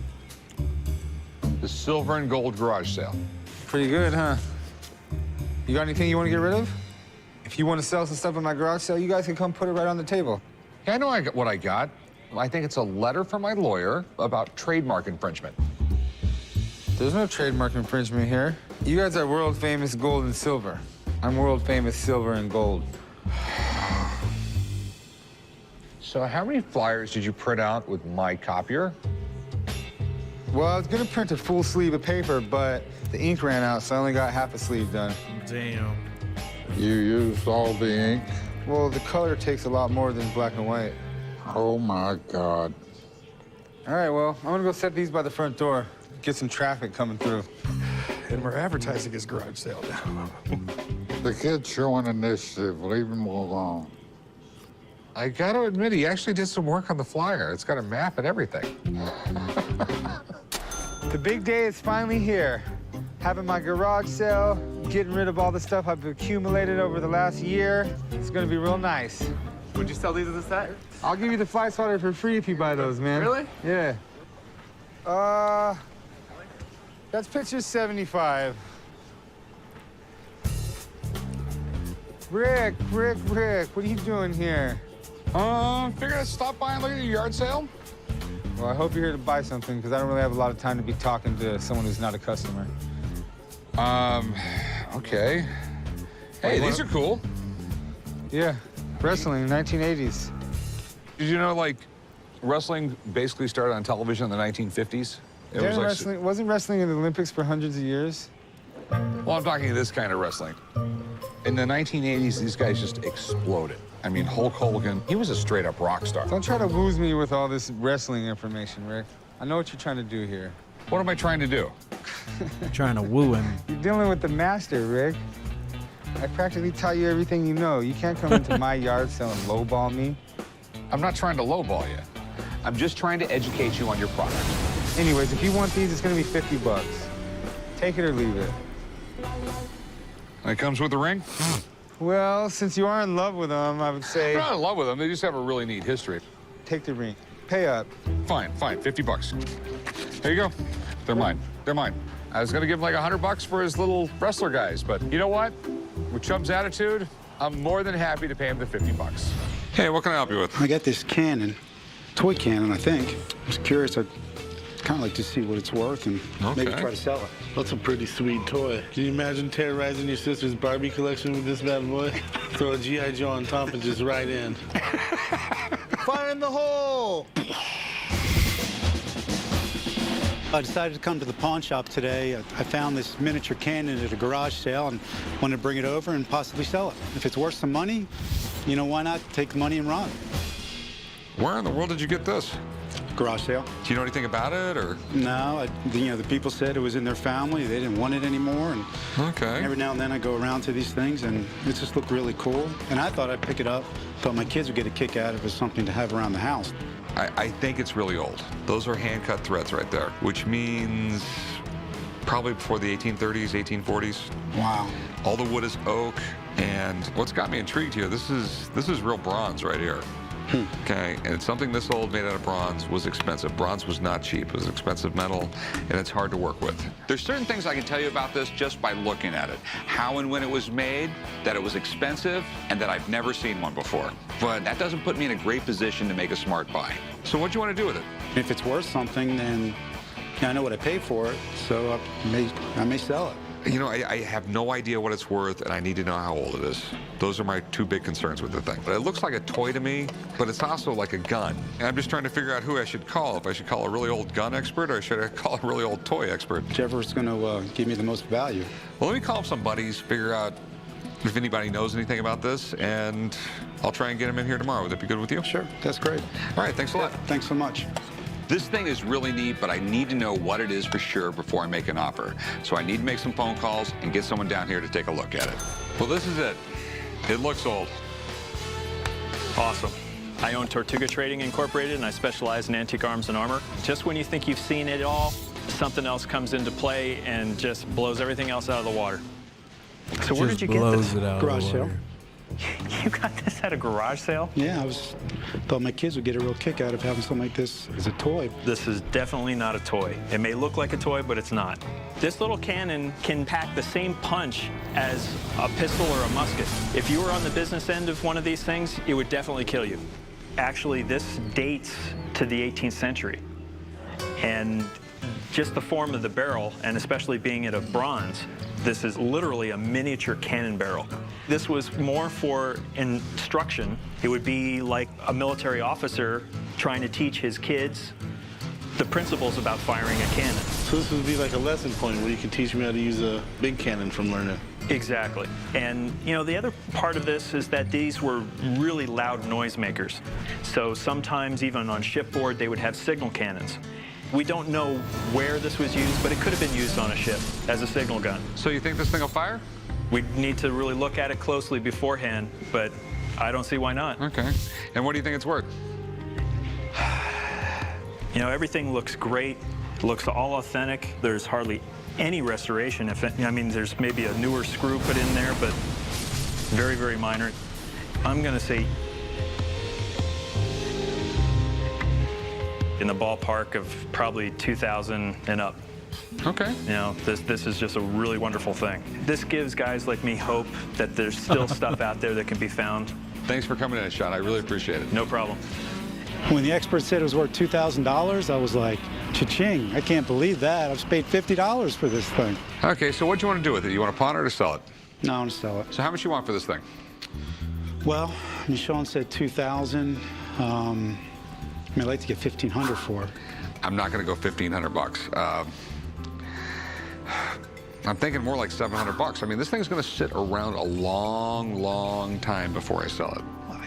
The silver and gold garage sale. Pretty good, huh? You got anything you want to get rid of? If you want to sell some stuff in my garage sale, you guys can come put it right on the table. Yeah, I know what I got. I think it's a letter from my lawyer about trademark infringement. There's no trademark infringement here. You guys are world-famous gold and silver. I'm world-famous silver and gold. So how many flyers did you print out with my copier? Well, I was gonna print a full sleeve of paper, but the ink ran out, so I only got half a sleeve done. Damn. You used all the ink? Well, the color takes a lot more than black and white. Oh, my God. All right, well, I'm gonna go set these by the front door. Get some traffic coming through. And we're advertising his garage sale now. The kid's showing initiative. Leave him alone. I gotta admit, he actually did some work on the flyer. It's got a map and everything. The big day is finally here. Having my garage sale, getting rid of all the stuff I've accumulated over the last year. It's gonna be real nice. Would you sell these as a set? I'll give you the fly swatter for free if you buy those, man. Really? Yeah. That's picture 75. Rick, what are you doing here? Figured I'd stop by and look at your yard sale. Well, I hope you're here to buy something, because I don't really have a lot of time to be talking to someone who's not a customer. Okay. Hey, these are cool. Yeah, wrestling, 1980s. Did you know, like, wrestling basically started on television in the 1950s? It was like, wasn't wrestling in the Olympics for hundreds of years? Well, I'm talking this kind of wrestling. In the 1980s, these guys just exploded. I mean, Hulk Hogan, he was a straight-up rock star. Don't try to woo me with all this wrestling information, Rick. I know what you're trying to do here. What am I trying to do? Trying to woo him. You're dealing with the master, Rick. I practically tell you everything you know. You can't come into my yard sale and lowball me. I'm not trying to lowball you. I'm just trying to educate you on your product. Anyways, if you want these, it's gonna be 50 bucks. Take it or leave it. And it comes with the ring? Well, since you are in love with them, I would say... I'm not in love with them. They just have a really neat history. Take the ring. Pay up. Fine, 50 bucks. There you go. They're mine. I was gonna give him like 100 bucks for his little wrestler guys, but you know what? With Chubb's attitude, I'm more than happy to pay him the 50 bucks. Hey, what can I help you with? I got this cannon, toy cannon, I think. I was curious. I'd kind of like to see what it's worth and maybe try to sell it. That's a pretty sweet toy. Can you imagine terrorizing your sister's Barbie collection with this bad boy? Throw a G.I. Joe on top and just right in. Fire in the hole! I decided to come to the pawn shop today. I found this miniature cannon at a garage sale and wanted to bring it over and possibly sell it. If it's worth some money, you know, why not take the money and run? Where in the world did you get this? Garage sale. Do you know anything about it, or? No, the people said it was in their family. They didn't want it anymore. And okay. Every now and then I go around to these things, and it just looked really cool. And I thought I'd pick it up. Thought my kids would get a kick out of it as something to have around the house. I think it's really old. Those are hand-cut threads right there, which means probably before the 1830s, 1840s. Wow. All the wood is oak, and what's got me intrigued here, this is real bronze right here. Okay, and it's something this old made out of bronze was expensive. Bronze was not cheap. It was expensive metal, and it's hard to work with. There's certain things I can tell you about this just by looking at it. How and when it was made, that it was expensive, and that I've never seen one before. But that doesn't put me in a great position to make a smart buy. So what do you want to do with it? If it's worth something, then I know what I paid for it, so I may sell it. You know, I have no idea what it's worth, and I need to know how old it is. Those are my two big concerns with the thing. But it looks like a toy to me, but it's also like a gun. And I'm just trying to figure out who I should call. If I should call a really old gun expert, or should I call a really old toy expert? Whichever's going to give me the most value. Well, let me call up some buddies, figure out if anybody knows anything about this, and I'll try and get them in here tomorrow. Would that be good with you? Sure, that's great. All right, thanks a lot. Thanks so much. This thing is really neat, but I need to know what it is for sure before I make an offer. So I need to make some phone calls and get someone down here to take a look at it. Well, this is it. It looks old. Awesome. I own Tortuga Trading Incorporated, and I specialize in antique arms and armor. Just when you think you've seen it all, something else comes into play and just blows everything else out of the water. So where did you get this? Garage sale. You got this at a garage sale? Yeah, thought my kids would get a real kick out of having something like this as a toy. This is definitely not a toy. It may look like a toy, but it's not. This little cannon can pack the same punch as a pistol or a musket. If you were on the business end of one of these things, it would definitely kill you. Actually, this dates to the 18th century. And just the form of the barrel, and especially being it of bronze, this is literally a miniature cannon barrel. This was more for instruction. It would be like a military officer trying to teach his kids the principles about firing a cannon. So this would be like a lesson point where you can teach me how to use a big cannon from learning. Exactly. And, you know, the other part of this is that these were really loud noisemakers. So sometimes even on shipboard, they would have signal cannons. We don't know where this was used, but it could have been used on a ship as a signal gun. So you think this thing will fire? We need to really look at it closely beforehand, but I don't see why not. Okay. And what do you think it's worth? You know, everything looks great. It looks all authentic. There's hardly any restoration. I mean, there's maybe a newer screw put in there, but very, very minor. I'm going to say in the ballpark of probably 2,000 and up. Okay. You know, this is just a really wonderful thing. This gives guys like me hope that there's still stuff out there that can be found. Thanks for coming in, Sean. I really appreciate it. No problem. When the expert said it was worth $2,000, I was like, cha-ching, I can't believe that. I've paid $50 for this thing. Okay, so what do you want to do with it? You want to pawn it or sell it? No, I want to sell it. So how much you want for this thing? Well, Sean said $2,000. I'd like to get $1,500 for it. I'm not going to go $1,500. I'm thinking more like $700. I mean, this thing's going to sit around a long, long time before I sell it.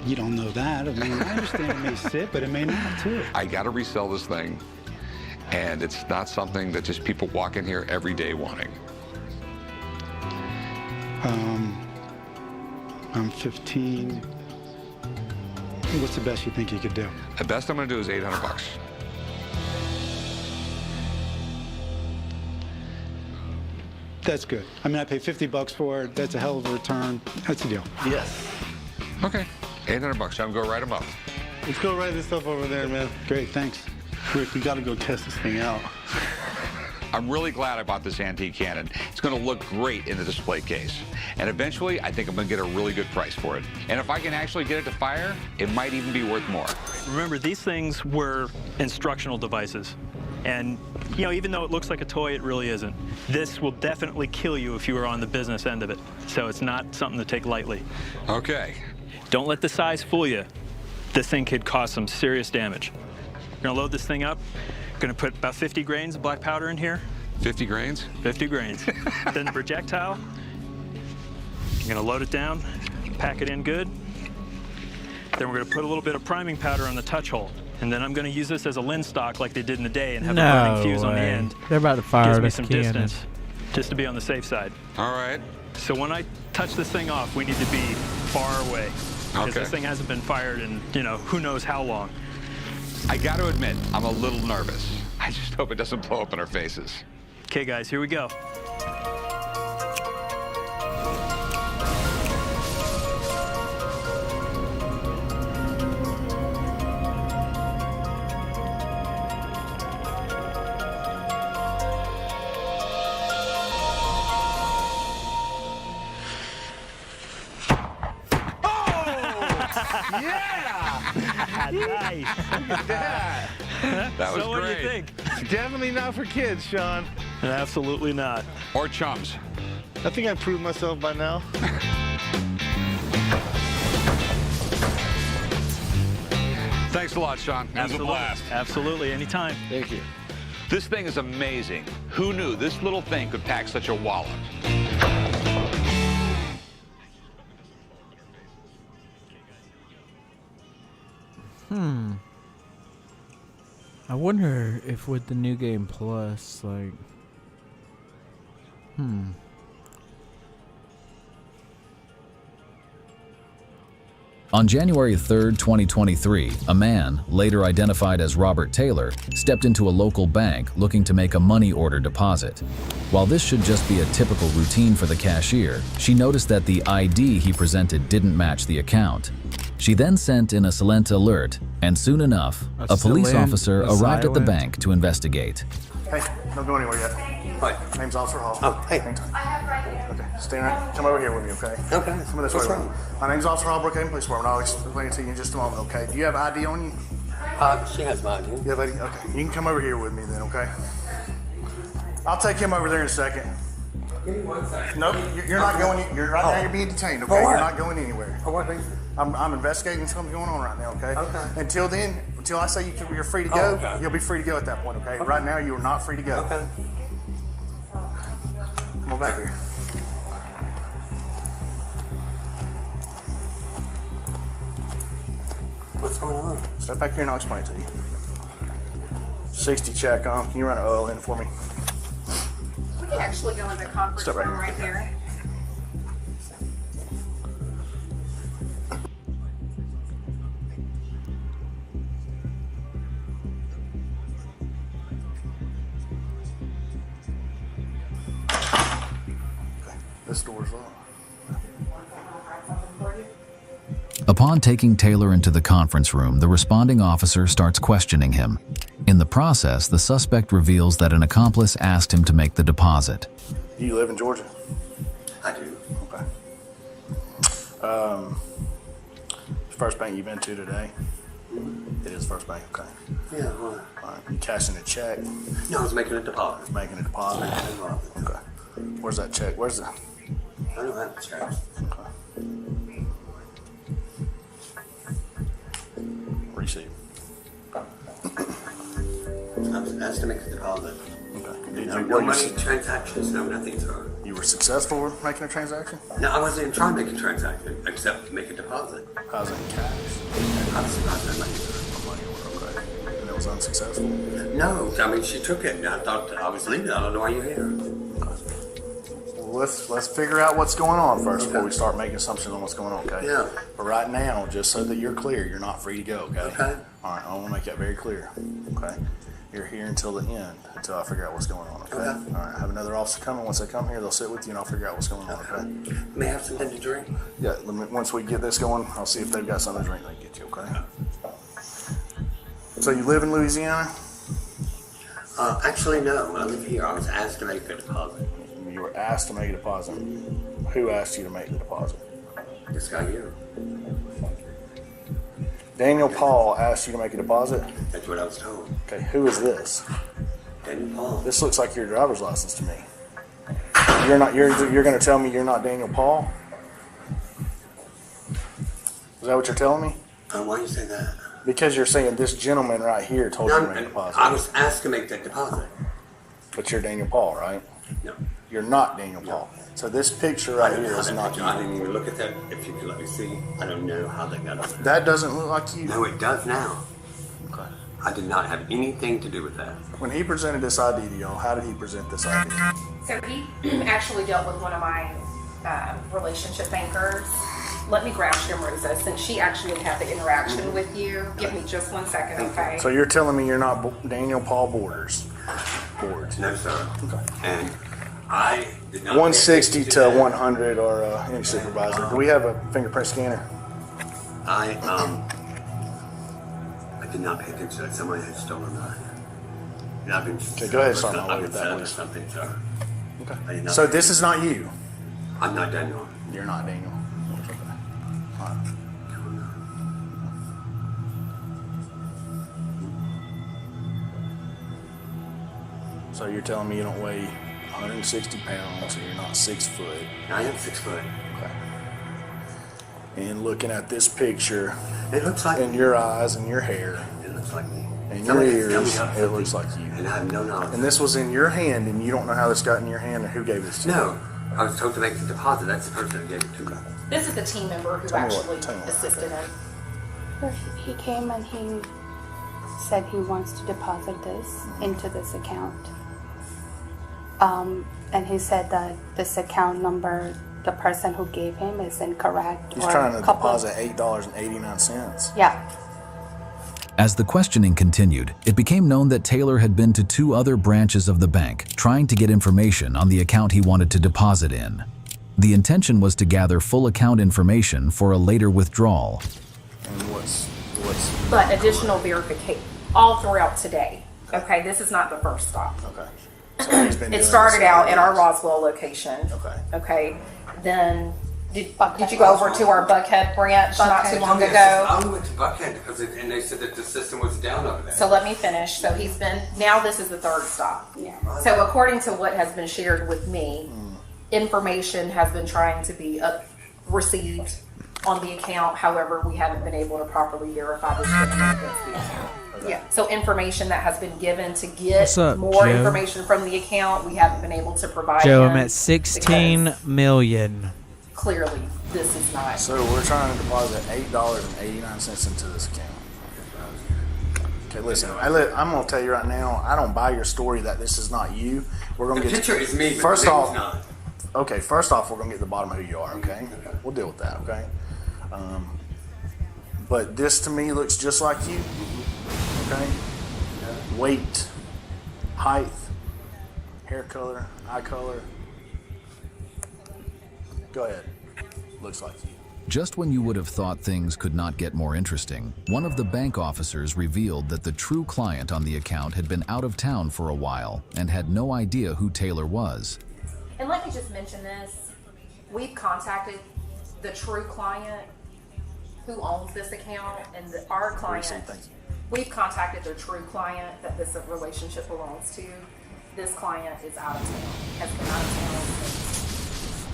You don't know that. I mean, I understand it may sit, but it may not, too. I got to resell this thing, and it's not something that just people walk in here every day wanting. I'm 15. What's the best you think you could do? The best I'm going to do is $800. That's good. I mean, I paid $50 for it. That's a hell of a return. That's a deal. Yes. Okay. $800. I'm going to write them up. Let's go write this stuff over there, man. Great, thanks. Rick, we got to go test this thing out. I'm really glad I bought this antique cannon. It's going to look great in the display case. And eventually, I think I'm going to get a really good price for it. And if I can actually get it to fire, it might even be worth more. Remember, these things were instructional devices. And, you know, even though it looks like a toy, it really isn't. This will definitely kill you if you were on the business end of it. So it's not something to take lightly. Okay. Don't let the size fool you. This thing could cause some serious damage. You're gonna load this thing up. Gonna put about 50 grains of black powder in here. 50 grains? 50 grains. Then the projectile. You're gonna load it down, pack it in good. Then we're gonna put a little bit of priming powder on the touch hole. And then I'm going to use this as a lens stock like they did in the day and have a burning fuse on the end. They're about to fire Gives me this some cannon. distance, just to be on the safe side. All right. So when I touch this thing off, we need to be far away. Because Okay. this thing hasn't been fired in, you know, who knows how long. I got to admit, I'm a little nervous. I just hope it doesn't blow up in our faces. Okay, guys, here we go. Yeah! Nice. Look at that. That was So what do you great. think? It's definitely not for kids, Sean. Absolutely not. Or chums. I think I proved myself by now. Thanks a lot, Sean. It was a blast. Absolutely, anytime. Thank you. This thing is amazing. Who knew this little thing could pack such a wallop? I wonder if with the new game plus, like, On January 3, 2023, a man, later identified as Robert Taylor, stepped into a local bank looking to make a money order deposit. While this should just be a typical routine for the cashier, she noticed that the ID he presented didn't match the account. She then sent in a silent alert, and soon enough, a police silent, officer a arrived at the silent. bank to investigate. Hey, don't go anywhere yet. Hi. Name's Officer Hall. Oh, hey. Okay, stay right. Come over here with me, okay? Okay. Come this way. My name's Officer Hall, Brookhaven Police Department. I'll explain it to you in just a moment, okay? Do you have ID on you? She has my ID. You have ID? Okay. You can come over here with me then, okay? I'll take him over there in a second. Give me 1 second. Nope, you're not going. You're right now. You're being detained, okay? You're not going anywhere. For what reason? I'm investigating something going on right now, okay? Okay. Until then, until I say you're free to go, okay. you'll be free to go at that point, okay? Right now, you are not free to go. Okay. Come on back here. What's going on? Step back here and I'll explain it to you. 60 check on. Can you run an oil in for me? We can actually go in the conference Step right room here. right here. This door's locked. Upon taking Taylor into the conference room, the responding officer starts questioning him. In the process, the suspect reveals that an accomplice asked him to make the deposit. Do you live in Georgia? I do. Okay. First bank you've been to today? It is First Bank, okay. Yeah, why? All right. You cashing a check? No, I was making a deposit. Making a deposit? Okay. Where's that check? Where's the... I don't have a check. Okay. Receipt. I was asked to make a deposit. Okay. No money transactions, no nothing, sir. You were successful with making a transaction? No, I wasn't even trying to make a transaction, except make a deposit. How's it in cash? I was surprised at money, sir. Okay. And it was unsuccessful? No, I mean, she took it, and I thought I was leaving. I don't know why you're here. Well, let's figure out what's going on first before we start making assumptions on what's going on, okay? Yeah. But right now, just so that you're clear, you're not free to go, okay? Okay. All right, I want to make that very clear, okay? You're here until the end, until I figure out what's going on, okay? All right, have another officer come in. Once they come here, they'll sit with you and I'll figure out what's going on, okay? May I have something to drink? Yeah, once we get this going, I'll see if they've got something to drink they can get you, okay? So you live in Louisiana? Actually, no. I live here. I was asked to make a deposit. You were asked to make a deposit. Who asked you to make the deposit? This guy here. Daniel Paul asked you to make a deposit? That's what I was told. Okay, who is this? Daniel Paul. This looks like your driver's license to me. You're not. You're going to tell me you're not Daniel Paul? Is that what you're telling me? Why do you say that? Because you're saying this gentleman right here told you to make a deposit. I was asked to make that deposit. But you're Daniel Paul, right? No. You're not Daniel Paul. So this picture right here is not you. I didn't even look at that. If you could let me see, I don't know how they got on there. That doesn't look like you. No, it does now. Okay. I did not have anything to do with that. When he presented this ID to y'all, how did he present this ID? So he actually dealt with one of my relationship bankers. Let me grab Shimrosa since she actually had the interaction with you. Give me just 1 second, okay? So you're telling me you're not Daniel Paul Boards? No, sir. Okay. And I did not. 160 to 100 or any supervisor. Do we have a fingerprint scanner? I did not pay attention that somebody had stolen mine. And I've been. Okay, go ahead, start my way I've with been that, selling please. something, sir. Okay. I did not So pay this is not you? I'm not Daniel. You're not Daniel. Okay. All right. So you're telling me you don't weigh 160 pounds and you're not 6 foot? I am 6 foot. Okay. And looking at this picture, it looks like in your eyes and your hair, it looks like me. And your ears, it looks like you. And I have no knowledge. And this was in your hand, and you don't know how this got in your hand, or who gave this to you? No, I was told to make the deposit. That's the person who gave it to me. This is the team member who actually assisted him. He came and he said he wants to deposit this into this account. And he said that this account number, the person who gave him, is incorrect. He's trying to deposit $8.89. Yeah. As the questioning continued, it became known that Taylor had been to 2 other branches of the bank, trying to get information on the account he wanted to deposit in. The intention was to gather full account information for a later withdrawal. And what's But additional verification all throughout today. Okay, this is not the first stop. Okay. So he's been It doing started this out at our Roswell location. Okay. Okay. Then did you go over to our Buckhead branch not too long ago? I went to Buckhead because and they said that the system was down over there. So let me finish. So he's been, now this is the 3rd stop. Yeah. So according to what has been shared with me, information has been trying to be received on the account. However, we haven't been able to properly verify this gentleman against the account. Yeah. So information that has been given to get What's up, more Joe? information from the account, we haven't been able to provide. Joe, him I'm at 16 million. Clearly, this is not. So we're trying to deposit $8.89 into this account. Okay, listen, I'm going to tell you right now, I don't buy your story that this is not you. We're going to The get picture is me, but First the name's off, not. okay, first off, we're going to get to the bottom of who you are, okay? We'll deal with that, okay? But this to me looks just like you, okay? Weight, height, hair color, eye color. Go ahead. Looks like you. Just when you would have thought things could not get more interesting, one of the bank officers revealed that the true client on the account had been out of town for a while and had no idea who Taylor was. And let me just mention this. We've contacted the true client who owns this account, and our client, we've contacted their true client that this relationship belongs to. This client is out of town, has been out of town since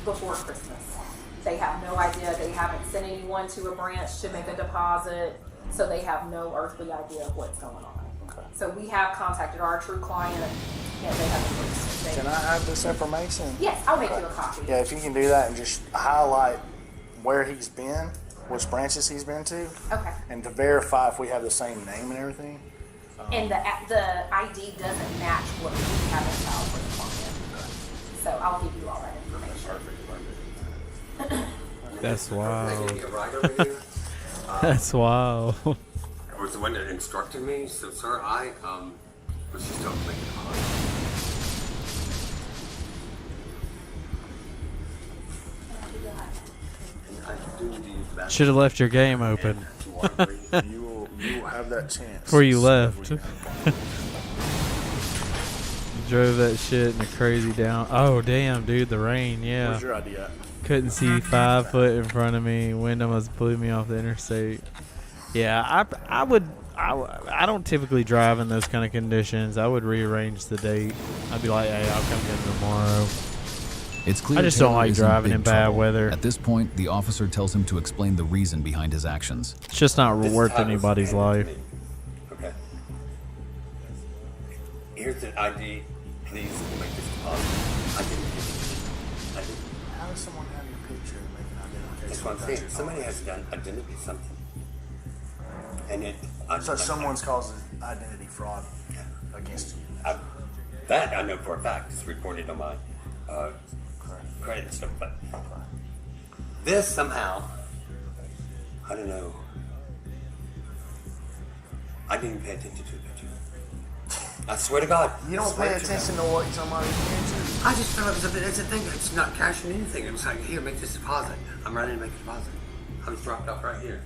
before Christmas. They have no idea. They haven't sent anyone to a branch to make a deposit, so they have no earthly idea of what's going on. Okay. So we have contacted our true client, and they haven't. Can I have this information? Yes, I'll make you a copy. Yeah, if you can do that and just highlight where he's been, which branches he's been to. Okay. And to verify if we have the same name and everything. And the ID doesn't match what we have in file for the client. So I'll give you all that information. That's wild. Making a ride over here. That's wild. I was the one that instructed me, so sir, I was just told to make it hard. Should have left your game open. You will have that chance. Before you left. Drove that shit in a crazy down. Oh, damn, dude, the rain, yeah. Where's your ID at? Couldn't see 5 foot in front of me. Wind almost blew me off the interstate. Yeah, I don't typically drive in those kind of conditions. I would rearrange the date. I'd be like, hey, I'll come get it tomorrow. It's clear I just don't Taylor like is driving in big bad trouble. weather. At this point, the officer tells him to explain the reason behind his actions. It's just not worth anybody's life. Okay. Here's the ID. Please make this deposit. I didn't. How does someone have your picture and make an identification? That's what I'm saying. Somebody has done identity something. And it. So someone's caused identity fraud against you. That I know for a fact. It's reported on my credit and stuff. But this somehow, I don't know. I didn't pay attention to it. I swear to God. You don't pay attention to what somebody's doing. I just felt it's a thing. It's not cashing anything. It's like, here, make this deposit. I'm ready to make a deposit. I was dropped off right here.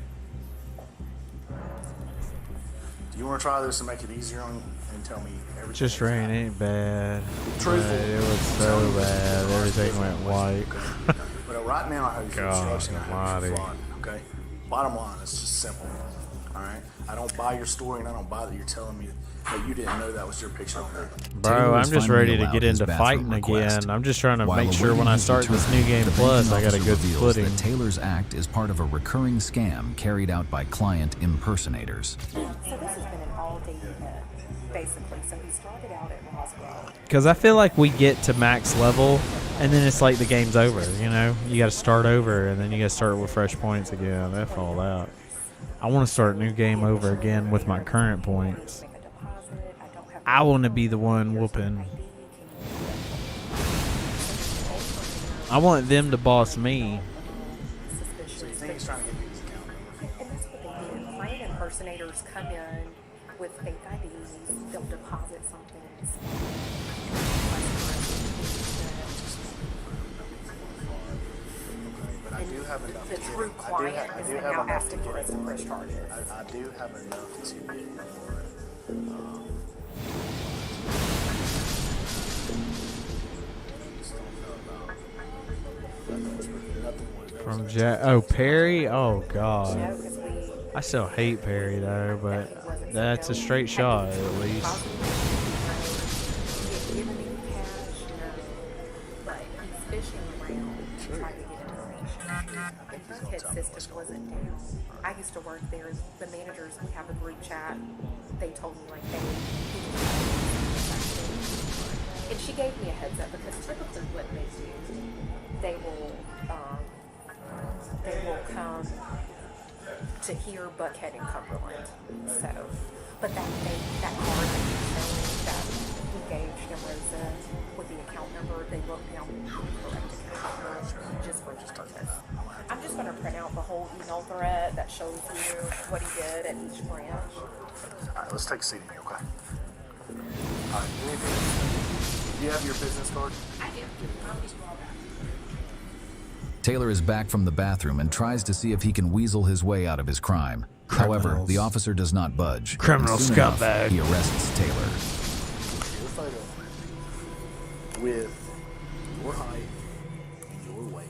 Do you want to try this and make it easier on you and tell me everything? Just rain ain't bad. Truthful. It was so bad. Everything went white. But right now, I have your God instruction. I have your almighty. fraud. Okay. Bottom line, it's just simple. All right. I don't buy your story, and I don't buy that you're telling me that you didn't know that was your picture on there. Bro, I'm just ready to get into fighting again. I'm just trying to make sure when I start this new game plus, I got a good footing. That Taylor's act is part of a recurring scam carried out by client impersonators. So this has been an all-day event, basically. So he started out at Roswell. Because I feel like we get to max level, and then it's like the game's over, you know? You got to start over, and then you got to start with fresh points again. F all that. I want to start a new game over again with my current points. I want to be the one whooping. I want them to boss me. So you think he's trying to get these accounts? And that's what they do. Client impersonators come in with fake IDs. They'll deposit something. But I do have enough The to true get. client I is do now have enough to asking get for it. some fresh charges. I do have enough to get it. From Jack. Oh, Perry? Oh, God. I still hate Perry, though, but that's a straight shot, at least. But he's fishing around trying to get information. And his system wasn't down. I used to work there. The managers, we have a group chat. They told me, like, and she gave me a heads up because typically what they do, they will come to here, Buckhead, and Cumberland. So, but that card that you're showing that he gave Rosa with the account number, they wrote down the correct account number just for this purpose. I'm just going to print out the whole email thread that shows you what he did at each branch. All right, let's take a seat here, okay? All right, anything? Do you have your business card? I do. I'll get you all that. Taylor is back from the bathroom and tries to see if he can weasel his way out of his crime. However, the officer does not budge. Criminal Soon enough, scumbag. he arrests Taylor. Your photo with your height and your weight.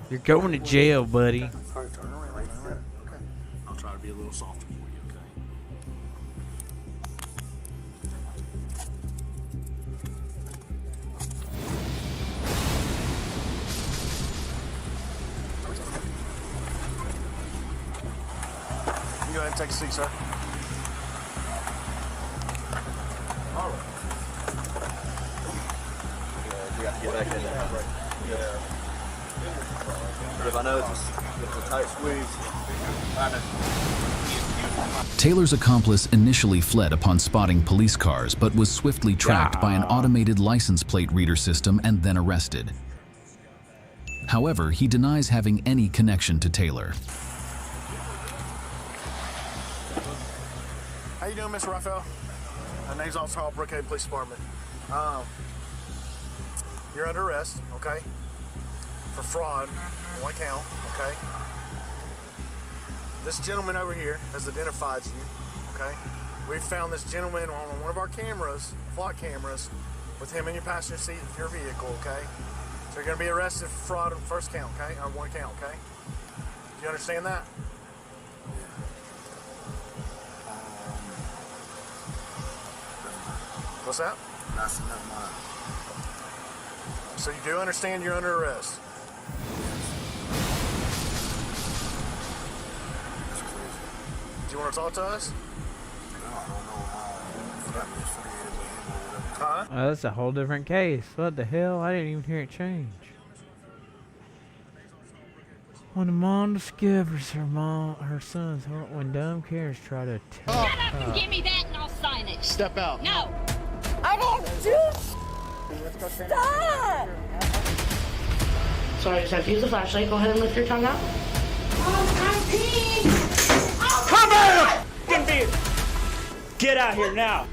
You're going to jail, buddy. Turn around right there. Okay. I'll try to be a little softer for you, okay? You go ahead and take a seat, sir. All right. You got to get back in there. Yeah. But if I know it's a tight squeeze, I know. Taylor's accomplice initially fled upon spotting police cars, but was swiftly tracked by an automated license plate reader system and then arrested. However, he denies having any connection to Taylor. How you doing, Mr. Raphael? My name's Officer Hall, Brookhaven Police Department. You're under arrest, okay? For fraud, on one count, okay? This gentleman over here has identified you, okay? We found this gentleman on one of our cameras, flock cameras, with him in your passenger seat of your vehicle, okay? So you're gonna be arrested for fraud on the first count, okay? On one count, okay? Do you understand that? What's that? That's never mind. So you do understand you're under arrest? Do you want to talk to us? No, I don't know how that was affiliated with him or whatever. Oh, that's a whole different case. What the hell? I didn't even hear it change. When a mom discovers her son's heart, when dumb carers try to Shut up and give me that and I'll sign it. Step out. No. I don't do. Stop. Sorry, I just have to use the flashlight. Go ahead and lift your tongue out. I'm peeing. Come out! Get out here now!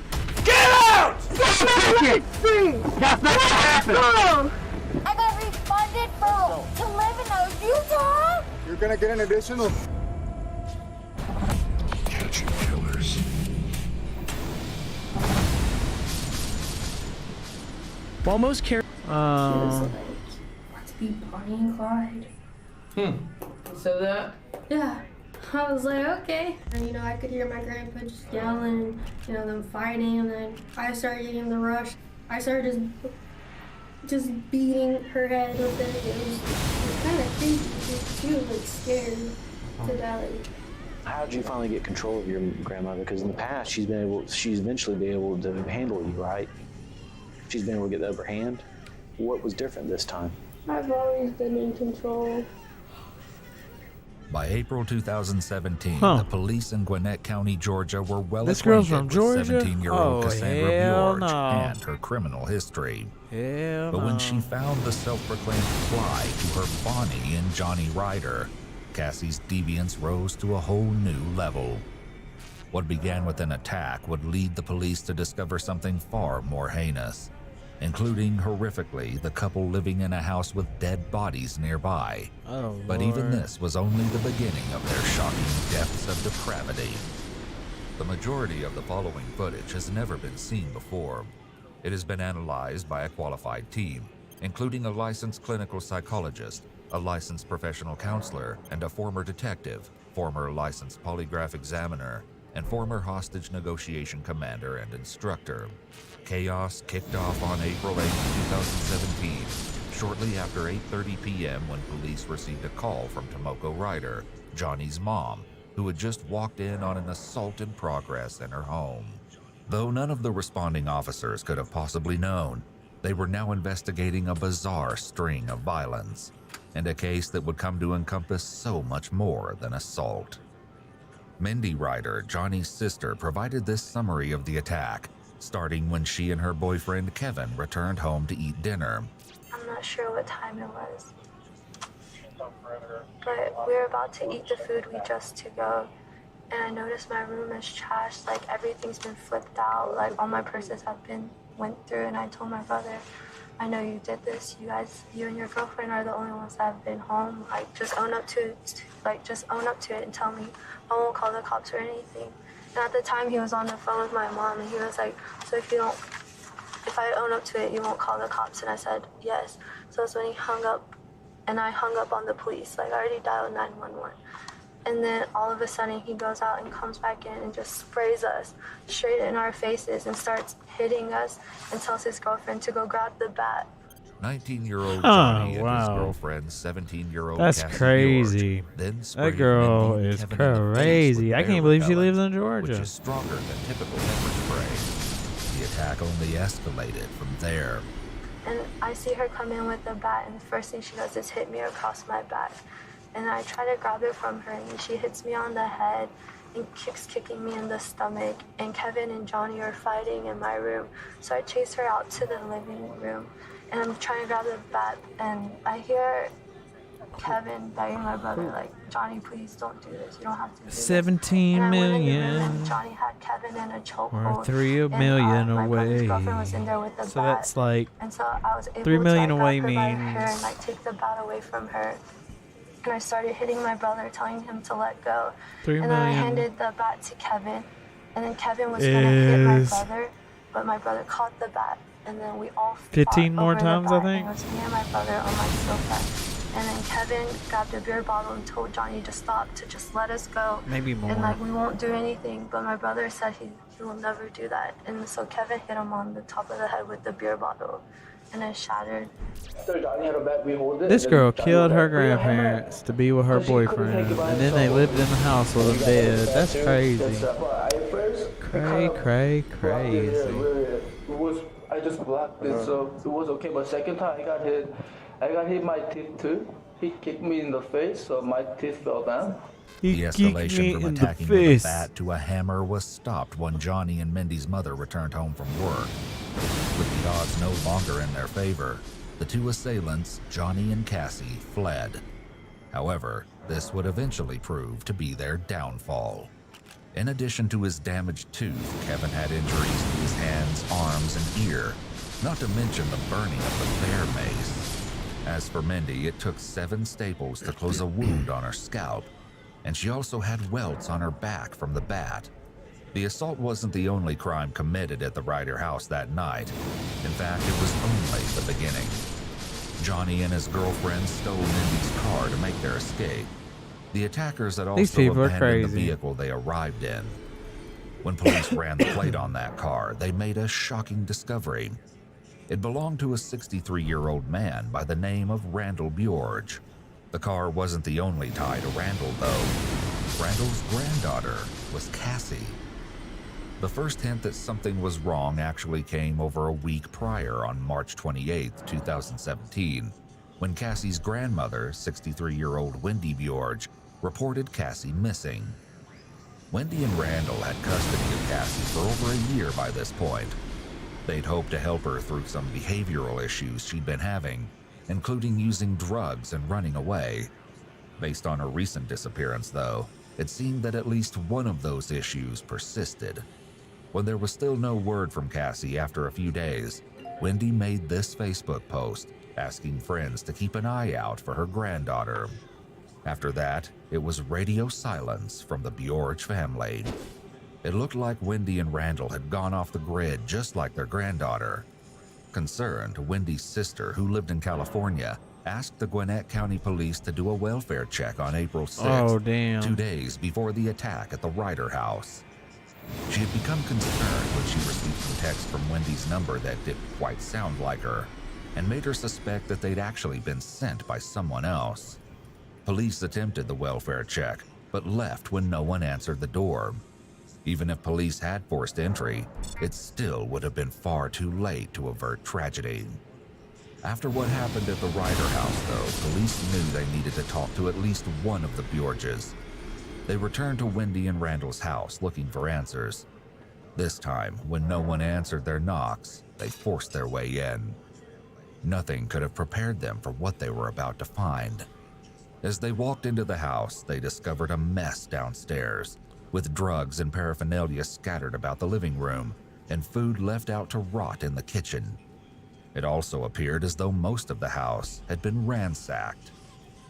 Get out! That's not what happened. I got refunded to live in Utah. You're gonna get an additional. Catching killers. While most She was like, want to be Bonnie and Clyde. So that? Yeah. I was like, okay. And, you know, I could hear my grandpa just yelling, you know, them fighting, and then I started getting the rush. I started just beating her head with it. It was kind of creepy. She was like scared to death. How did you finally get control of your grandmother? Because in the past, she's eventually been able to handle you, right? She's been able to get the upper hand. What was different this time? I've always been in control. By April 2017, the police in Gwinnett County, Georgia were well This girl's from acquainted with Georgia? 17-year-old Oh, Cassandra hell Bjorge no. and her criminal history. Hell But when no. she found the self-proclaimed fly to her Bonnie and Johnny Ryder, Cassie's deviance rose to a whole new level. What began with an attack would lead the police to discover something far more heinous, including, horrifically, the couple living in a house with dead bodies nearby. Oh, but even Lord. this was only the beginning of their shocking depths of depravity. The majority of the following footage has never been seen before. It has been analyzed by a qualified team, including a licensed clinical psychologist, a licensed professional counselor, and a former detective, former licensed polygraph examiner, and former hostage negotiation commander and instructor. Chaos kicked off on April 8, 2017, shortly after 8:30 p.m. when police received a call from Tomoko Ryder, Johnny's mom, who had just walked in on an assault in progress in her home. Though none of the responding officers could have possibly known, they were now investigating a bizarre string of violence, and a case that would come to encompass so much more than assault. Mindy Ryder, Johnny's sister, provided this summary of the attack, starting when she and her boyfriend Kevin returned home to eat dinner. I'm not sure what time it was, but we were about to eat the food we just took out, and I noticed my room is trashed, like everything's been flipped out, like all my purses have been went through, and I told my brother, I know you did this. You and your girlfriend are the only ones that have been home. Like, just own up to it. Like, just own up to it and tell me. I won't call the cops or anything. And at the time, he was on the phone with my mom, and he was like, so if I own up to it, you won't call the cops? And I said, yes. So that's when he hung up, and I hung up on the police. Like, I already dialed 911. And then all of a sudden, he goes out and comes back in and just sprays us straight in our faces and starts hitting us and tells his girlfriend to go grab the bat. 19-year-old Johnny and his girlfriend, 17-year-old That's Cassie crazy. George, then That sprayed girl Mindy and is Kevin in the face crazy. with I bear can't believe she repellent, lives in Georgia. which is stronger than typical pepper spray. The attack only escalated from there. And I see her come in with the bat, and the first thing she does is hit me across my back. And I try to grab it from her, and she hits me on the head and kicking me in the stomach. And Kevin and Johnny are fighting in my room. So I chase her out to the living room, and I'm trying to grab the bat, and I hear Kevin begging my brother, like, Johnny, please don't do this. You don't have to do this. 17 and I went in the room, million. and Johnny had Kevin in a chokehold. Or 3 and, million my brother's away. girlfriend was in there with the So bat. that's like And so I was able 3 million to away grab her by her hair means and like take the bat away from her. And I started hitting my brother, telling him to let go. 3 and then I million handed the bat to Kevin. And then Kevin was gonna hit my is brother, but my brother caught the bat. And then we all 15 fought more over the times, I bat. think. And it was me and my brother on my sofa. And then Kevin grabbed a beer bottle and told Johnny to stop, to just let us go. Maybe more. And like, we won't do anything. But my brother said he will never do that. And so Kevin hit him on the top of the head with the beer bottle, and it shattered. This girl killed her grandparents to be with her boyfriend, and then they lived in the house with them dead. That's crazy. Crazy. I just blocked it, so it was okay. But second time I got hit my teeth too. He kicked me in the face, so my teeth fell down. The escalation from attacking with a bat to a hammer was stopped when Johnny and Mindy's mother returned home from work. With the odds no longer in their favor, the two assailants, Johnny and Cassie, fled. However, this would eventually prove to be their downfall. In addition to his damaged tooth, Kevin had injuries to his hands, arms, and ear, not to mention the burning of the bear mace. As for Mindy, it took 7 staples to close a wound on her scalp, and she also had welts on her back from the bat. The assault wasn't the only crime committed at the Ryder house that night. In fact, it was only the beginning. Johnny and his girlfriend stole Mindy's car to make their escape. The attackers had These also people are abandoned the crazy. vehicle they arrived in. When police ran the plate on that car, they made a shocking discovery. It belonged to a 63-year-old man by the name of Randall Bjorge. The car wasn't the only tie to Randall, though. Randall's granddaughter was Cassie. The first hint that something was wrong actually came over a week prior on March 28, 2017, when Cassie's grandmother, 63-year-old Wendy Bjorge, reported Cassie missing. Wendy and Randall had custody of Cassie for over a year by this point. They'd hoped to help her through some behavioral issues she'd been having, including using drugs and running away. Based on her recent disappearance, though, it seemed that at least one of those issues persisted. When there was still no word from Cassie after a few days, Wendy made this Facebook post asking friends to keep an eye out for her granddaughter. After that, it was radio silence from the Bjorge family. It looked like Wendy and Randall had gone off the grid just like their granddaughter. Concerned, Wendy's sister, who lived in California, asked the Gwinnett County Police to do a welfare check on April 6th, Oh, damn. 2 days before the attack at the Ryder house. She had become concerned when she received a text from Wendy's number that didn't quite sound like her, and made her suspect that they'd actually been sent by someone else. Police attempted the welfare check, but left when no one answered the door. Even if police had forced entry, it still would have been far too late to avert tragedy. After what happened at the Ryder house, though, police knew they needed to talk to at least one of the Bjorges. They returned to Wendy and Randall's house looking for answers. This time, when no one answered their knocks, they forced their way in. Nothing could have prepared them for what they were about to find. As they walked into the house, they discovered a mess downstairs, with drugs and paraphernalia scattered about the living room, and food left out to rot in the kitchen. It also appeared as though most of the house had been ransacked.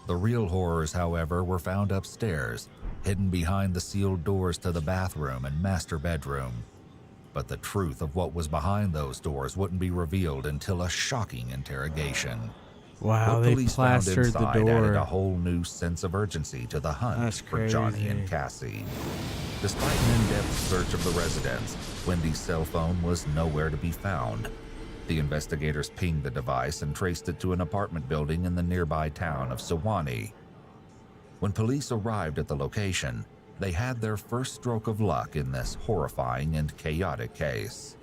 The real horrors, however, were found upstairs, hidden behind the sealed doors to the bathroom and master bedroom. But the truth of what was behind those doors wouldn't be revealed until a shocking interrogation. Wow, What they police found plastered the inside added door. a whole new sense of urgency to the hunt That's for Johnny crazy. and Cassie. Despite an in-depth search of the residence, Wendy's cell phone was nowhere to be found. The investigators pinged the device and traced it to an apartment building in the nearby town of Sewanee. When police arrived at the location, they had their first stroke of luck in this horrifying and chaotic case.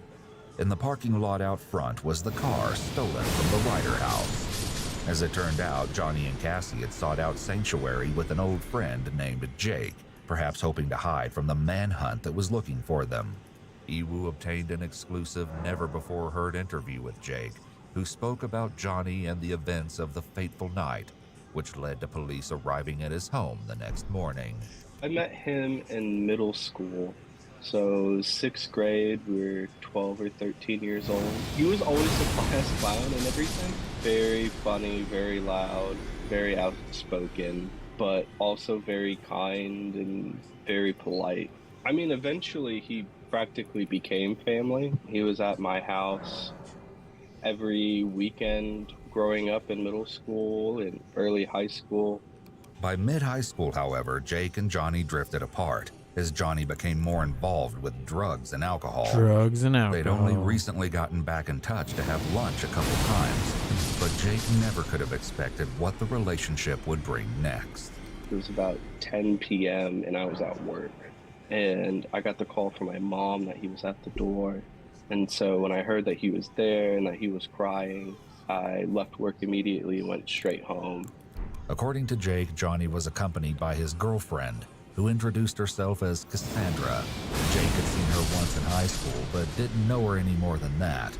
In the parking lot out front was the car stolen from the Ryder house. As it turned out, Johnny and Cassie had sought out sanctuary with an old friend named Jake, perhaps hoping to hide from the manhunt that was looking for them. Iwu obtained an exclusive, never-before-heard interview with Jake, who spoke about Johnny and the events of the fateful night, which led to police arriving at his home the next morning. I met him in middle school. So 6th grade, we were 12 or 13 years old. He was always a class clown and everything. Very funny, very loud, very outspoken, but also very kind and very polite. I mean, eventually he practically became family. He was at my house every weekend growing up in middle school and early high school. By mid-high school, however, Jake and Johnny drifted apart as Johnny became more involved with drugs and alcohol. They'd only recently gotten back in touch to have lunch a couple times, but Jake never could have expected what the relationship would bring next. It was about 10 p.m. and I was at work. And I got the call from my mom that he was at the door. And so when I heard that he was there and that he was crying, I left work immediately and went straight home. According to Jake, Johnny was accompanied by his girlfriend, who introduced herself as Cassandra. Jake had seen her once in high school, but didn't know her any more than that.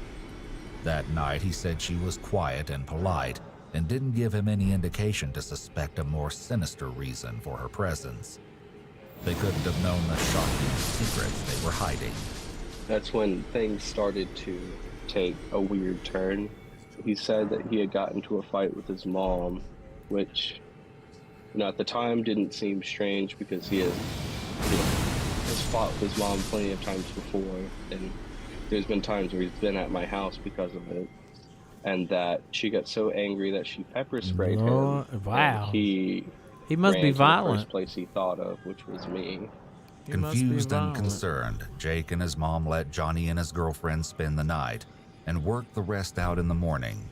That night, he said she was quiet and polite, and didn't give him any indication to suspect a more sinister reason for her presence. They couldn't have known the shocking secrets they were hiding. That's when things started to take a weird turn. He said that he had gotten into a fight with his mom, which, at the time didn't seem strange because he has fought with his mom plenty of times before, and there's been times where he's been at my house because of it, and that she got so angry that she pepper sprayed him. Wow. He must ran be to violent. the first place he thought of, which was me. Confused and concerned, Jake and his mom let Johnny and his girlfriend spend the night and worked the rest out in the morning.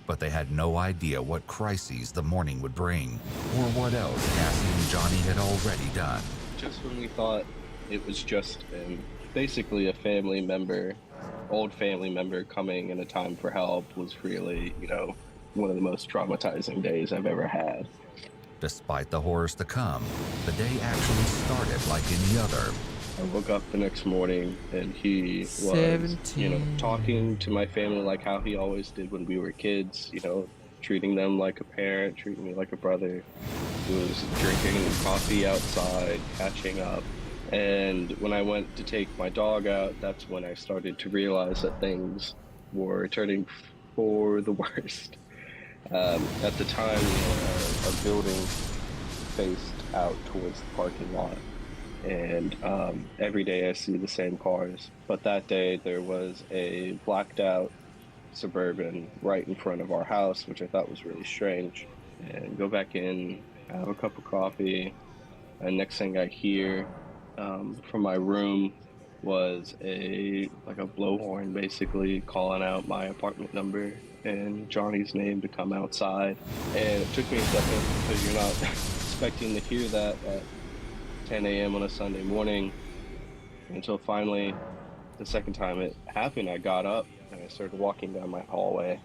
But they had no idea what crises the morning would bring, or what else Cassie and Johnny had already done. Just when we thought it was just basically a family member, old family member coming in a time for help was really, one of the most traumatizing days I've ever had. Despite the horrors to come, the day actually started like any other. I woke up the next morning and he was, 17. Talking to my family like how he always did when we were kids, treating them like a parent, treating me like a brother. He was drinking coffee outside, catching up. And when I went to take my dog out, that's when I started to realize that things were turning for the worst. At the time, our building faced out towards the parking lot. And every day I see the same cars. But that day there was a blacked out Suburban right in front of our house, which I thought was really strange. And go back in, have a cup of coffee, and next thing I hear from my room was a blowhorn basically calling out my apartment number and Johnny's name to come outside. And it took me a second because you're not expecting to hear that at 10 a.m. on a Sunday morning, until finally the second time it happened, I got up and I started walking down my hallway.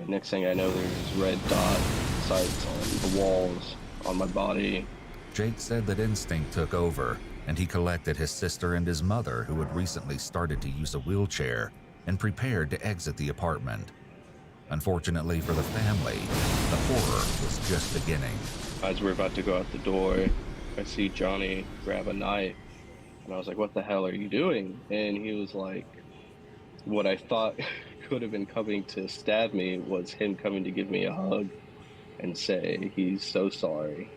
And next thing I know, there's red dot sights on the walls, on my body. Jake said that instinct took over, and he collected his sister and his mother, who had recently started to use a wheelchair, and prepared to exit the apartment. Unfortunately for the family, the horror was just beginning. As we're about to go out the door, I see Johnny grab a knife And I was like, what the hell are you doing? And he was like, what I thought could have been coming to stab me was him coming to give me a hug and say he's so sorry.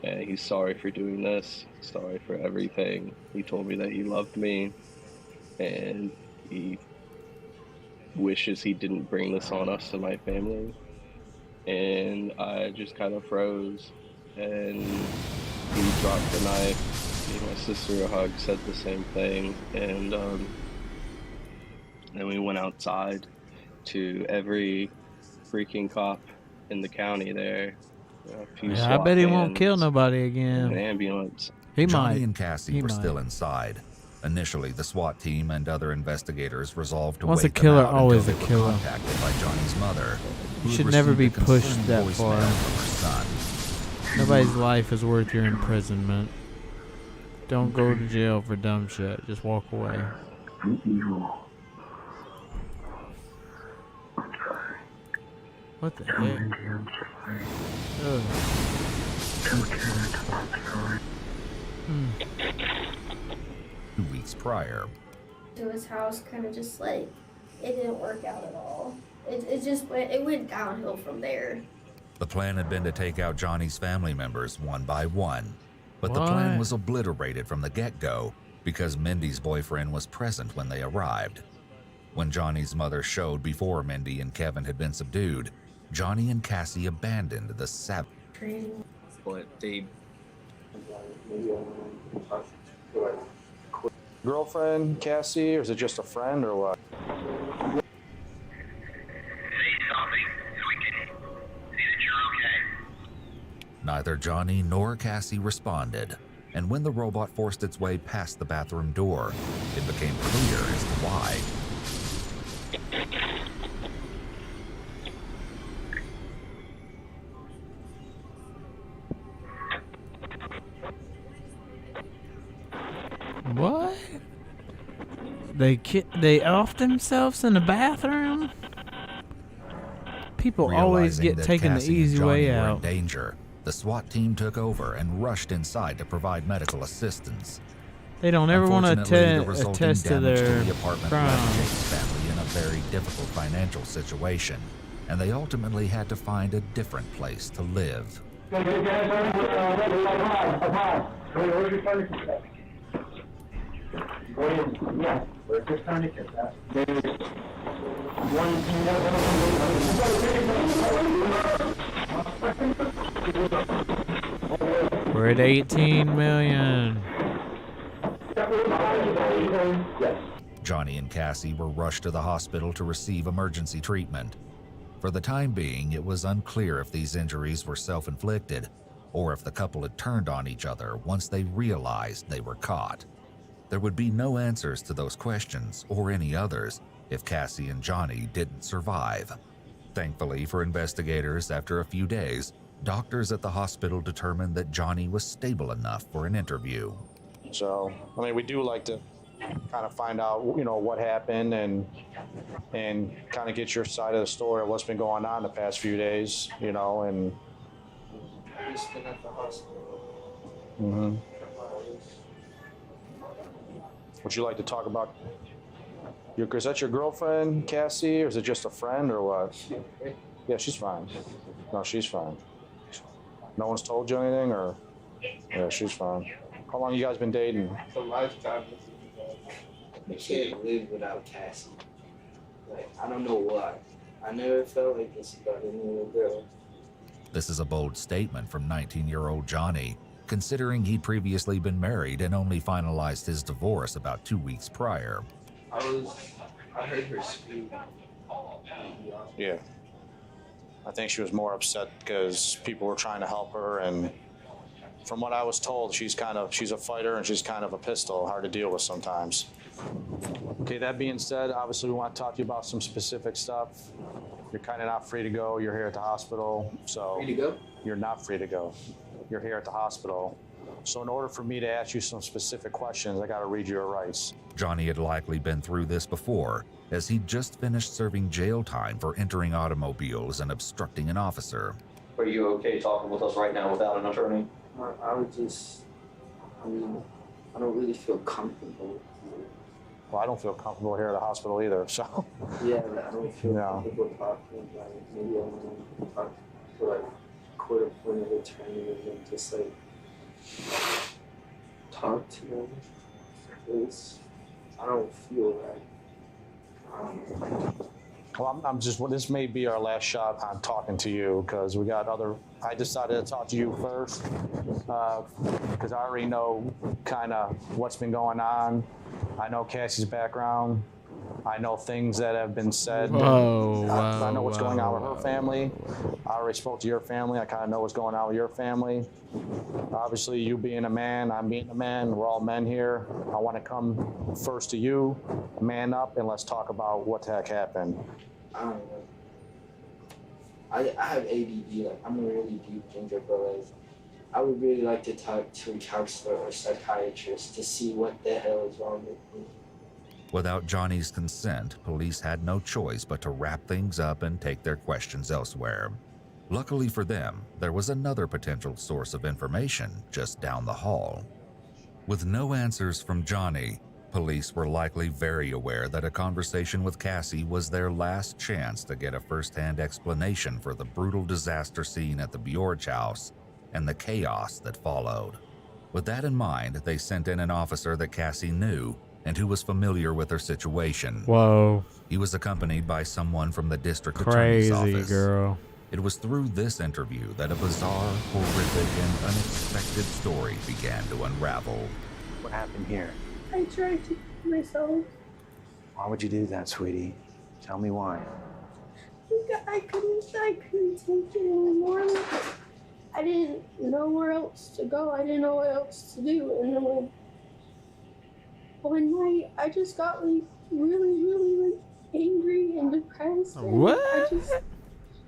And he's sorry for doing this, sorry for everything. He told me that he loved me and he wishes he didn't bring this on us and my family. And I just kind of froze, and he dropped the knife, gave my sister a hug, said the same thing, and then we went outside to every freaking cop in the county there. A few Yeah, I SWAT bet he won't vans, kill nobody again. an ambulance. He Johnny might. and Cassie He were might. still inside. Initially, the SWAT team and other investigators resolved to Once wait a killer, them out always until a they killer. were contacted by Johnny's mother, who You had should never be received a pushed concerning that voicemail far. from her son. Nobody's life is worth your imprisonment. Don't go to jail for dumb shit. Just walk away. What the heck? Ugh. Hmm. 2 weeks prior, To his house, kind of just like, it didn't work out at all. It went downhill from there. the plan had been to take out Johnny's family members one by one. But the plan What? was obliterated from the get-go because Mindy's boyfriend was present when they arrived. When Johnny's mother showed before Mindy and Kevin had been subdued, Johnny and Cassie abandoned the savage. But they Girlfriend, Cassie, or is it just a friend, or what? Neither Johnny nor Cassie responded, and when the robot forced its way past the bathroom door, it became clear as to why. What? They offed themselves in the bathroom? People always Realizing get that taken the Cassie and easy Johnny way were in out. danger, the SWAT team took over and rushed inside to provide medical assistance. They don't ever want to Unfortunately, the resulting attest to damage their the apartment crime. left Jake's family in a very difficult financial situation, and they ultimately had to find a different place to live. We're at 18 million. Johnny and Cassie were rushed to the hospital to receive emergency treatment. For the time being, it was unclear if these injuries were self-inflicted or if the couple had turned on each other once they realized they were caught. There would be no answers to those questions or any others if Cassie and Johnny didn't survive. Thankfully for investigators, after a few days, doctors at the hospital determined that Johnny was stable enough for an interview. So, I mean, we do like to kind of find out, what happened and kind of get your side of the story of what's been going on the past few days, and. He's been at the hospital. Mm-hmm. Would you like to talk about? Is that your girlfriend, Cassie, or is it just a friend, or what? Yeah, she's fine. No, she's fine. No one's told you anything, or? Yeah, she's fine. How long you guys been dating? It's a lifetime. You can't live without Cassie. Like, I don't know why. I never felt like this about any other girl. This is a bold statement from 19-year-old Johnny, considering he'd previously been married and only finalized his divorce about 2 weeks prior. I heard her scream. Yeah. I think she was more upset because people were trying to help her, and from what I was told, she's a fighter and she's kind of a pistol, hard to deal with sometimes. Okay, that being said, obviously we want to talk to you about some specific stuff. You're kind of not free to go. You're here at the hospital, so. Free to go? You're not free to go. You're here at the hospital. So in order for me to ask you some specific questions, I got to read your rights. Johnny had likely been through this before, as he'd just finished serving jail time for entering automobiles and obstructing an officer. Are you okay talking with us right now without an attorney? I would just, I don't really feel comfortable. Well, I don't feel comfortable here at the hospital either, so. Yeah, like, I don't feel comfortable talking. Like, maybe I want to talk to like court appointed attorney and then just like talk to them. Because I don't feel right. Well, I'm just, well, this may be our last shot on talking to you because we got other, I decided to talk to you first because I already know kind of what's been going on. I know Cassie's background. I know things that have been said. I know what's going on with her family. I already spoke to your family. I kind of know what's going on with your family. Obviously, you being a man, I'm being a man. We're all men here. I want to come first to you, man up, and let's talk about what the heck happened. I don't know. I have ADD. Like, I'm a really deep thinker, but like, I would really like to talk to a counselor or psychiatrist to see what the hell is wrong with me. Without Johnny's consent, police had no choice but to wrap things up and take their questions elsewhere. Luckily for them, there was another potential source of information just down the hall. With no answers from Johnny, police were likely very aware that a conversation with Cassie was their last chance to get a first-hand explanation for the brutal disaster scene at the Bjorge house and the chaos that followed. With that in mind, they sent in an officer that Cassie knew and who was familiar with her situation. Whoa. He was accompanied by someone from the district attorney's office. Crazy girl. It was through this interview that a bizarre, horrific, and unexpected story began to unravel. What happened here? I tried to kill myself. Why would you do that, sweetie? Tell me why. I couldn't take it anymore. I didn't know where else to go. I didn't know what else to do. And then one night, I just got like really like angry and depressed. And What?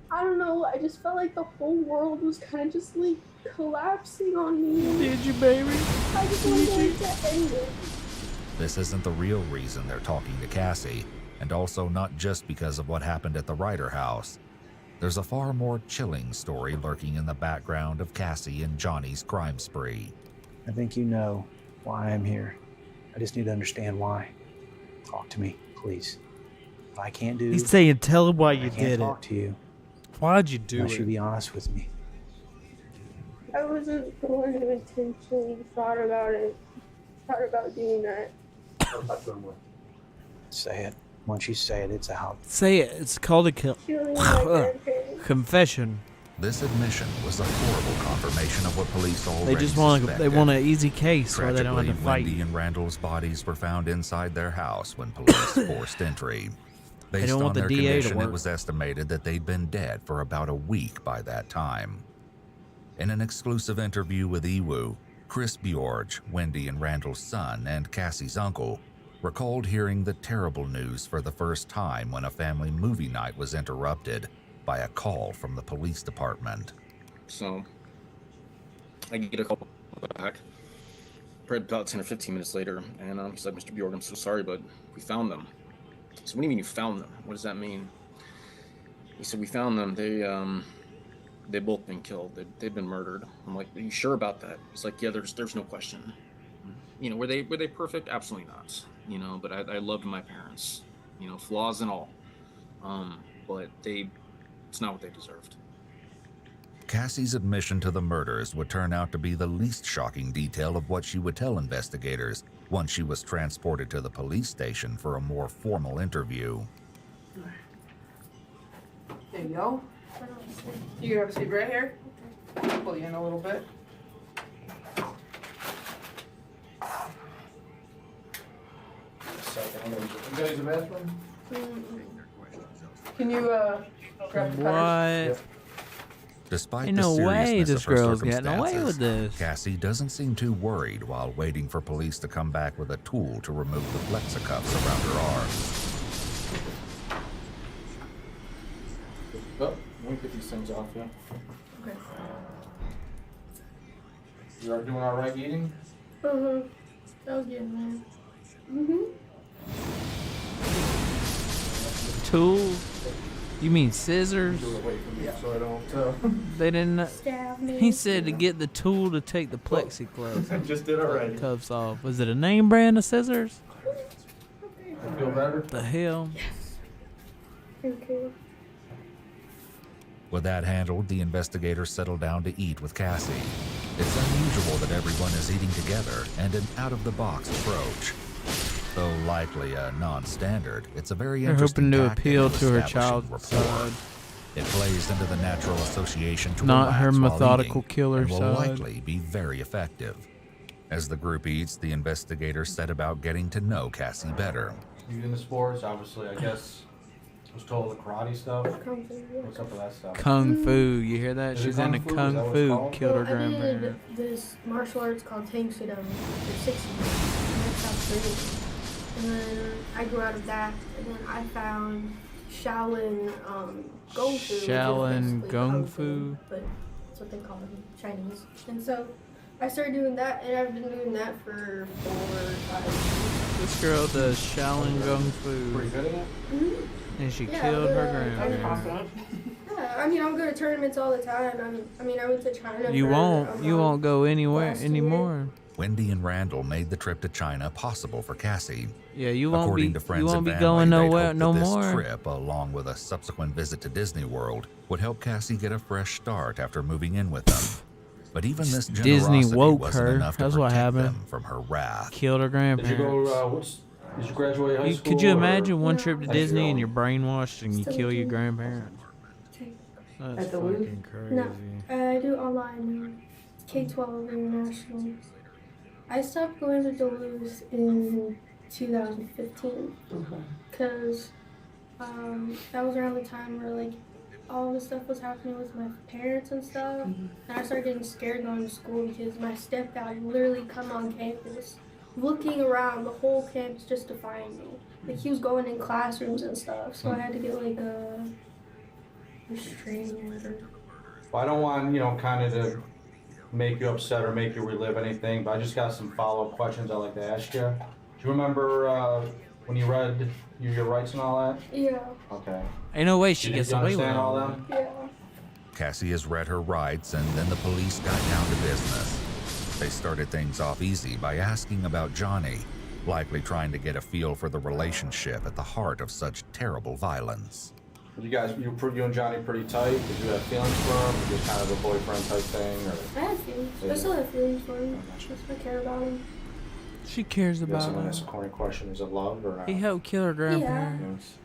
I don't know. I just felt like the whole world was kind of just like collapsing on me. Did you, baby? I just wanted to end it. This isn't the real reason they're talking to Cassie, and also not just because of what happened at the Ryder house. There's a far more chilling story lurking in the background of Cassie and Johnny's crime spree. I think you know why I'm here. I just need to understand why. Talk to me, please. If I can't do... He's saying, tell him why you I can't did talk it. to you. Why'd you do Unless it? you be honest with me. I wasn't the one who intentionally thought about doing that. Say it. Once you say it, it's out. Say it. It's called a Killing my grandparents. confession. This admission was a horrible confirmation of what police already They just want suspected. an easy case where they don't have to fight. Wendy and Randall's bodies were found inside their house when police forced entry. Based don't on want the their DA to condition, work. it was estimated that they'd been dead for about a week by that time. In an exclusive interview with Ewu, Chris Bjorge, Wendy and Randall's son and Cassie's uncle, recalled hearing the terrible news for the first time when a family movie night was interrupted by a call from the police department. So I get a call back probably about 10 or 15 minutes later, and he's like, Mr. Bjork, I'm so sorry, but we found them. So what do you mean you found them? What does that mean? He said, we found them. They both been killed. They've been murdered. I'm like, are you sure about that? He's like, yeah, there's no question. You know, were they perfect? Absolutely not. You know, but I loved my parents, you know, flaws and all. But it's not what they deserved. Cassie's admission to the murders would turn out to be the least shocking detail of what she would tell investigators once she was transported to the police station for a more formal interview. There you go. You can have a seat right here. Pull you in a little bit. You guys use the bathroom? Can you grab the cutters? What? Despite Ain't the no way seriousness this of her girl's getting away circumstances, with this. Cassie doesn't seem too worried while waiting for police to come back with a tool to remove the plexicuffs around her arms. Oh, let me get these things off, yeah. Okay. You are doing all right eating? I was getting there. Tools. You mean scissors? Do it away from me so I don't. They didn't. Stab me. He said to get the tool to take the plexiglass. I just did already. Cuffs off. Was it a name brand of scissors? I feel better. The hell? Thank you. With that handled, the investigators settle down to eat with Cassie. It's unusual that everyone is eating together and an out-of-the-box approach. Though likely a non-standard, it's a very They're interesting hoping to tactic appeal of to her establishing child's rapport. side. It plays into the natural association to Not relax her while methodical eating, killer and will side. likely be very effective. As the group eats, the investigators set about getting to know Cassie better. You into sports? Obviously, I guess. I was told the karate stuff. What's up with that stuff? Kung Fu. You hear that? Is it She's Kung into Fu? Is that Kung what it's Fu. called? Killed her Well, I grandparent. did this martial arts called Tang Soo Dum for 6 years. And that's South Korea. And then I grew out of that. And then I found Shaolin Gong Fu. which is Shaolin basically Gong Kung Fu. But that's what they call it in Chinese. And so I started doing that, and I've been doing that for 4 or 5 years. This girl does Shaolin Gong Fu. Pretty good at it? Mhm. And she Yeah, killed her I'm grandparent. Yeah, I mean, I'll go to tournaments all the time. I mean, I went to China. You for won't. a You month won't go anywhere last year. anymore. Wendy and Randall made the trip to China possible for Cassie. Yeah, you won't According be. to friends You won't and be family, going they'd nowhere hoped no that this more. trip, along with a subsequent visit to Disney World, would help Cassie get a fresh start after moving in with them. But even this Disney generosity woke wasn't her. enough to That's what protect happened. them from her wrath. Killed her Did you grandparents. go? Did you graduate high school? Could you or- imagine one trip to How'd Disney go? and you're brainwashed and you kill your grandparents? That's At the fucking crazy. No, I do online now. K-12 International. I stopped going to Duluth in 2015 because that was around the time where like all the stuff was happening with my parents and stuff, and I started getting scared going to school because my stepdad would literally come on campus, looking around the whole campus just to find me. Like he was going in classrooms and stuff, so I had to get like a restraining order. Well, I don't want, kind of to make you upset or make you relive anything, but I just got some follow-up questions I'd like to ask you. Do you remember when you read your rights and all that? Yeah. Okay. Ain't no way she Did gets you away with understand all all that? Yeah. Cassie has read her rights, and then the police got down to business. They started things off easy by asking about Johnny, likely trying to get a feel for the relationship at the heart of such terrible violence. You and Johnny pretty tight? Did you have feelings for him? Just kind of a boyfriend type thing? Or? I have feelings. I still have feelings for him. I care about him. She cares Yes, about I'm gonna her. ask a corny question. Is it love or not? He helped kill her grandparents.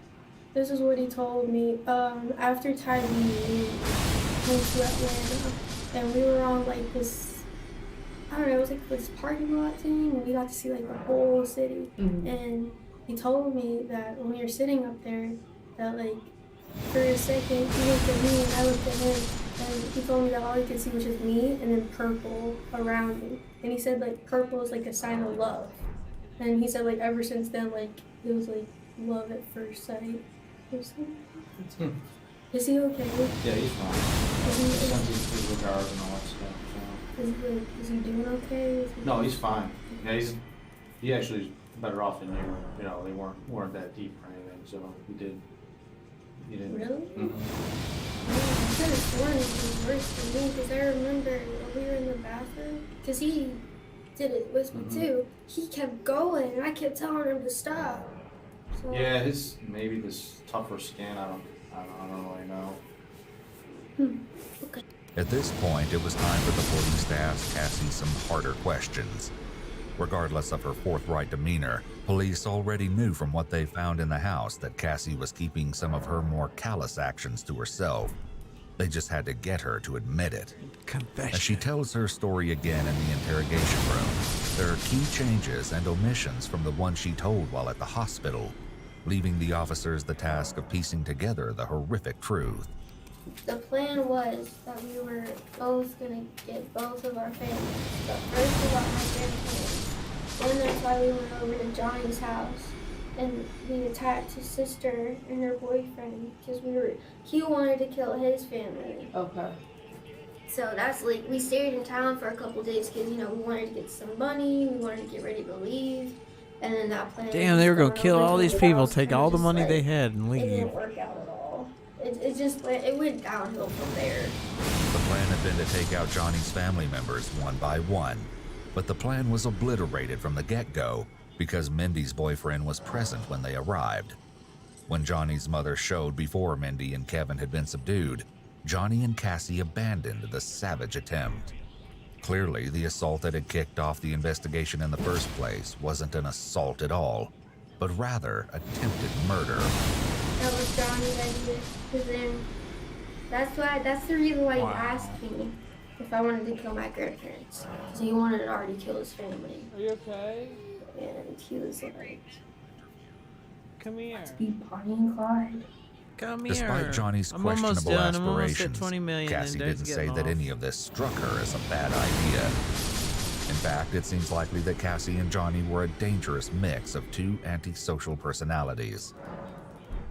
This is what he told me. After Tyree, we went to Atlanta, and we were on like this, I don't know, it was like this parking lot thing, and we got to see like the whole city. And he told me that when we were sitting up there, that like for a second he looked at me and I looked at him, and he told me that all he could see was just me and then purple around me. And he said like purple is like a sign of love. And he said like ever since then like it was like love at first sight. Is he okay? Yeah, he's fine. Sends his regards and all that stuff. So. Is he doing okay? No, he's fine. Yeah, he actually is better off than you. You know, they weren't that deep or anything, so he didn't. Really? Mhm. I could have sworn it was worse for me because I remember when we were in the bathroom, because he did it with me too. He kept going and I kept telling him to stop. So, Yeah, maybe this tougher skin. I don't really know. At this point, it was time for the police to ask Cassie some harder questions. Regardless of her forthright demeanor, police already knew from what they found in the house that Cassie was keeping some of her more callous actions to herself. They just had to get her to admit it. Confession. As she tells her story again in the interrogation room, there are key changes and omissions from the one she told while at the hospital, leaving the officers the task of piecing together the horrific truth. the plan was that we were both going to get both of our families. But first we got my grandparents. Then that's why we went over to Johnny's house. And we attacked his sister and her boyfriend because he wanted to kill his family. Okay. So that's like, we stayed in town for a couple days because, we wanted to get some money, we wanted to get ready to leave. And then that plan. Damn, they were gonna was kill over all to these the people, house, take and all the just, money like, they had and It leave. didn't work out at all. it went downhill from there. The plan had been to take out Johnny's family members one by one, but the plan was obliterated from the get-go because Mindy's boyfriend was present when they arrived. When Johnny's mother showed before Mindy and Kevin had been subdued, Johnny and Cassie abandoned the savage attempt. Clearly, the assault that had kicked off the investigation in the first place wasn't an assault at all, but rather attempted murder. That was Johnny that did it. Because then, that's the reason why he asked me if I wanted to kill my grandparents. Because he wanted to already kill his family. Are you okay? And he was like, come here. Let's be Bonnie and Clyde. Come here. Despite Johnny's I'm almost questionable done. I'm almost at aspirations, 20 million Cassie and Doug's didn't say getting that off. any of this struck her as a bad idea. In fact, it seems likely that Cassie and Johnny were a dangerous mix of two antisocial personalities.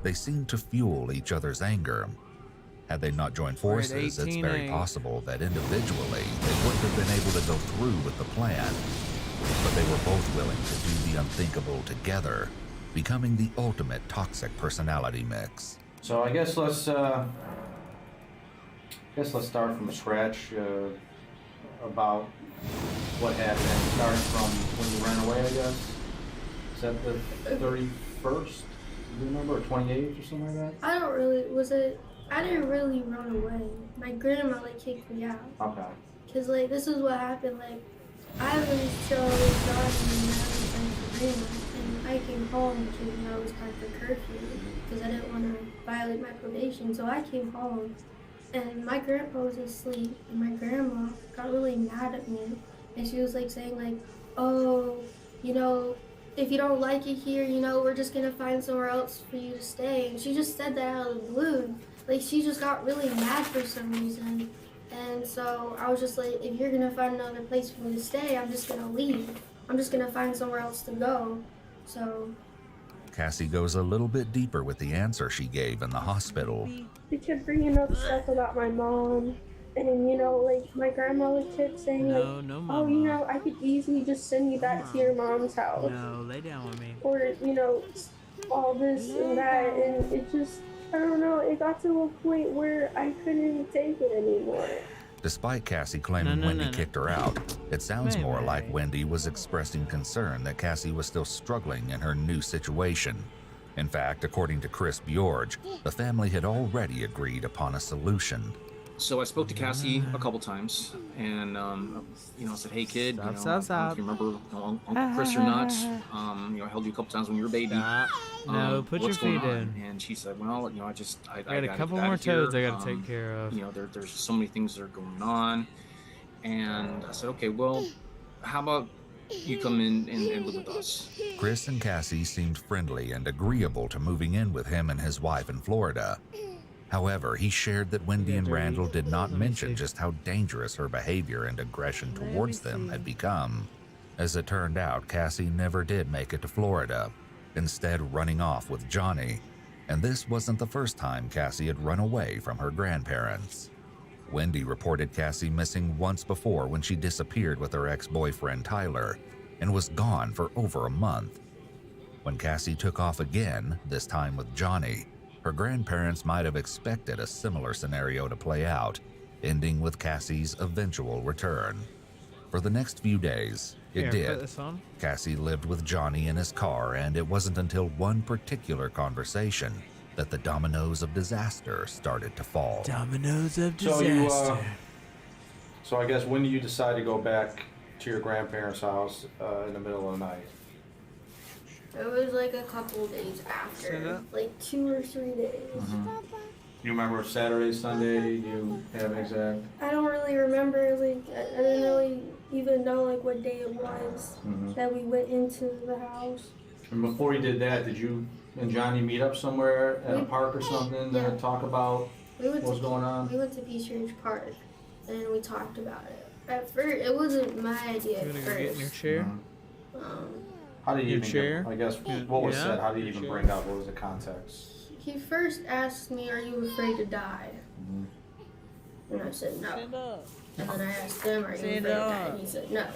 They seemed to fuel each other's anger. Had they not joined forces, it's very possible that individually they wouldn't have been able to go through with the plan. But they were both willing to do the unthinkable together, becoming the ultimate toxic personality mix. So I guess let's start from scratch about what happened. Start from when you ran away, I guess. Is that the 31st? Do you remember, or 28th or something like that? I didn't really run away. My grandma kicked me out. Okay. Cause this is what happened. I was so Johnny and I was for grandma, and I came home because it was time for curfew because I didn't want to violate my probation. So I came home, and my grandpa was asleep, and my grandma got really mad at me, and she was saying oh, if you don't like it here, we're just gonna find somewhere else for you to stay. And she just said that out of the blue. She just got really mad for some reason. And so I was just if you're gonna find another place for me to stay, I'm just gonna leave. I'm just gonna find somewhere else to go. So Cassie goes a little bit deeper with the answer she gave in the hospital. they kept bringing up stuff about my mom. And, my grandma would keep saying, oh, I could easily just send you back to your mom's house. No, lay down with me. Or, all this and that. And it just, I don't know, it got to a point where I couldn't take it anymore. Despite Cassie claiming Wendy kicked her out, it sounds more like Wendy was expressing concern that Cassie was still struggling in her new situation. In fact, according to Chris Bjorge, the family had already agreed upon a solution. So I spoke to Cassie a couple times, and I said, "Hey, kid, I don't know if you remember Uncle Chris or not. I held you a couple times when you were a baby. No, put your feet in." And she said, "Well, I got a couple more toads I got to take care of. There's so many things that are going on." And I said, "Okay, well, how about you come in and live with us?" Chris and Cassie seemed friendly and agreeable to moving in with him and his wife in Florida. However, he shared that Wendy and Randall did not mention just how dangerous her behavior and aggression towards them had become. As it turned out, Cassie never did make it to Florida, instead running off with Johnny. And this wasn't the first time Cassie had run away from her grandparents. Wendy reported Cassie missing once before when she disappeared with her ex-boyfriend Tyler and was gone for over a month. When Cassie took off again, this time with Johnny, her grandparents might have expected a similar scenario to play out, ending with Cassie's eventual return. For the next few days, it did. Cassie lived with Johnny in his car, and it wasn't until one particular conversation that the dominoes of disaster started to fall. Dominoes of disaster. So I guess when do you decide to go back to your grandparents' house in the middle of the night? It was a couple days after, 2 or 3 days. Mm-hmm. You remember Saturday, Sunday? You have an exact? I don't really remember. I didn't really even know what day it was that we went into the house. And before you did that, did you and Johnny meet up somewhere at a park or something to talk about what was going on? We went to Peace Ridge Park and we talked about it. At first, it wasn't my idea at first. Go get in your chair. How did you Your chair? I guess what was said? How did you even bring up? What was the context? He first asked me, "Are you afraid to die?" And I said no. And then I asked him, "Are you afraid to die?" And he said no.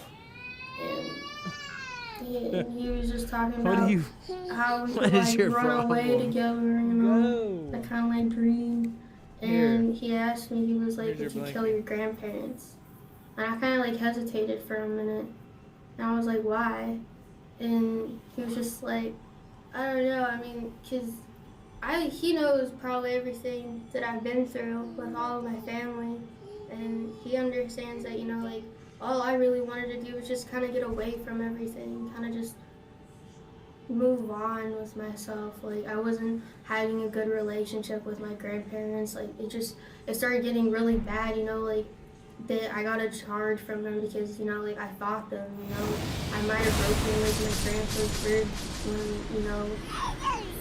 And he was just talking What about do you- how we what could is like your run away problem? together, you know, that kind of like dream. And he asked me, he was like, Here's "Would your you kill your grandparents?" And I kind of like hesitated for a minute, and I was like, "Why?" And he was just like, "I don't know. I mean, he knows probably everything that I've been through with all of my family, and he understands that, you know, like, all I really wanted to do was just kind of get away from everything, kind of just move on with myself. Like, I wasn't having a good relationship with my grandparents. Like, it started getting really bad, you know, like, I got a charge from them because, you know, like, I fought them, you know. I might have broken, like, my grandpa's rib when, you know,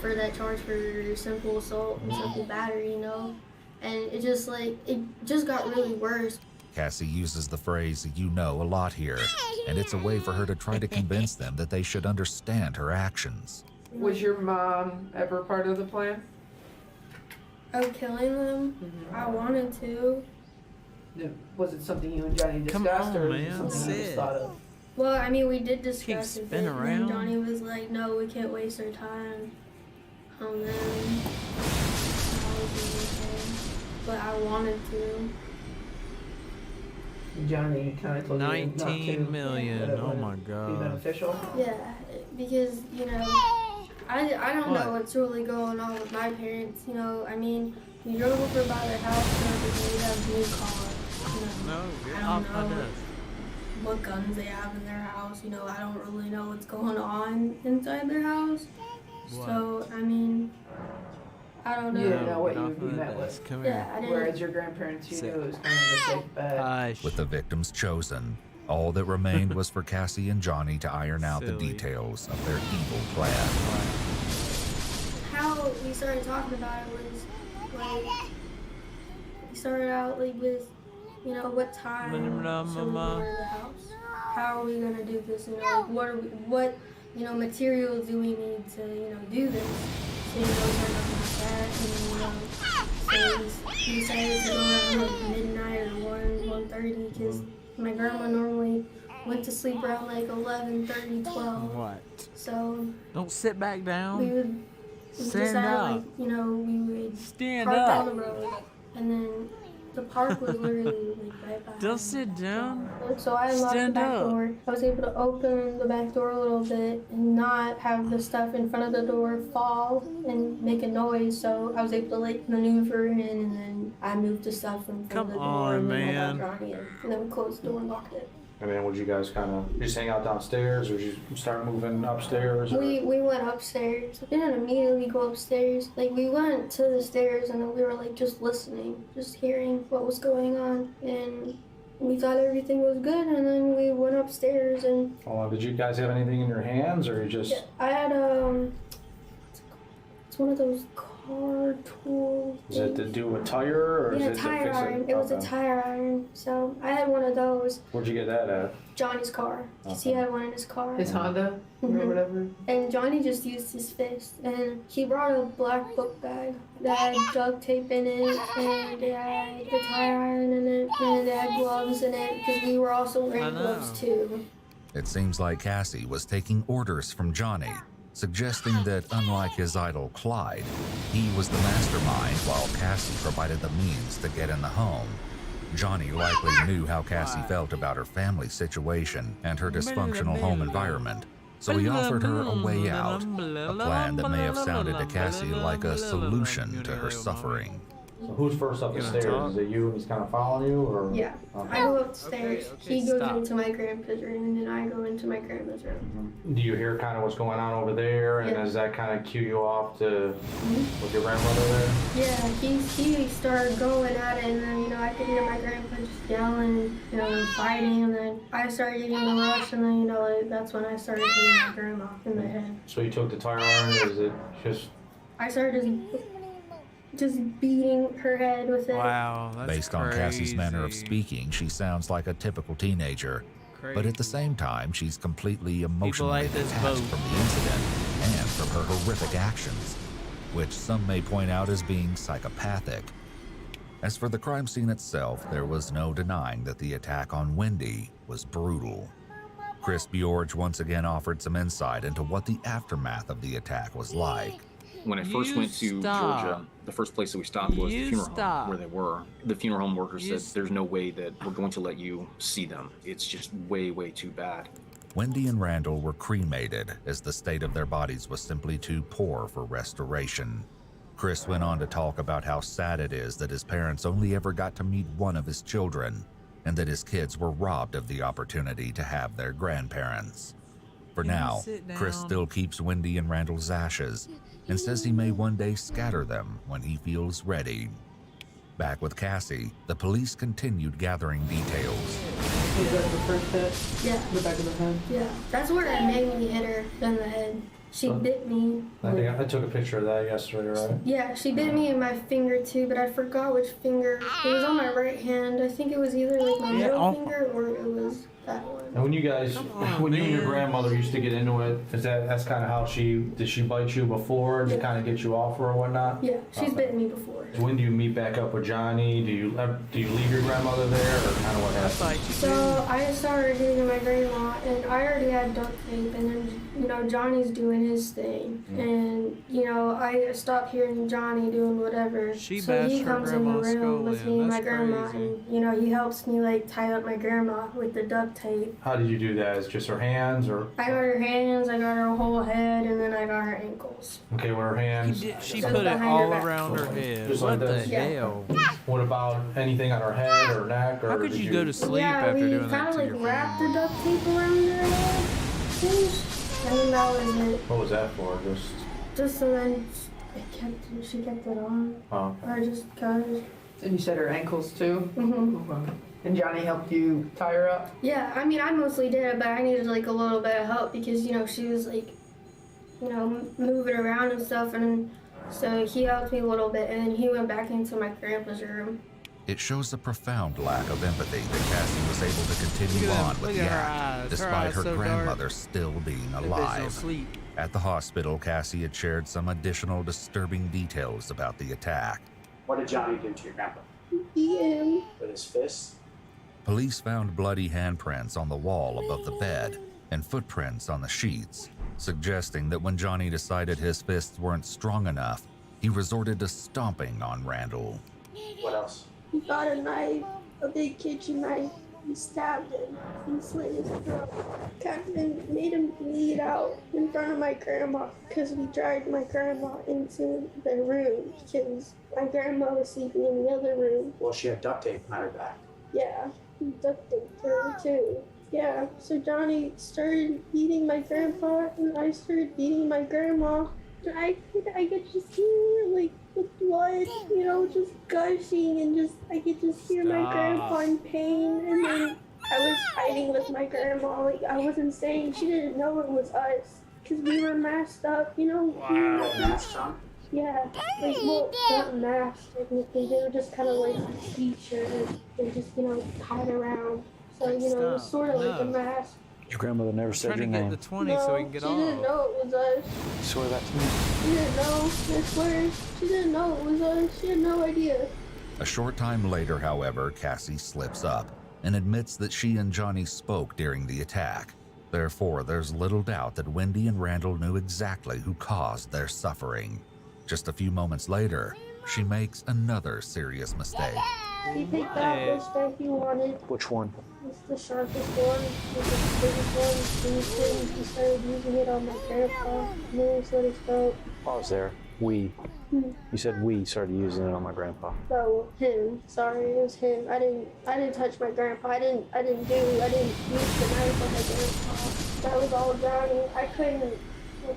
for that charge for simple assault and simple battery, you know. And it just got really worse. Cassie uses the phrase "you know" a lot here, and it's a way for her to try to convince them that they should understand her actions. Was your mom ever part of the plan? Of killing them? I wanted to. Was it something you and Johnny Come discussed, on, or man, something you just sit. thought of? Well, I mean, we did discuss it, but spin then around. Johnny was like, "No, we can't waste our time on them." I was okay, but I wanted to. Johnny kind of told you not 19 to. million. That it Oh wouldn't my Be god. beneficial. Yeah, because, you know, I don't know what's really going on with my parents. You know, I mean, we drove over by their house and everything. They have a new car. You know, No, you're I off don't my know desk. what guns they have in their house. You know, I don't really know what's going on inside their house. What? So, I mean, I don't know. You didn't know what Get you off would be my met desk. with. Come Yeah, I didn't. Whereas your grandparents, you knew it was kind of a safe bet. Hush. With the victims chosen, all that remained was for Cassie and Johnny to iron out the Silly. details of their evil plan. How we started talking about it was like we started out like with, you know, what time should we go to the house? How are we gonna do this? You know, like what you know, materials do we need to, you know, do this? So, you know, turn up like that, and you know, so we decided to go around like midnight or 1:30 because my grandma normally went to sleep around like 11:30, 12. What? So Don't sit back down. we would just Stand had, up. like, you know, we would Stand park up. down the road, and then the park was literally like right behind. Don't sit down. So I unlocked the Stand back up. door. I was able to open the back door a little bit and not have the stuff in front of the door fall and make a noise. So I was able to like maneuver in, and then I moved the stuff in front Come of the door, on, and then I man. got Johnny in, and then we closed the door and locked it. And then would you guys kind of just hang out downstairs, or did you start moving upstairs? Or? We went upstairs. We didn't immediately go upstairs. Like, we went to the stairs and then we were like just listening, just hearing what was going on. And we thought everything was good, and then we went upstairs and Did you guys have anything in your hands, or you just? I had it's one of those car tools. Is it to do a tire, or Yeah, is it to tire fix iron. it? It was a Okay. tire iron. So I had one of those. Where'd you get that at? Johnny's car. Because he had one in his car. His Honda or Mhm. whatever. And Johnny just used his fist, and he brought a black book bag that had duct tape in it, and it had the tire iron in it, and it had gloves in it, because we were also wearing gloves too. It seems like Cassie was taking orders from Johnny, suggesting that unlike his idol Clyde, he was the mastermind while Cassie provided the means to get in the home. Johnny likely knew how Cassie felt about her family situation and her dysfunctional home environment, so he offered her a way out, a plan that may have sounded to Cassie like a solution to her suffering. So who's first up the You wanna stairs? talk? Is it you? He's kind of following you, or? Yeah. Okay. I go upstairs, Okay, he goes stop. into my grandpa's room, and then I go into my grandma's room. Do you hear kind of what's going on over there, and Yeah. does that kind of cue you off to with your grandmother there? Yeah, he started going at it, and then, you know, I could hear my grandpa just yelling, you know, and fighting, and then I started getting the rush, and then, you know, like, that's when I started hitting my grandma in the head. So you took the tire iron. Is it just? I started just beating her head with it. Wow, that's Based on Cassie's manner of crazy. speaking, she sounds like a typical teenager. But at the same time, she's completely emotionally like this detached boat. from the incident and from her horrific actions, which some may point out as being psychopathic. As for the crime scene itself, there was no denying that the attack on Wendy was brutal. Chris Bjorge once again offered some insight into what the aftermath of the attack was like. When I first went to Georgia, the first place that we stopped was the funeral home where they were. The funeral home worker said, there's no way that we're going to let you see them. It's just way, way too bad. Wendy and Randall were cremated as the state of their bodies was simply too poor for restoration. Chris went on to talk about how sad it is that his parents only ever got to meet one of his children, and that his kids were robbed of the opportunity to have their grandparents. For now, Chris still keeps Wendy and Randall's ashes and says he may one day scatter them when he feels ready. Back with Cassie, the police continued gathering details. Was that the first hit? Yeah. The back of the head? Yeah. That's where it made me hit her in the head. She bit me. I think I took a picture of that yesterday, right? Yeah, she bit me in my finger too, but I forgot which finger. It was on my right hand. I think it was either like my middle finger or it was that one. And when you guys, when you and your grandmother used to get into it, that's kind of how did she bite you before to kind of get you off her or whatnot? Yeah, she's bitten me before. When do you meet back up with Johnny? Do you leave your grandmother there, or kind of what happens? So I started hitting my grandma, and I already had duct tape, and then Johnny's doing his thing, and I stopped hearing Johnny doing whatever. So he comes in the room with me and my grandma, and he helps me like tie up my grandma with the duct tape. How did you do that? Is it just her hands, or? I got her hands, I got her whole head, and then I got her ankles. Okay, with her hands. She put it all around her head. Just What like the this? hell? What about anything on her head or neck? Or How could you go to sleep after doing that? Yeah, we kind of like wrapped the duct tape around her head, and then that was it. What was that for? Just so then she kept it on. Oh. Or just cause. And you said her ankles too? Mm-hmm. And Johnny helped you tie her up? Yeah, I mean, I mostly did it, but I needed like a little bit of help because, she was like, moving around and stuff, and so he helped me a little bit, and then he went back into my grandpa's room. It shows a profound lack of empathy that Cassie was able to continue on with the act, despite her grandmother still being alive. At the hospital, Cassie had shared some additional disturbing details about the attack. What did Johnny do to your grandpa? Beat him. With his fist? Police found bloody handprints on the wall above the bed and footprints on the sheets, suggesting that when Johnny decided his fists weren't strong enough, he resorted to stomping on Randall. What else? He got a knife, a big kitchen knife. He stabbed him and slit his throat. And made him bleed out in front of my grandma because we dragged my grandma into the room because my grandma was sleeping in the other room. Well, she had duct tape on her back. Yeah, he duct taped her too. Yeah, so Johnny started beating my grandpa and I started beating my grandma. I could just hear like the blood, just gushing, and I could just hear my grandpa in pain, and then I was fighting with my grandma. Like, I wasn't saying, she didn't know it was us because we were masked up, Wow. Masks on? Yeah, like, well, not masked technically, they were just kind of like t-shirts and just, tied around. So, it was sort of like a mask. Your grandmother never said your name. The 20 so we can get she off. didn't know it was us. Swear that to me. She didn't know, I swear. She didn't know it was us. She had no idea. A short time later, however, Cassie slips up and admits that she and Johnny spoke during the attack. Therefore, there's little doubt that Wendy and Randall knew exactly who caused their suffering. Just a few moments later, she makes another serious mistake. He picked out which knife he wanted. Which one? It's the sharpest one. It's the biggest one. And he started using it on my grandpa. And then he slit his throat. I was there. We. You said we started using it on my grandpa. No, him. Sorry, it was him. I didn't touch my grandpa. I didn't use the knife on my grandpa. That was all Johnny. I couldn't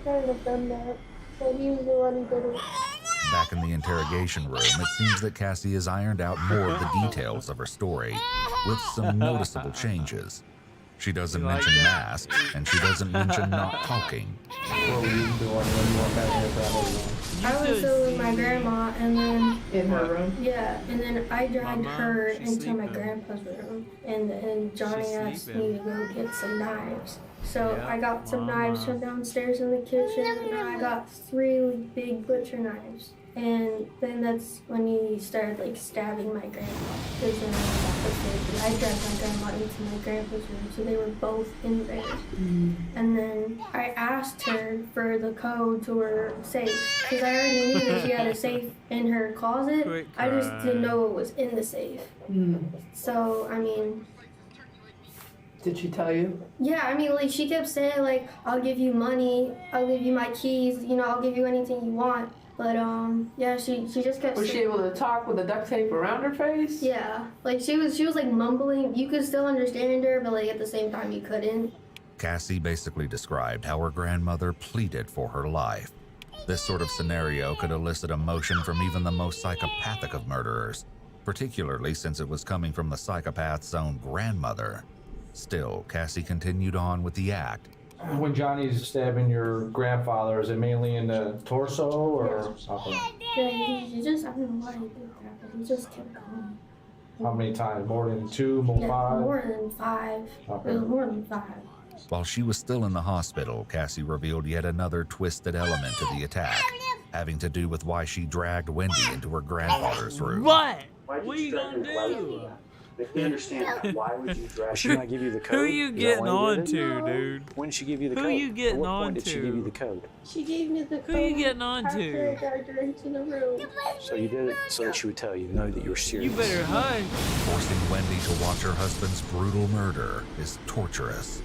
have done that. So he was the one who did it. Back in the interrogation room, it seems that Cassie has ironed out more of the details of her story, with some noticeable changes. She doesn't mention masks, and she doesn't mention not talking. What were you doing when you went back in your grandmother's room? I was still with my grandma, and then in her room. Yeah, and then I dragged her into my grandpa's room, and Johnny asked me to go get some knives. So I got some knives from downstairs in the kitchen, and I got 3 big butcher knives. And then that's when he started like stabbing my grandpa. Because then I dragged my grandma into my grandpa's room, so they were both in there. And then I asked her for the code to her safe, because I already knew that she had a safe in her closet. I just didn't know it was in the safe. So, I mean... Did she tell you? Yeah, I mean, like, she kept saying, like, I'll give you money, I'll give you my keys, you know, I'll give you anything you want. But, yeah, she just kept Was she able to talk with the duct tape around her face? Yeah, like, she was like, mumbling. You could still understand her, but, like, at the same time, you couldn't. Cassie basically described how her grandmother pleaded for her life. This sort of scenario could elicit emotion from even the most psychopathic of murderers, particularly since it was coming from the psychopath's own grandmother. Still, Cassie continued on with the act. When Johnny's stabbing your grandfather, is it mainly in the torso or? Okay. Yeah, he just, I don't know why he did that, but he just kept going. How many times? More than 2, more Yeah, 5? more than 5. Okay. It was more than 5. While she was still in the hospital, Cassie revealed yet another twisted element to the attack, having to do with why she dragged Wendy into her grandfather's room. What? What are you gonna do? If we understand, why would you drag? She not give you the code? Who you getting on to, dude? When did she give you the code? Who you getting At what on point did she give you the to? code? She gave me the code. Who you getting on after to? I dragged her into the room. So you did it so that she would tell you, know that you were serious. You better hush. Forcing Wendy to watch her husband's brutal murder is torturous.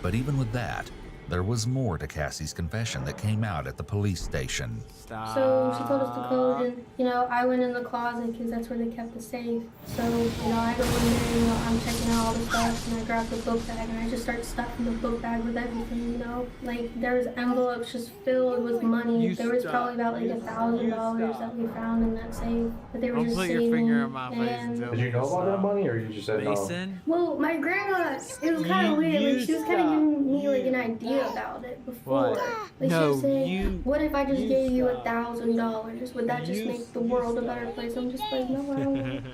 But even with that, there was more to Cassie's confession that came out at the police station. So she told us the code, and you know, I went in the closet because that's where they kept the safe. So you know, I go in there, you know, I'm checking out all the stuff, and I grab the book bag, and I just start stuffing the book bag with everything. You know, like there was envelopes just filled with money. There was probably about like $1,000 that we found in that safe, but they were Don't just put saving. your finger in my face and and tell Did me you know about that money, or you just said no? Mason? well, my grandma, it was kind of weird. Like she was kind of giving me like an idea about it before. What? Like No, she was saying, you- what if I just you gave you stop. $1,000? Would that just You make the world a better place? I'm just like, no, I don't want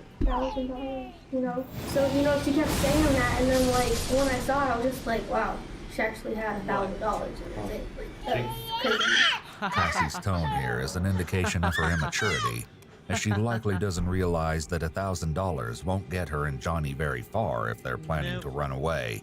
$1,000. You know. So you know, she kept saying that, and then like when I saw it, I was just like, wow, she actually had $1,000 in it. Like, that's crazy. Cassie's tone here is an indication of her immaturity, as she likely doesn't realize that $1,000 won't get her and Johnny very far if they're planning to run away,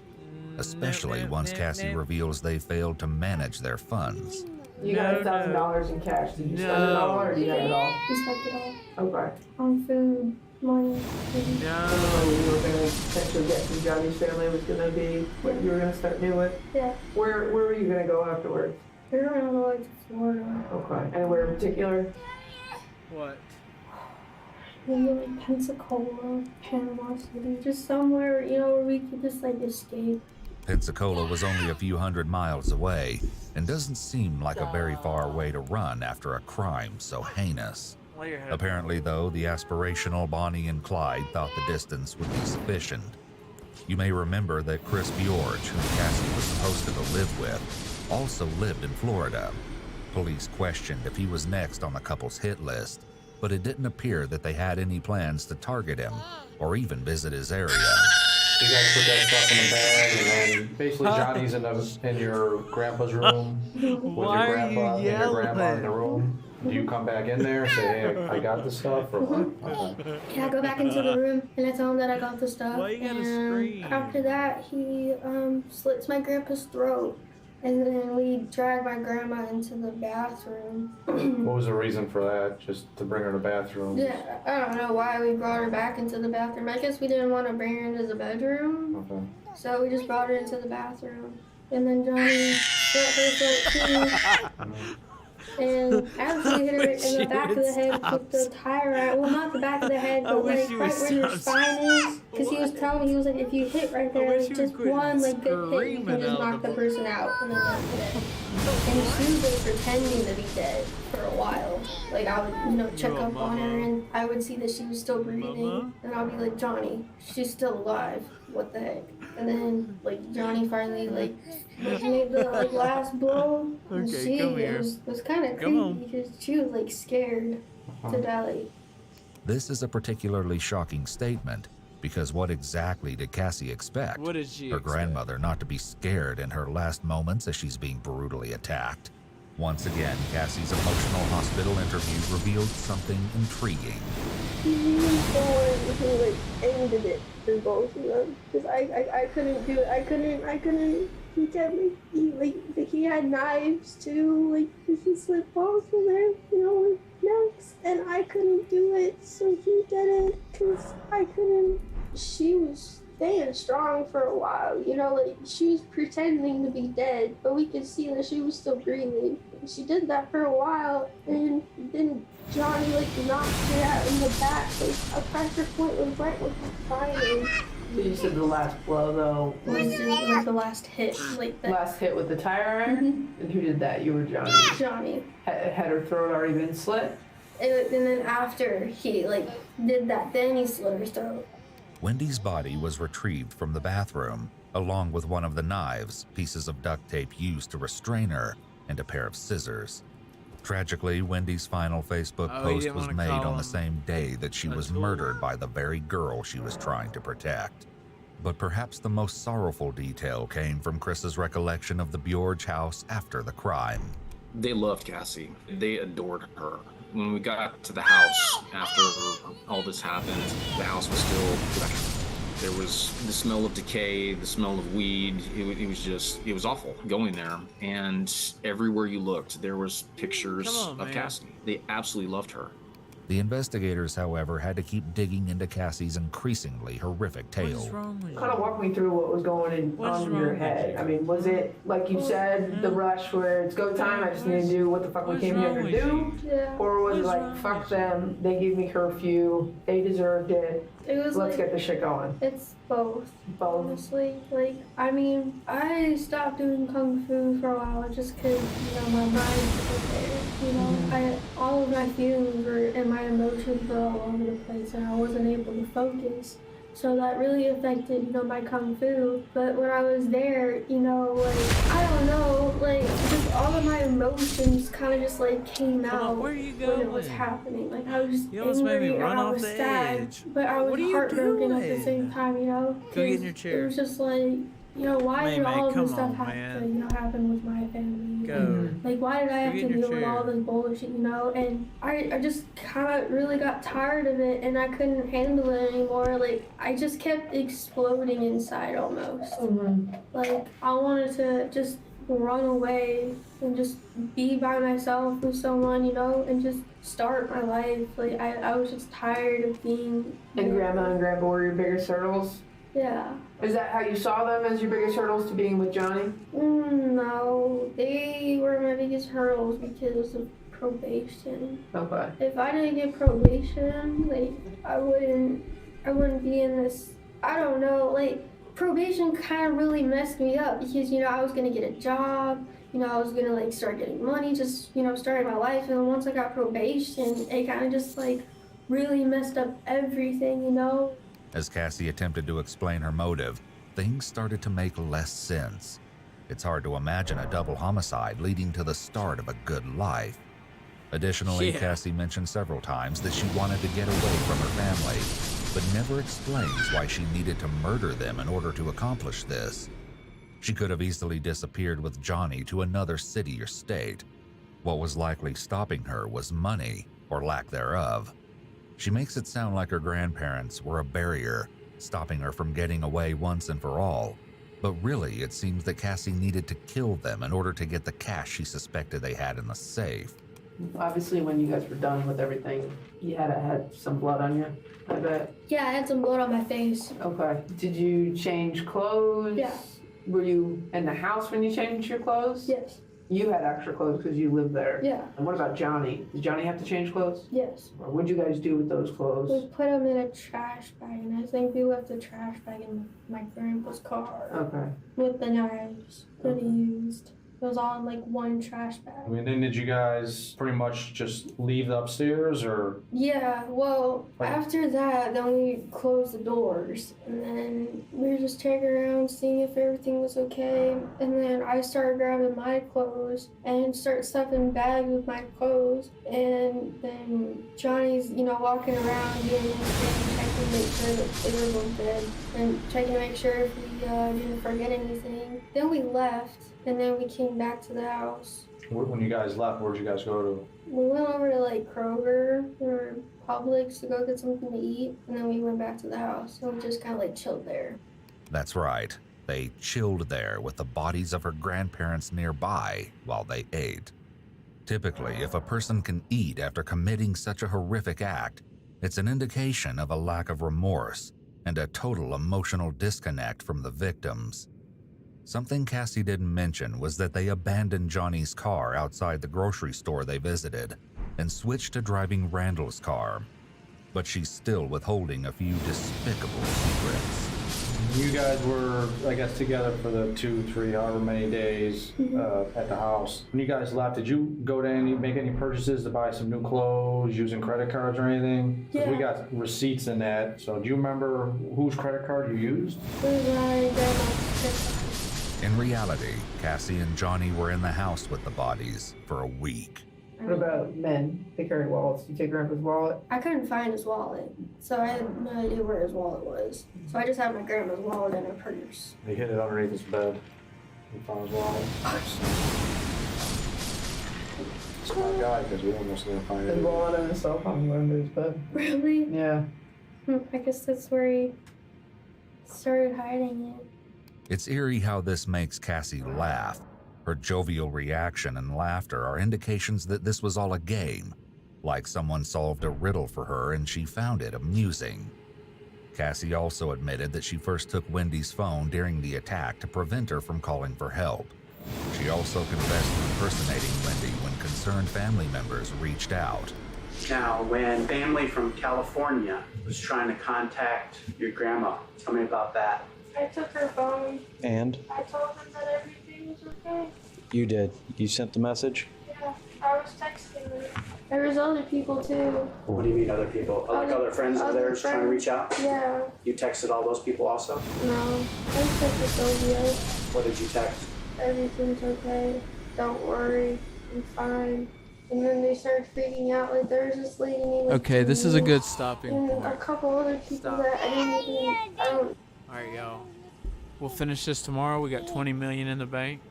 especially once Cassie reveals they failed to manage their funds. You got $1,000 in cash. Did you spend it all, or do you have it all? We spent it all Okay. on food, money. So you were going to potentially get from Johnny's family was going to be what you were going to start doing? Yeah. Where were you going to go afterwards? We were gonna go like to Florida. Okay. Anywhere in particular? What? Maybe like Pensacola, Panama City, just somewhere, you know, where we could just like escape. Pensacola was only a few hundred miles away and doesn't seem like a very far way to run after a crime so heinous. Apparently, though, the aspirational Bonnie and Clyde thought the distance would be sufficient. You may remember that Chris Bjorge, who Cassie was supposed to live with, also lived in Florida. Police questioned if he was next on the couple's hit list, but it didn't appear that they had any plans to target him or even visit his area. You guys put that stuff in the bag, and then basically Johnny's in your grandpa's room with your grandpa and your grandma in the room. Do you come back in there and say, hey, I got the stuff? Or what? Okay. Yeah, I go back into the room and I tell him that I got the stuff. Why you gotta and scream? after that, he slits my grandpa's throat. And then we drag my grandma into the bathroom. What was the reason for that? Just to bring her to the bathroom? Yeah, I don't know why we brought her back into the bathroom. I guess we didn't want to bring her into the bedroom. Okay. So we just brought her into the bathroom. And then Johnny slit her throat too. And actually hit her in the back of the head with the tire iron. Well, not the back of the head, but like right where your spine is. Because he was telling me, he was like, if you hit right there, like, just one like good hit, you can just knock the person out. And then that's it. And she was like pretending to be dead for a while. Like I would, you know, check up on her, and I would see that she was still breathing, and I'll be like, Johnny, she's still alive. What the heck? And then like Johnny finally like made the like last blow. And Okay, she come here. was kind of Come on. creepy because she was like scared to die. This is a particularly shocking statement, because what exactly did Cassie expect? What did she Her expect? grandmother not to be scared in her last moments as she's being brutally attacked. Once again, Cassie's emotional hospital interview revealed something intriguing. He was the one who like ended it for both of them, because I couldn't do it. I couldn't. He kept he had knives too. Like he slipped balls from there, necks, and I couldn't do it. So he did it because I couldn't. She was staying strong for a while, like she was pretending to be dead, but we could see that she was still breathing. She did that for a while, and then Johnny knocked her out in the back. A pressure point was right with her fighting. So you said the last blow though was the last hit, last hit with the tire iron. And who did that? You were Johnny. Johnny. Had her throat already been slit? And then after he did that, then he slit her throat. Wendy's body was retrieved from the bathroom, along with one of the knives, pieces of duct tape used to restrain her, and a pair of scissors. Tragically, Wendy's final Facebook post was made on the same day that she was murdered by the very girl she was trying to protect. But perhaps the most sorrowful detail came from Chris's recollection of the Bjorge house after the crime. They loved Cassie. They adored her. When we got to the house after all this happened, the house was still wrecked. There was the smell of decay, the smell of weed. It was awful going there. And everywhere you looked, there was pictures of Cassie. They absolutely loved her. The investigators, however, had to keep digging into Cassie's increasingly horrific tale. Kind of walk me through what was going on in your head. I mean, was it, like you said, the rush where it's go time, I just need to do what the fuck we came here to do? Yeah. Or was it like, fuck them, they gave me curfew, they deserved it, let's get this shit going? It's both. Honestly. I stopped doing Kung Fu for a while just because, my mind was there. All of my feelings and my emotions were all over the place and I wasn't able to focus. So that really affected, my Kung Fu. But when I was there, I don't know, just all of my emotions kind of just came out when it was happening. I was angry and I was sad, but I was heartbroken at the same time, Go get in your chair. It was just why did all of this stuff have to, happen with my family? Go. Why did I have to deal with all this bullshit, And I just kind of really got tired of it, and I couldn't handle it anymore. I just kept exploding inside almost. I wanted to just run away and just be by myself with someone, and just start my life. I was just tired of being... And Grandma and Grandpa were your biggest hurdles? Yeah. Is that how you saw them, as your biggest hurdles to being with Johnny? No, they were my biggest hurdles because of probation. Okay. If I didn't get probation, I wouldn't be in this. I don't know. Probation kind of really messed me up because I was gonna get a job. I was gonna start getting money, just starting my life. And then once I got probation, it kind of just really messed up everything. As Cassie attempted to explain her motive, things started to make less sense. It's hard to imagine a double homicide leading to the start of a good life. Additionally, Cassie mentioned several times that she wanted to get away from her family, but never explains why she needed to murder them in order to accomplish this. She could have easily disappeared with Johnny to another city or state. What was likely stopping her was money, or lack thereof. She makes it sound like her grandparents were a barrier, stopping her from getting away once and for all. But really, it seems that Cassie needed to kill them in order to get the cash she suspected they had in the safe. Obviously, when you guys were done with everything, you had some blood on you, I bet. Yeah, I had some blood on my face. Okay. Did you change clothes? Yeah. Were you in the house when you changed your clothes? Yes. You had extra clothes because you lived there. Yeah. And what about Johnny? Did Johnny have to change clothes? Yes. Or what'd you guys do with those clothes? We put them in a trash bag, and I think we left the trash bag in my grandpa's car. Okay. With the knives that he used. It was all in one trash bag. Then did you guys pretty much just leave the upstairs, or? Yeah, well, after that, then we closed the doors, and then we were just checking around, seeing if everything was okay, and then I started grabbing my clothes and start stuffing bags with my clothes, and then Johnny's, walking around doing his thing, checking to make sure that they were both dead, and checking to make sure if we didn't forget anything. Then we left, and then we came back to the house. When you guys left, where'd you guys go to? We went over to like Kroger or Publix to go get something to eat, and then we went back to the house, and we just kind of like chilled there. That's right. They chilled there with the bodies of her grandparents nearby while they ate. Typically, if a person can eat after committing such a horrific act, it's an indication of a lack of remorse and a total emotional disconnect from the victims. Something Cassie didn't mention was that they abandoned Johnny's car outside the grocery store they visited and switched to driving Randall's car. But she's still withholding a few despicable secrets. You guys were, I guess, together for the 2, 3, however many days at the house. When you guys left, did you go to make any purchases to buy some new clothes using credit cards or anything? 'Cause we got receipts in that. So do you remember whose credit card you used? It was my grandma's. In reality, Cassie and Johnny were in the house with the bodies for a week. What about men? They carry wallets. You take grandpa's wallet? I couldn't find his wallet, so I had no idea where his wallet was. So I just had my grandma's wallet in her purse. They hid it underneath his bed. He found his wallet. It's my guy, because we almost didn't find it. His wallet and his cell phone were under his bed. Really? Yeah. I guess that's where he started hiding it. It's eerie how this makes Cassie laugh. Her jovial reaction and laughter are indications that this was all a game, like someone solved a riddle for her and she found it amusing. Cassie also admitted that she first took Wendy's phone during the attack to prevent her from calling for help. She also confessed to impersonating Wendy when concerned family members reached out. Now, when family from California was trying to contact your grandma, tell me about that. I took her phone. And? I told them that everything was okay. You did. You sent the message? Yeah, I was texting her. There was other people too. What do you mean other people? Like other friends of theirs trying to reach out? Yeah. You texted all those people also? No, I texted Sylvia. What did you text? Everything's okay. Don't worry. I'm fine. And then they started freaking out. Like there was this lady named. Okay, this is a good stopping And point. a couple other people that I didn't even. I don't. Alright, y'all. We'll finish this tomorrow. We got 20 million in the bank.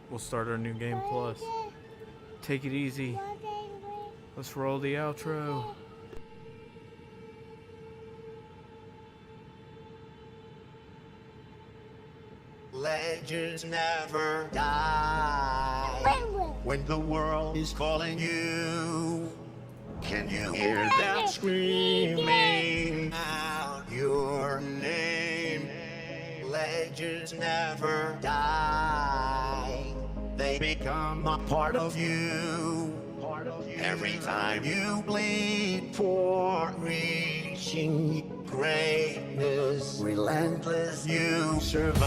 We'll start our new game plus. Take it easy. Let's roll the outro. Legends never die. When the world is calling you, can you hear them screaming out your name? Legends never die. They become a part of you. Every time you bleed for reaching greatness, relentless, you survive.